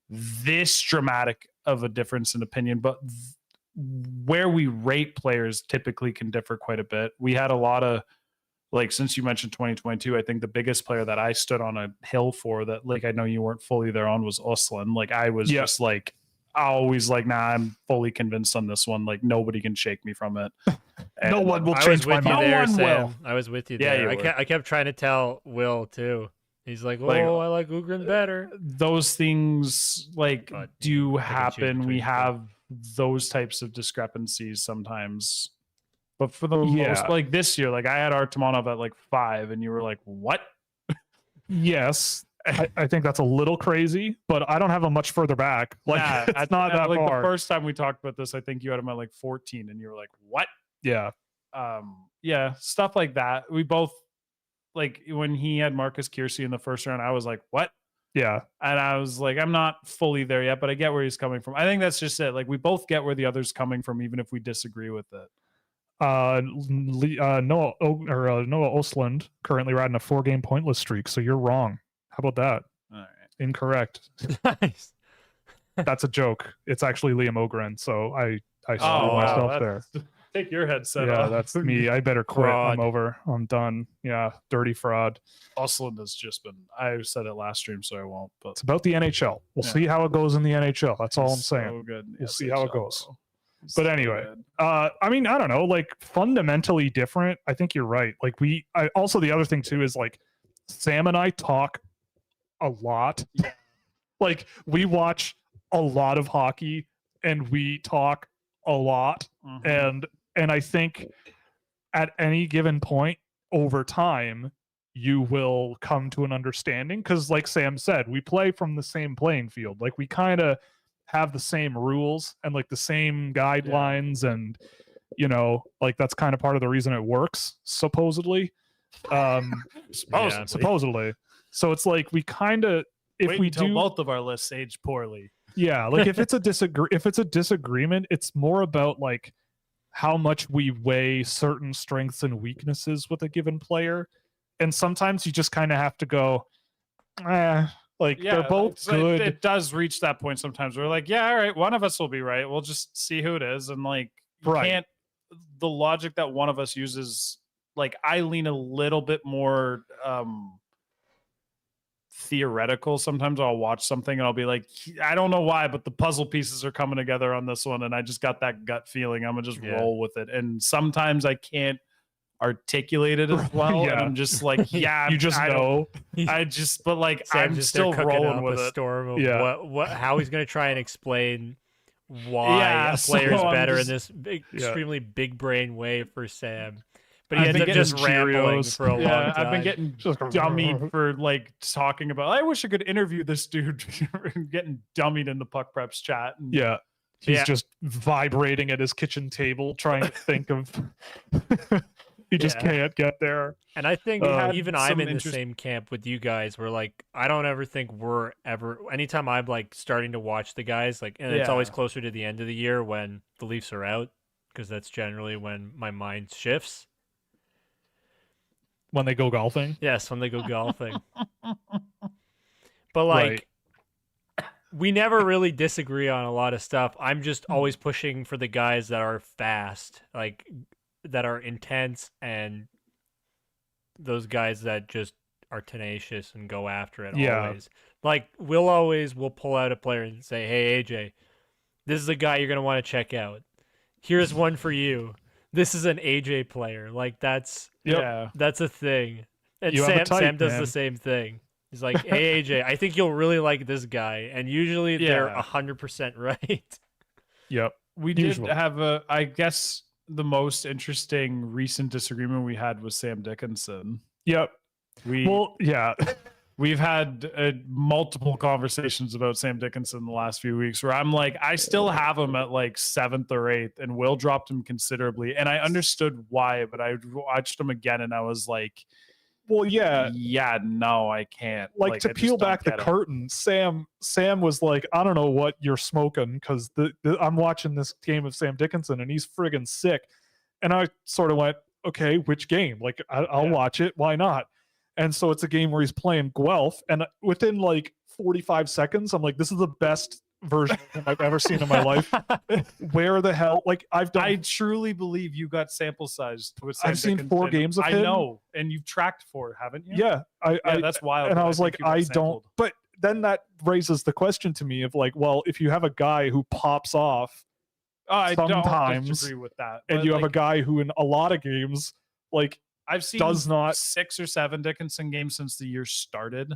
this dramatic of a difference in opinion, but where we rate players typically can differ quite a bit. We had a lot of, like, since you mentioned 2022, I think the biggest player that I stood on a hill for that, like, I know you weren't fully there on, was Eckland. Like, I was just like, always like, nah, I'm fully convinced on this one. Like, nobody can shake me from it. No one will I change was my with you mind. there, No one Sam. will. I was with you Yeah, there. you I kept trying to tell Will too. He's like, Like, I like Ugrin better. Those things like But do I can choose happen. between We the two. have those types of discrepancies sometimes. But for the Yeah. most, like this year, like I had Artemonov at like 5, and you were like, "What?" Yes, I think that's a little crazy, but I don't have him much further back. Like, Nah, it's not that like far. the first time we talked about this, I think you had him at like 14, and you were like, "What?" Yeah, Yeah, stuff like that. We both, like, when he had Marcus Kiersey in the first round, I was like, "What?" yeah, And I was like, I'm not fully there yet, but I get where he's coming from. I think that's just it. Like, we both get where the other's coming from, even if we disagree with it. Noah Osland currently riding a 4-game pointless streak, so you're wrong. How about that? All right. Incorrect. Nice. That's a joke. It's actually Liam Ogren, so I screwed wow, myself there. Take your headset Yeah, off. that's me. I better quit. Fraud. I'm over. I'm done. Yeah, dirty fraud. Osland has just been, I said it last stream, so I won't, but It's about the NHL. We'll Yeah. see how it goes in the NHL. That's all I'm he's saying. so good. We'll see how it goes. He's But so anyway, good. I mean, I don't know, like fundamentally different. I think you're right. Like also the other thing too is like Sam and I talk a lot. Yeah. Like we watch a lot of hockey and we talk a lot. Mhm. And I think at any given point over time, you will come to an understanding. Cause like Sam said, we play from the same playing field. Like we kind of have the same rules and like the same guidelines and like that's kind of part of the reason it works, supposedly. Supposedly. So it's like we kind of Wait until both of our lists age poorly. yeah, like if it's a disagreement, it's more about like how much we weigh certain strengths and weaknesses with a given player. And sometimes you just kind of have to go, like they're both it's good. It does reach that point sometimes. We're like, yeah, all right, one of us will be right. We'll just see who it is. And like, you Right. can't, the logic that one of us uses, like I lean a little bit more theoretical. Sometimes I'll watch something and I'll be like, I don't know why, but the puzzle pieces are coming together on this one. And I just got that gut feeling. I'm gonna just roll with it. And sometimes I can't articulate it as well. Yeah. And I'm just like, yeah, You just know. but like, Sam's I'm just still there cooking rolling up with a it. storm of Yeah. how he's going to try and explain why Yeah, a player's so I'm better just- in this big, Yeah. extremely big brain way for Sam. But he I've ends been up just getting rambling Cheerios. for a long Yeah, time. I've been getting Just- dummied for like talking about, I wish I could interview this dude. Getting dummied in the puck preps chat. And Yeah. He's Yeah. just vibrating at his kitchen table trying to think of he just Yeah. can't get there. And I think had even some I'm in the interest- same camp with you guys. Where like I don't ever think we're ever. Anytime I'm like starting to watch the guys, like, and it's always Yeah. closer to the end of the year when the Leafs are out, because that's generally when my mind shifts. When they go golfing. Yes, when they go golfing. But like, we never really disagree on a lot of stuff. I'm just always pushing for the guys that are fast, like that are intense, and those guys that just are tenacious and go after it Yeah. always. Like we'll pull out a player and say, "Hey AJ, this is a guy you're gonna want to check out. Here's one for you. This is an AJ player." Like that's yeah. that's a thing. And You have a Sam type, does man. the same thing. He's like, "Hey AJ, I think you'll really like this guy." And usually they're Yeah. 100% right. Yep. We Usually. did have I guess the most interesting recent disagreement we had was Sam Dickinson. Yep. Well, yeah. We've had multiple conversations about Sam Dickinson in the last few weeks where I'm like, I still have him at like 7th or 8th, and Will dropped him considerably. And I understood why, but I watched him again and I was like, Well, yeah. Yeah, no, I can't. Like to I just peel don't back the get it. curtain, Sam was like, I don't know what you're smoking because I'm watching this game of Sam Dickinson and he's friggin' sick. And I sort of went, okay, which game? Like I'll watch it. Why not? And so it's a game where he's playing Guelph, and within like 45 seconds, I'm like, this is the best version of him I've ever seen in my life. Where the hell? Like I truly believe you got sample sized with Sam I've seen Dickinson. 4 games of him. I know, and you've tracked 4, haven't you? Yeah, that's wild. And I was like, I don't. But then that raises the question to me of like, well, if you have a guy who pops off, I sometimes, don't disagree with that. and you have a guy who in a lot of games, like I've seen does not 6 or 7 Dickinson games since the year started.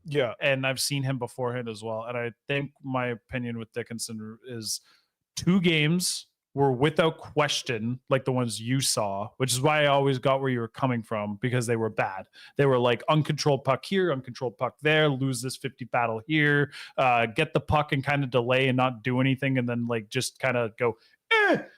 Yeah. And I've seen him beforehand as well. And I think my opinion with Dickinson is 2 games were without question like the ones you saw, which is why I always got where you were coming from, because they were bad. They were like uncontrolled puck here, uncontrolled puck there, lose this 50 battle here, get the puck and kind of delay and not do anything, and then like just kind of go,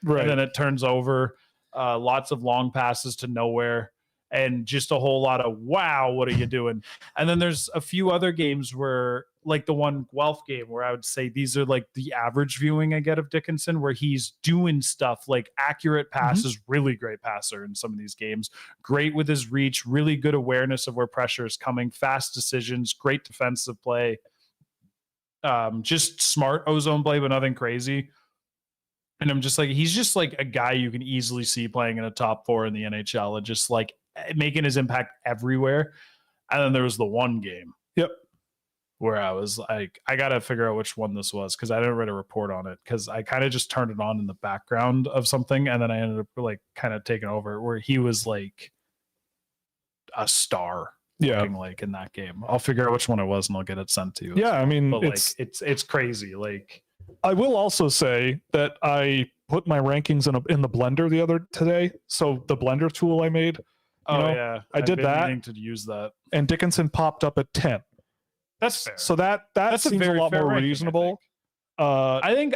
Right. and then it turns over. Lots of long passes to nowhere. And just a whole lot of, wow, what are you doing? And then there's a few other games where, like the one Guelph game, where I would say these are like the average viewing I get of Dickinson, where he's doing stuff like accurate passes, really great passer in some of these games, great with his reach, really good awareness of where pressure is coming, fast decisions, great defensive play, just smart ozone play, but nothing crazy. And I'm just like, he's just like a guy you can easily see playing in a top 4 in the NHL and just like making his impact everywhere. And then there was the one game where I was like, I gotta figure out which one this was, because I didn't write a report on it, because I kind of just turned it on in the background of something, and then I ended up like kind of taking over, where he was like a star looking like in that game. I'll figure out which one it was and I'll get it sent to you. Yeah, I mean, but it's crazy. Like, I will also say that I put my rankings in the blender today. So the blender tool I made. I did that. Meaning to use that. And Dickinson popped up at 10. That's fair. So that's seems a lot more ranking, reasonable. I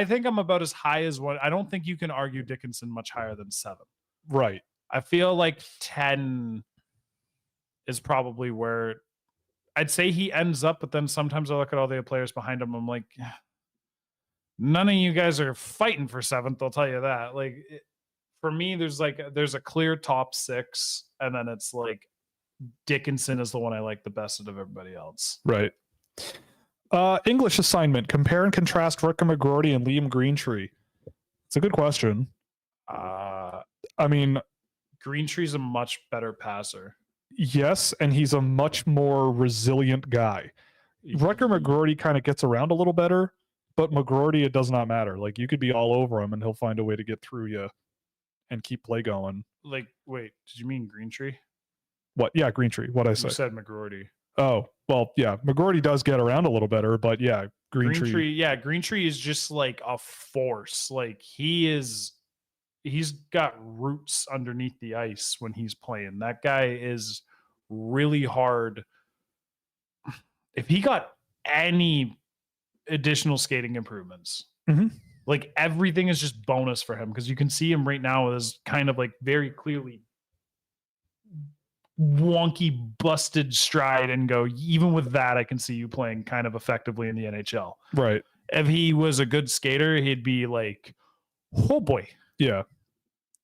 think I'm about as high as one. I don't think you can argue Dickinson much higher than 7. Right. I feel like 10 is probably where I'd say he ends up, but then sometimes I look at all the players behind him, I'm like, none of you guys are fighting for 7th, I'll tell you that. Like, for me, there's a clear top 6, and then it's like Dickinson is the one I like the best out of everybody else. Right. English assignment: compare and contrast Rutger McGroarty and Liam Greentree. It's a good question. I mean, Greentree's a much better passer. Yes, and he's a much more resilient guy. Rutger McGroarty kind of gets around a little better, but McGroarty, it does not matter. Like, you could be all over him and he'll find a way to get through you and keep play going. Like, wait, did you mean Greentree? What? Yeah, Greentree. What'd I say? You said McGroarty. Oh, well, yeah. McGroarty does get around a little better, but yeah, Greentree. Yeah, Greentree is just like a force. Like, he's got roots underneath the ice when he's playing. That guy is really hard. If he got any additional skating improvements, like, everything is just bonus for him, because you can see him right now as kind of like very clearly wonky, busted stride, and go, even with that, I can see you playing kind of effectively in the NHL. Right. If he was a good skater, he'd be like, oh boy. Yeah.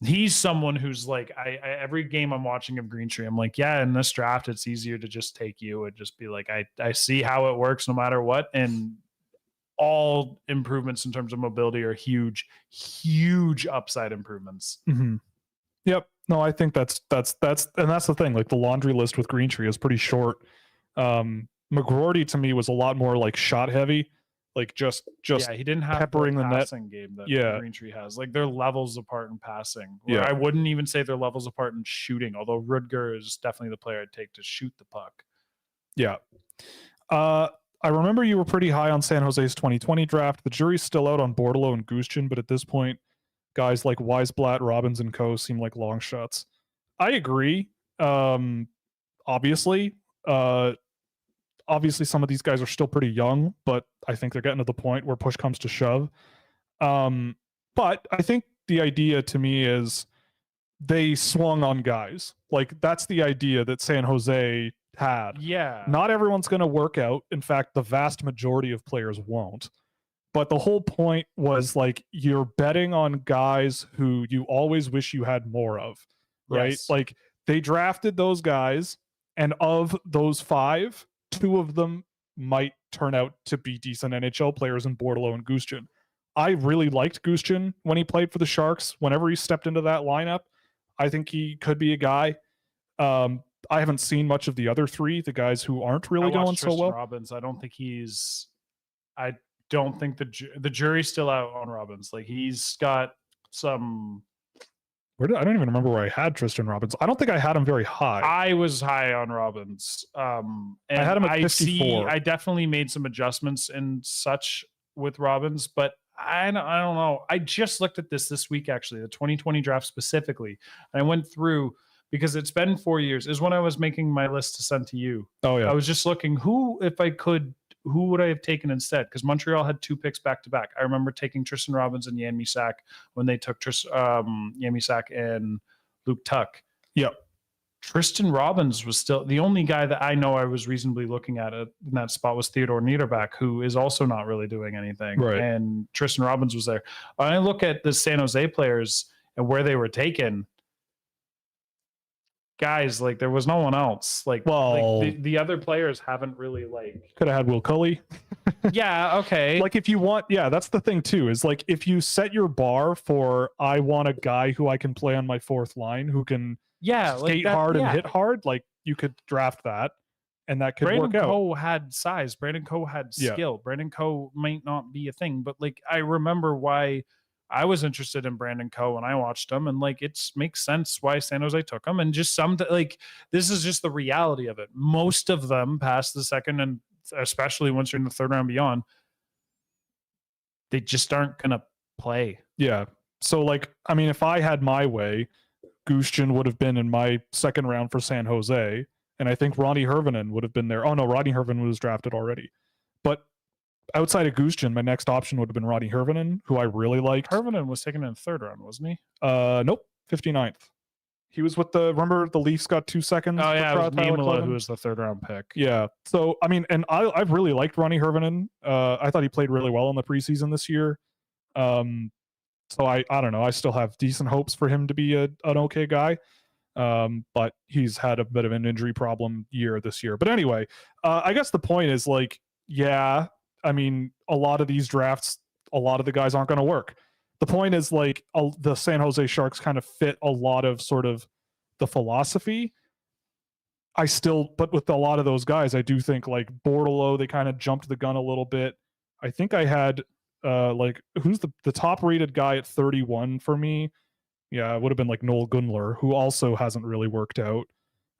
He's someone who's like, I every game I'm watching of Greentree, I'm like, yeah, in this draft, it's easier to just take you and just be like, I see how it works no matter what. And all improvements in terms of mobility are huge upside improvements. Yep. No, I think that's the thing. Like, the laundry list with Greentree is pretty short. McGroarty to me was a lot more like shot heavy. Like, just he didn't have peppering the passing net game that Yeah. Greentree has. Like, they're levels apart in passing. Yeah. I wouldn't even say they're levels apart in shooting, although Rutger is definitely the player I'd take to shoot the puck. Yeah. I remember you were pretty high on San Jose's 2020 draft. The jury's still out on Bordelot and Gushchin, but at this point, guys like Weisblatt, Robbins, and co seem like long shots. I agree. Obviously, some of these guys are still pretty young, but I think they're getting to the point where push comes to shove. But I think the idea to me is they swung on guys. Like that's the idea that San Jose had. Yeah. Not everyone's going to work out. In fact, the vast majority of players won't. But the whole point was like you're betting on guys who you always wish you had more of, right? Yes. Like they drafted those guys, and of those 5, 2 of them might turn out to be decent NHL players in Bordelot and Gushchin. I really liked Gushchin when he played for the Sharks. Whenever he stepped into that lineup, I think he could be a guy. I haven't seen much of the other 3, the guys who aren't really going so well. Robbins, I don't think he's. I don't think the jury's still out on Robbins. Like he's got some. I don't even remember where I had Tristan Robbins. I don't think I had him very high. I was high on Robbins. And I had him at 54. I definitely made some adjustments and such with Robbins, but I don't know. I just looked at this week, actually, the 2020 draft specifically. And I went through because it's been 4 years. Is when I was making my list to send to you. Oh yeah. I was just looking who would I have taken instead? Because Montreal had 2 picks back to back. I remember taking Tristan Robbins and Yan Misak when they took Yan Misak and Luke Tuck. Yep. Tristan Robbins was still the only guy that I know I was reasonably looking at in that spot was Theodore Niederbach, who is also not really doing anything. Right. And Tristan Robbins was there. When I look at the San Jose players and where they were taken, guys, like there was no one else. Like, the other players haven't really could have had Will Cully. Yeah, okay. Like if you want, that's the thing too, is like if you set your bar for I want a guy who I can play on my 4th line who can skate hard and hit hard, like you could draft that and that could Brandon work out. Coe had size. Brandon Coe had skill. Brandon Coe might not be a thing, but like I remember why I was interested in Brandon Coe when I watched him, and like it makes sense why San Jose took him. And just like this is just the reality of it. Most of them past the second, and especially once you're in the 3rd round beyond, they just aren't gonna play. Yeah. So like, I mean, if I had my way, Gushchin would have been in my 2nd round for San Jose, and I think Ronnie Hirvonen would have been there. Oh no, Ronnie Hirvonen was drafted already. But outside of Gushchin, my next option would have been Ronnie Hirvonen, who I really liked. Hirvonen was taken in the 3rd round, wasn't he? Nope, 59th. He was with remember the Leafs got 2 seconds? Oh yeah, it was Niemela, who was the 3rd round pick. Yeah. So, I mean, and I've really liked Ronnie Hirvonen. I thought he played really well in the preseason this year. So I don't know. I still have decent hopes for him to be an okay guy. But he's had a bit of an injury problem this year. But anyway, I guess the point is like, yeah, I mean, a lot of these drafts, a lot of the guys aren't going to work. The point is like the San Jose Sharks kind of fit a lot of sort of the philosophy. But with a lot of those guys, I do think like Bordelot, they kind of jumped the gun a little bit. I think I had who's the top rated guy at 31 for me? Yeah, it would have been like Noel Gunler, who also hasn't really worked out.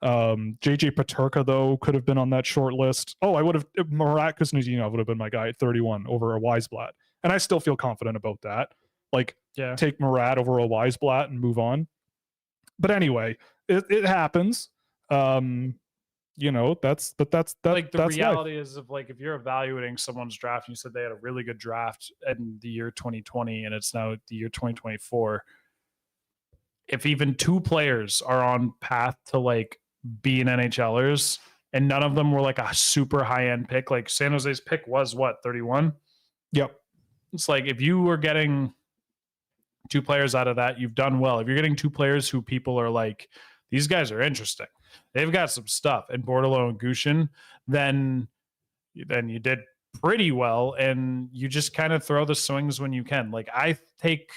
JJ Paterka, though, could have been on that short list. Oh, I would have Marat Kuznetsov would have been my guy at 31 over a Weisblatt. And I still feel confident about that. Like, take Marat over a Weisblatt and move on. But anyway, it happens. That's like the that's reality life. is of like if you're evaluating someone's draft and you said they had a really good draft in the year 2020 and it's now the year 2024, if even 2 players are on path to like being NHLers and none of them were like a super high end pick, like San Jose's pick was what, 31? Yep. It's like if you were getting 2 players out of that, you've done well. If you're getting 2 players who people are like, these guys are interesting, they've got some stuff, and Bordelot and Gushchin, then you did pretty well, and you just kind of throw the swings when you can. Like I take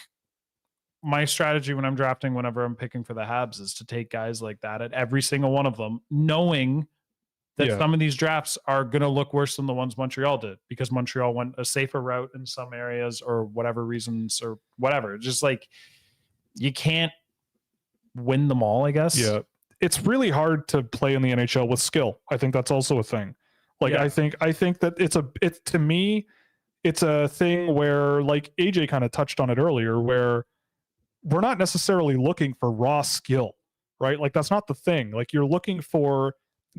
my strategy when I'm drafting, whenever I'm picking for the Habs, is to take guys like that at every single one of them, knowing that some of these drafts are going to look worse than the ones Montreal did because Montreal went a safer route in some areas or whatever reasons or whatever. Just like you can't win them all, I guess. Yeah. It's really hard to play in the NHL with skill. I think that's also a thing. Like, I think that to me, it's a thing where like AJ kind of touched on it earlier, where we're not necessarily looking for raw skill, right? Like that's not the thing. Like you're looking for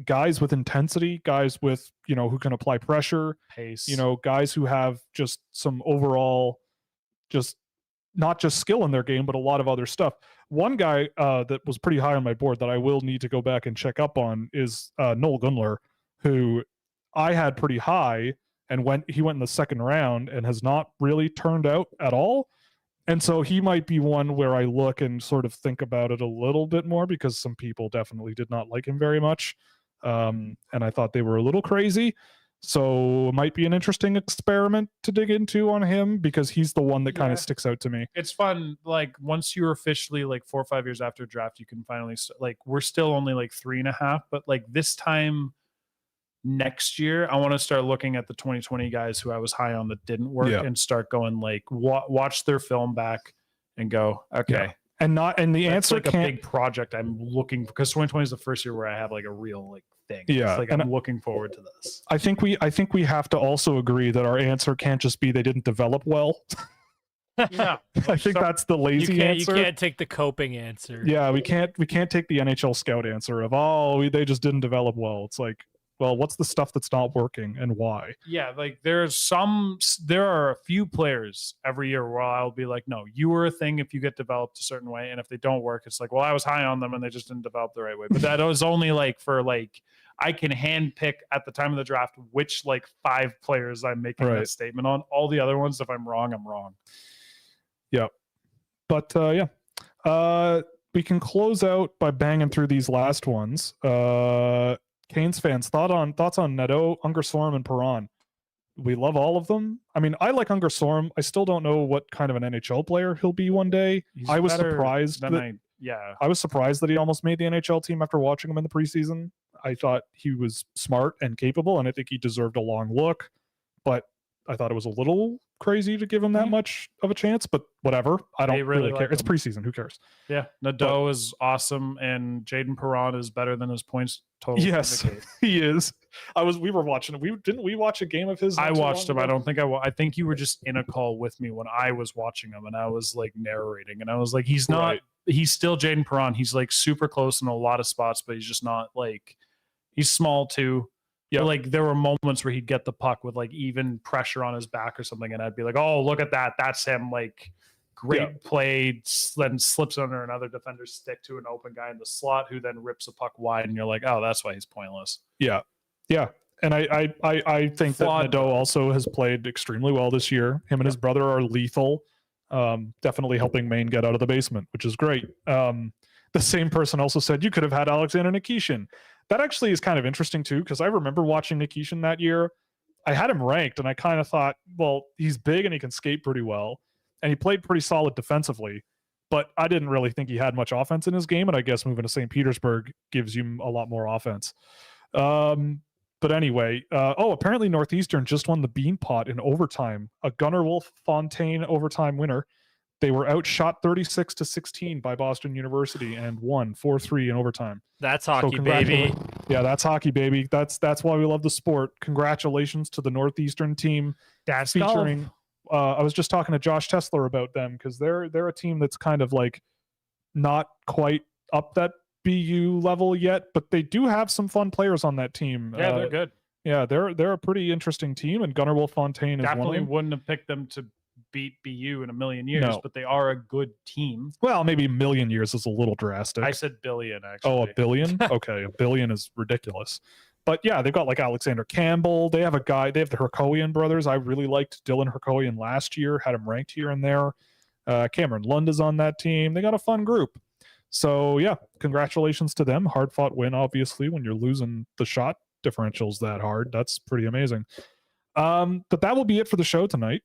guys with intensity, guys with, who can apply pressure, pace, guys who have just some overall, just not just skill in their game, but a lot of other stuff. One guy that was pretty high on my board that I will need to go back and check up on is Noel Gunler, who I had pretty high, and he went in the second round and has not really turned out at all. And so he might be one where I look and sort of think about it a little bit more, because some people definitely did not like him very much. And I thought they were a little crazy. So it might be an interesting experiment to dig into on him, because he's the one that kind of sticks out to me. It's fun. Like once you're officially like 4 or 5 years after draft, you can finally like, we're still only like 3.5, but like this time next year, I want to start looking at the 2020 guys who I was high on that didn't work and start going like watch their film back and go, okay. Yeah. And the answer like a big project I'm looking, because 2020 is the first year where I have like a real like thing. Yeah. It's like I'm looking forward to this. I think we have to also agree that our answer can't just be they didn't develop well. Yeah. I think that's the lazy answer. You can't take the coping answer. Yeah, we can't take the NHL scout answer of they just didn't develop well. It's like, well, what's the stuff that's not working and why? Yeah, like there are a few players every year where I'll be like, no, you were a thing if you get developed a certain way, and if they don't work, it's like, well, I was high on them and they just didn't develop the right way. But that was only like for like, I can handpick at the time of the draft which like 5 players I'm making that statement on. All the other ones, if I'm wrong, I'm wrong. Yeah, but we can close out by banging through these last ones. Canes fans, thoughts on Neto, Ungersorm, and Perron. We love all of them. I mean, I like Ungersorm. I still don't know what kind of an NHL player he'll be one day. I was surprised that he almost made the NHL team after watching him in the preseason. I thought he was smart and capable, and I think he deserved a long look. But I thought it was a little crazy to give him that much of a chance, but whatever. I don't really care. It's preseason. Who cares? Yeah. Nadeau is awesome, and Jaden Perron is better than his points total. Yes, he is. We were watching it. Didn't we watch a game of his? I watched him. I don't think I think you were just in a call with me when I was watching him, and I was like narrating, and I was like, he's not, he's still Jaden Perron. He's like super close in a lot of spots, but he's just not like, he's small too. Yeah, like there were moments where he'd get the puck with like even pressure on his back or something, and I'd be like, "Oh, look at that! That's him!" Like great play, then slips under another defender's stick to an open guy in the slot, who then rips a puck wide, and you're like, "Oh, that's why he's pointless." Yeah, yeah, and I think that Nadeau also has played extremely well this year. Him and his brother are lethal, definitely helping Maine get out of the basement, which is great. The same person also said you could have had Alexander Nikishin. That actually is kind of interesting too, because I remember watching Nikishin that year. I had him ranked, and I kind of thought, well, he's big and he can skate pretty well, and he played pretty solid defensively, but I didn't really think he had much offense in his game, and I guess moving to St. Petersburg gives you a lot more offense. But anyway, apparently Northeastern just won the Beanpot in overtime, a Gunnar Wolf Fontaine overtime winner. They were outshot 36-16 by Boston University and won 4-3 in overtime. That's hockey, baby. Yeah, that's hockey, baby. That's why we love the sport. Congratulations to the Northeastern team. That's featuring. I was just talking to Josh Tesler about them, because they're a team that's kind of like not quite up that BU level yet, but they do have some fun players on that team. Yeah, they're good. Yeah, they're a pretty interesting team, and Gunnar Wolf Fontaine is one of them. Definitely wouldn't have picked them to beat BU in a million years, but they are a good team. Well, maybe a million years is a little drastic. I said billion, actually. Oh, a billion? Okay, a billion is ridiculous. But yeah, they've got like Alexander Campbell. They have the Herkoian brothers. I really liked Dylan Herkoian last year, had him ranked here and there. Cameron Lund is on that team. They got a fun group. So yeah, congratulations to them. Hard fought win, obviously, when you're losing the shot differentials that hard. That's pretty amazing. But that will be it for the show tonight.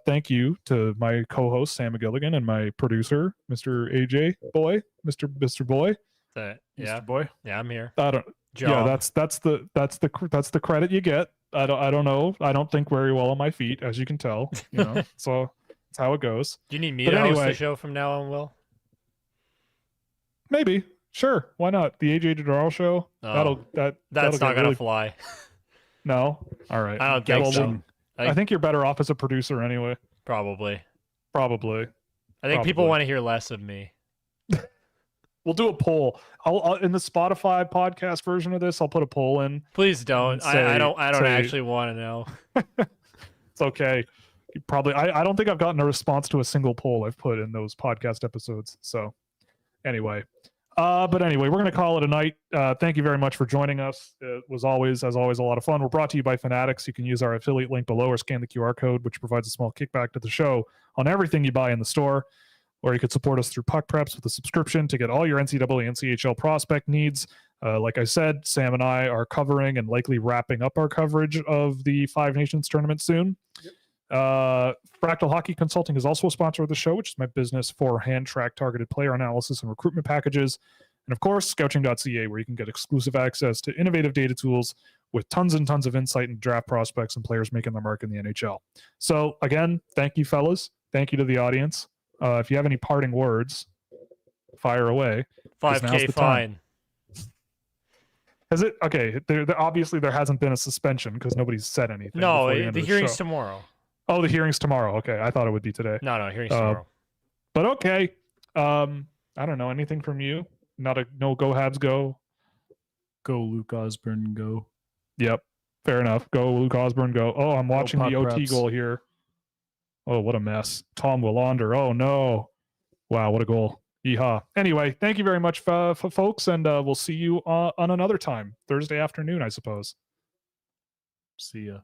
Thank you to my co-host Sam McGilligan and my producer, Mr. AJ Boy, Mr. Boy. Mr. Boy. Yeah, I'm here. I don't. Job. Yeah, that's the credit you get. I don't know. I don't think very well on my feet, as you can tell. You know, so that's how it goes. Do you need me to host the show from now on, Will? Maybe. Sure. Why not? The AJ Dodaro show. Oh, that's not gonna fly. No. All right. I don't think so. I think you're better off as a producer anyway. Probably. I think people want to hear less of me. We'll do a poll. I'll in the Spotify podcast version of this, I'll put a poll in. Please don't. I don't actually want to know. It's okay. probably I don't think I've gotten a response to a single poll I've put in those podcast episodes. So anyway, but anyway, we're going to call it a night. Thank you very much for joining us. It was always, as always, a lot of fun. We're brought to you by Fanatics. You can use our affiliate link below or scan the QR code, which provides a small kickback to the show on everything you buy in the store. Or you could support us through Puck Preps with a subscription to get all your NCAA and CHL prospect needs. Like I said, Sam and I are covering and likely wrapping up our coverage of the Five Nations tournament soon. Fractal Hockey Consulting is also a sponsor of the show, which is my business for hand-track targeted player analysis and recruitment packages. And of course, Scouching.ca, where you can get exclusive access to innovative data tools with tons and tons of insight into draft prospects and players making their mark in the NHL. So again, thank you, fellas. Thank you to the audience. If you have any parting words, fire away. 5K fine. Has it? Okay, obviously there hasn't been a suspension because nobody's said anything. No, the hearing's tomorrow. Oh, the hearing's tomorrow. Okay, I thought it would be today. No, hearing's tomorrow. But okay, I don't know, anything from you? No go Habs go. Go Luke Osborne, go. Yep, fair enough. Go Luke Osborne, go. Oh, I'm watching the OT goal here. Oh, what a mess. Tom Willander. Oh, no. Wow, what a goal. Yeehaw. Anyway, thank you very much, folks, and we'll see you on another time. Thursday afternoon, I suppose. See ya.